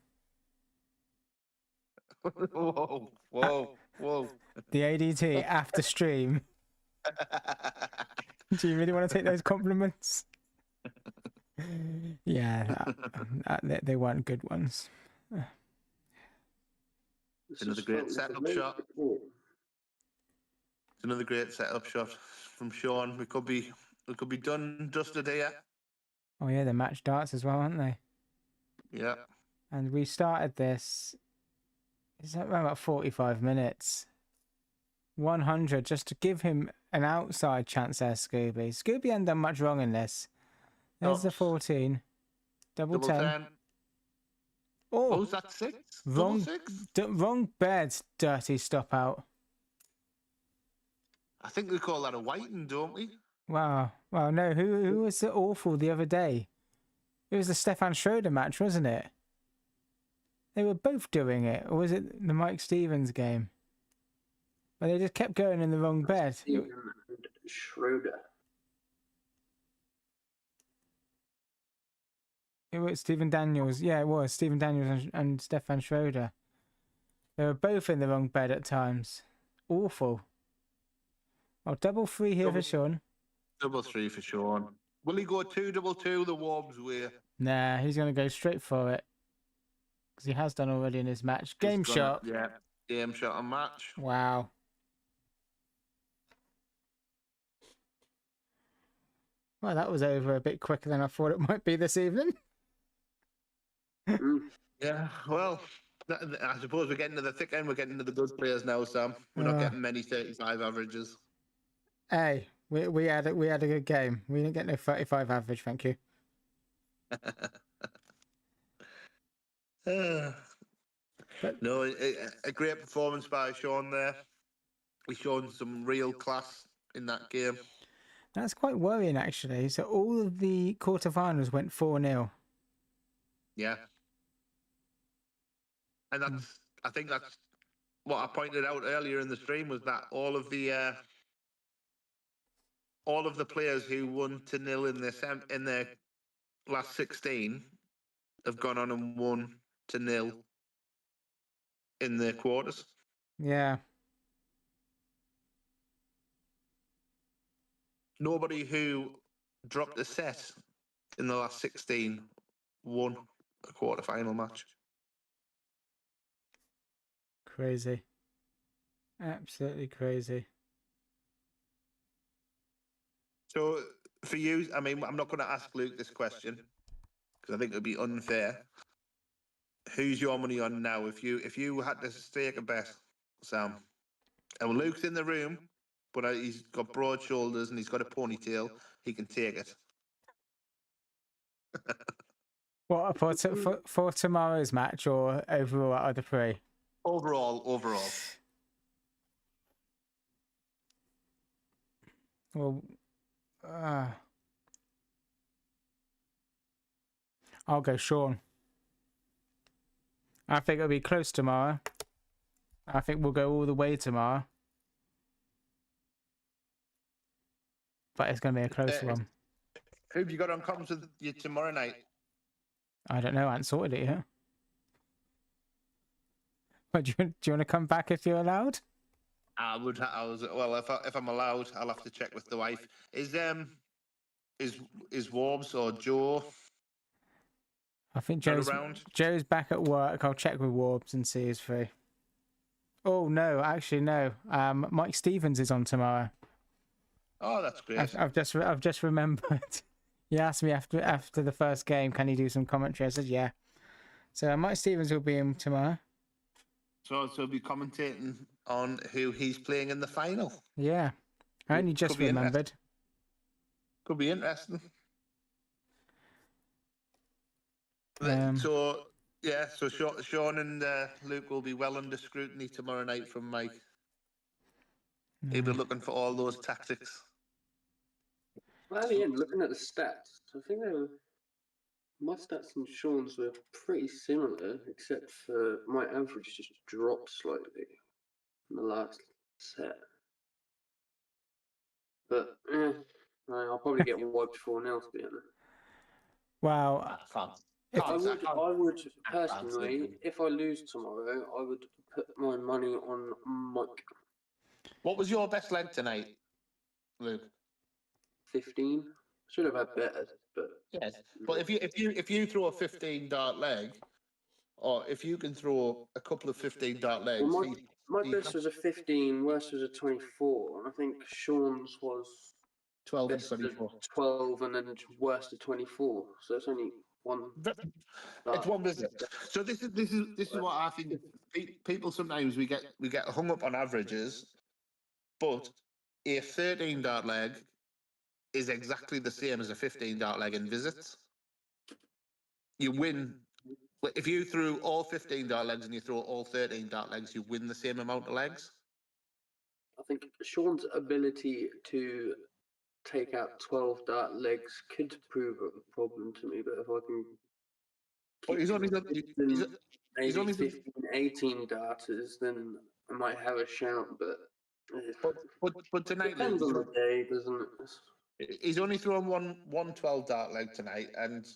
Whoa. The ADT after stream. Do you really want to take those compliments? Yeah, they weren't good ones. This Another is great starting with a setup very shot. quick ball. It's another great setup shot from Sean. We could be done dusted here. Oh yeah, they're match darts as well, aren't they? Yeah. And we started this. Is that around about 45 minutes? 100 just to give him an outside chance there, Scooby. Scooby hadn't done much wrong in this. There's the 14. Double 10. Oh, Oh, is that 6? wrong, Double 6? wrong bed, dirty stop out. I think we call that a whiting, don't we? Wow. Well, no, who was the awful the other day? It was the Stefan Schroeder match, wasn't it? They were both doing it. Or was it the Mike Stevens game? But they just kept going in the wrong bed. Steven and Schroeder. It was Stephen Daniels. Yeah, it was Stephen Daniels and Stefan Schroeder. They were both in the wrong bed at times. Awful. Oh, double 3 here for Sean. Double 3 for Sean. Will he go 2-2 the Wobbs way? Nah, he's going to go straight for it. Because he has done already in his match. Game shot. Yeah, game shot and match. Wow. Well, that was over a bit quicker than I thought it might be this evening. Yeah, well, I suppose we're getting to the thick end. We're getting to the good players now, Sam. We're not getting many 35 averages. Hey, we had a good game. We didn't get no 35 average, thank you. But no, a great performance by Sean there. He's shown some real class in that game. That's quite worrying, actually. So all of the quarterfinals went 4-0. Yeah. And I think that's what I pointed out earlier in the stream, was that all of the players who won 2-0 in their last 16 have gone on and won 2-0 in their quarters. Yeah. Nobody who dropped a set in the last 16 won a quarter-final match. Crazy. Absolutely crazy. So for you, I mean, I'm not going to ask Luke this question because I think it would be unfair. Who's your money on now? If you had to stake a bet, Sam, and Luke's in the room, but he's got broad shoulders and he's got a ponytail, he can take it. What for tomorrow's match or overall out of the 3? Overall. Well, I'll go Sean. I think it'll be close tomorrow. I think we'll go all the way tomorrow. But it's going to be a close one. Who have you got on comms with you tomorrow night? I don't know. I haven't sorted it yet. But do you want to come back if you're allowed? Well, if I'm allowed, I'll have to check with the wife. Is Warbs or Joe? I think Joe's back at work. I'll check with Warbs and see he's free. Oh no, actually no. Mike Stevens is on tomorrow. Oh, that's great. I've just remembered. He asked me after the first game, can you do some commentary? I said yeah. So Mike Stevens will be in tomorrow. So he'll be commentating on who he's playing in the final. Yeah, I only just remembered. Could be interesting. So Sean and Luke will be well under scrutiny tomorrow night from Mike. He'll be looking for all those tactics. Well, at the end, looking at the stats, I think my stats and Sean's were pretty similar, except for my average just dropped slightly in the last set. But I'll probably get wiped 4-0 to be honest. Wow. I would personally, if I lose tomorrow, I would put my money on Mike. What was your best leg tonight, Luke? 15. Should have had better, but yes. But if you throw a 15 dart leg, or if you can throw a couple of 15 dart legs, Well, he, my he best was a 15, worst was a 24. I think Sean's was 12 and best of 24. 12 and then worst of 24. So it's only one. It's one visit. So this is what I think. People sometimes we get hung up on averages, but a 13 dart leg is exactly the same as a 15 dart leg in visits. You win. If you threw all 15 dart legs and you throw all 13 dart legs, you win the same amount of legs. I think Sean's ability to take out 12 dart legs could prove a problem to me, but if I can But he's only done. He's maybe only done, 15, 18 darters, then I might have a shout, but but tonight, depends on the day, doesn't it? he's only thrown one 12 dart leg tonight, and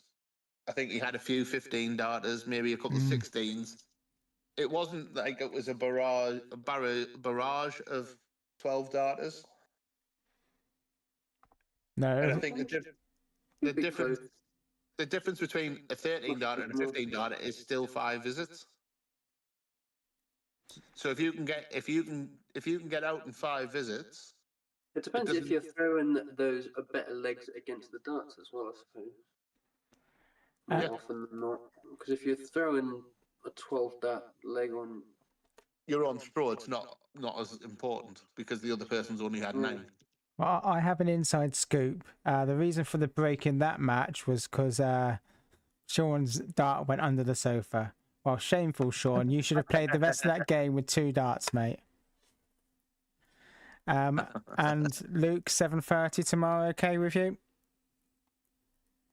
I think he had a few 15 darters, maybe a couple of 16s. It wasn't like it was a barrage of 12 darters. No, And I think the Could be difference close. the difference between a 13 darter and a 15 darter is still 5 visits. So if you can get out in 5 visits, It depends if doesn't- you're throwing those better legs against the darts as well, I suppose. More Yeah. often than not. Because if you're throwing a 12 dart leg on. your own throw, it's not as important because the other person's only had 9. well, I have an inside scoop. The reason for the break in that match was because Sean's dart went under the sofa. Well, shameful, Sean. You should have played the rest of that game with 2 darts, mate. And Luke, 7:30 tomorrow. Okay with you?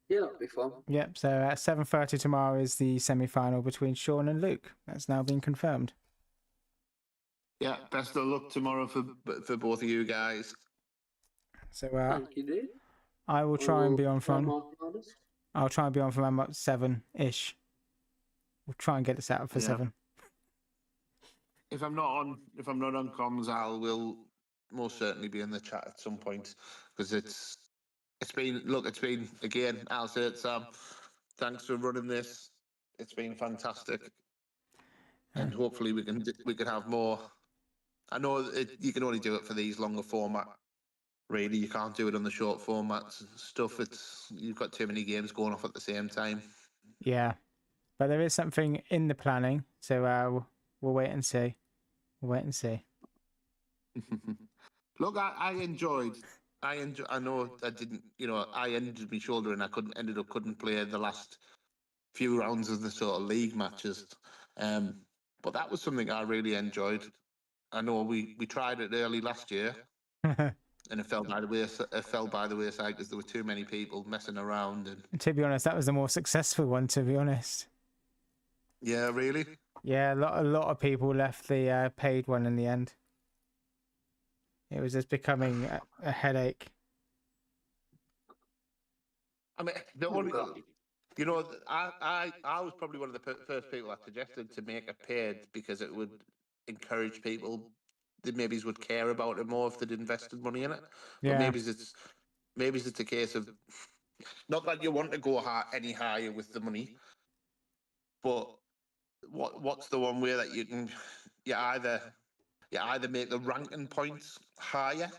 Yeah, that'll be fun. Yep. So at 7:30 tomorrow is the semi-final between Sean and Luke. That's now been confirmed. Yeah, best of luck tomorrow for both of you guys. So Thank you, dude. I will try and be on try from. my hardest. I'll try and be on from about 7-ish. We'll try and get it set up for 7. If I'm not on comms, will most certainly be in the chat at some point because it's been again. I'll say it, Sam. Thanks for running this. It's been fantastic, and hopefully we can have more. I know you can only do it for these longer format. Really, you can't do it on the short formats and stuff. You've got too many games going off at the same time. Yeah, but there is something in the planning, so we'll wait and see. Look, I enjoyed. I know I didn't. I injured my shoulder and I couldn't play the last few rounds of the sort of league matches. But that was something I really enjoyed. I know we tried it early last year. And it fell by the wayside because there were too many people messing around. And to be honest, that was the more successful one. To be honest. Yeah, really. Yeah, a lot of people left the paid one in the end. It was just becoming a headache. I mean, I was probably one of the first people I suggested to make it paid because it would encourage people that maybe would care about it more if they'd invested money in it. Yeah. But maybe it's a case of not that you want to go any higher with the money, but what's the one way that you can either make the ranking points higher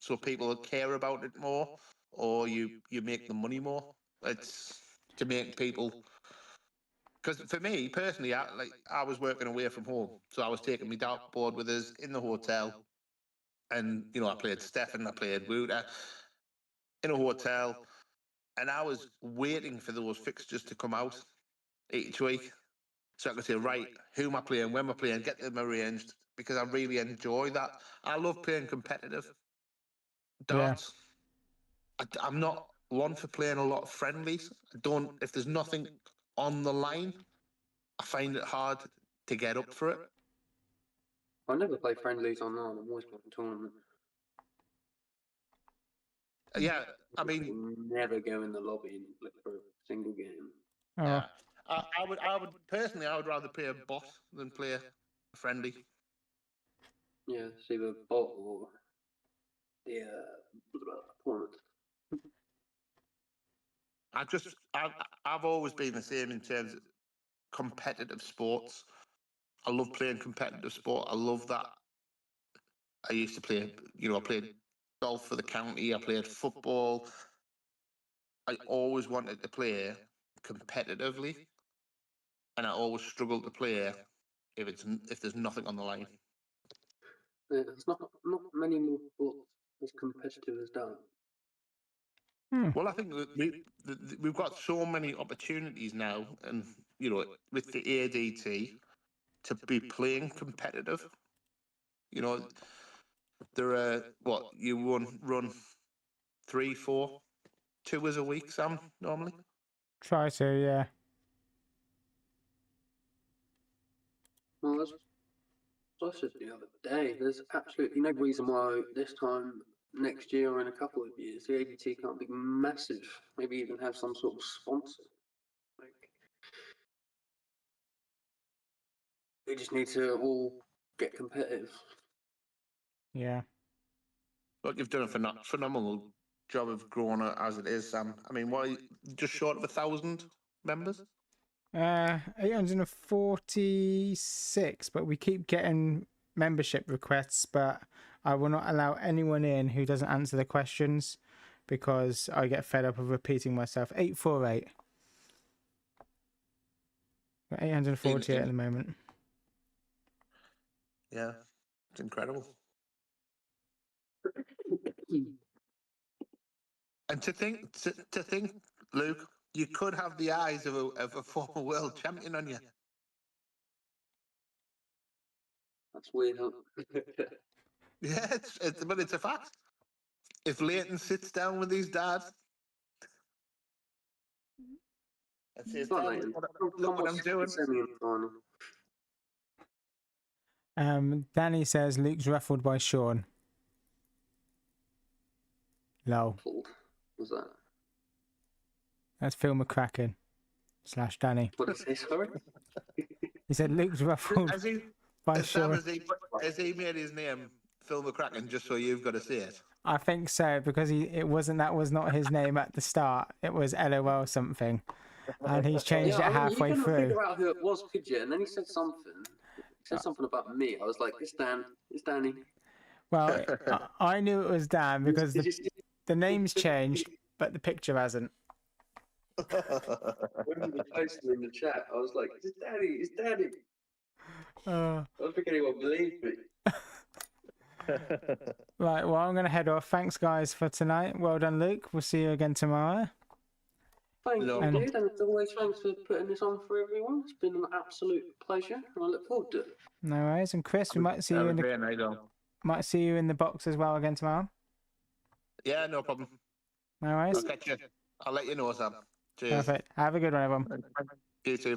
so people care about it more, or you make the money more. It's to make people. Because for me personally, I was working away from home, so I was taking my dartboard with us in the hotel, and I played Stefan, I played Wooter in a hotel, and I was waiting for those fixtures to come out each week, so I could say, right, who am I playing, when am I playing, get them arranged, because I really enjoy that. I love playing competitive darts. Yeah. I'm not one for playing a lot of friendlies. If there's nothing on the line, I find it hard to get up for it. I never play friendlies online. I'm always playing tournament. Yeah, I mean, never go in the lobby and look for a single game. Oh. Yeah, I would personally, I would rather play a bot than play a friendly. Yeah, see the bot or the opponent. I've always been the same in terms of competitive sports. I love playing competitive sport. I love that. I used to play, I played golf for the county. I played football. I always wanted to play competitively, and I always struggle to play if there's nothing on the line. Yeah, there's not many more sports as competitive as that. Well, I think that we've got so many opportunities now, and with the ADT to be playing competitive. There are you run 3, 4 tours a week, Sam, normally. Try to, yeah. Well, as I said the other day, there's absolutely no reason why this time next year or in a couple of years the ADT can't be massive. Maybe even have some sort of sponsor. Like, we just need to all get competitive. Yeah. Look, you've done a phenomenal job of growing it as it is, Sam. I mean, why just short of 1,000 members? 846, but we keep getting membership requests, but I will not allow anyone in who doesn't answer the questions because I get fed up of repeating myself. 848. We're 848 at the moment. Yeah, it's incredible. And to think, Luke, you could have the eyes of a former world champion on you. That's weird, huh? Yeah, but it's a fact. If Leighton sits down with his dad and says, Not "Dad, Leighton. look what I'm doing." Semi-final. Danny says Luke's ruffled by Sean. Lol. Was that? That's Phil McCracken / Danny. What did he say? Sorry. He said Luke's ruffled by Sam, Sean. has he made his name Phil McCracken just so you've got to say it? I think so, because that was not his name at the start. It was LOL something, and he's changed it halfway you couldn't through. figure out who it was, could you? And then he said something. He said something about me. I was like, it's Dan. It's Danny. Well, I knew it was Dan because the name's changed, but the picture hasn't. When you were posting in the chat, I was like, it's Danny. It's Danny. I don't think anyone believed me. Right, well, I'm going to head off. Thanks, guys, for tonight. Well done, Luke. We'll see you again tomorrow. Thank you, dude. And as always, thanks for putting this on for everyone. It's been an absolute pleasure, and I look forward to it. No worries. And Chris, we might see you in the box as well again tomorrow. Yeah, no problem. No worries. I'll catch you. I'll let you know, Sam. Cheers. Perfect. Have a good one, everyone. You too.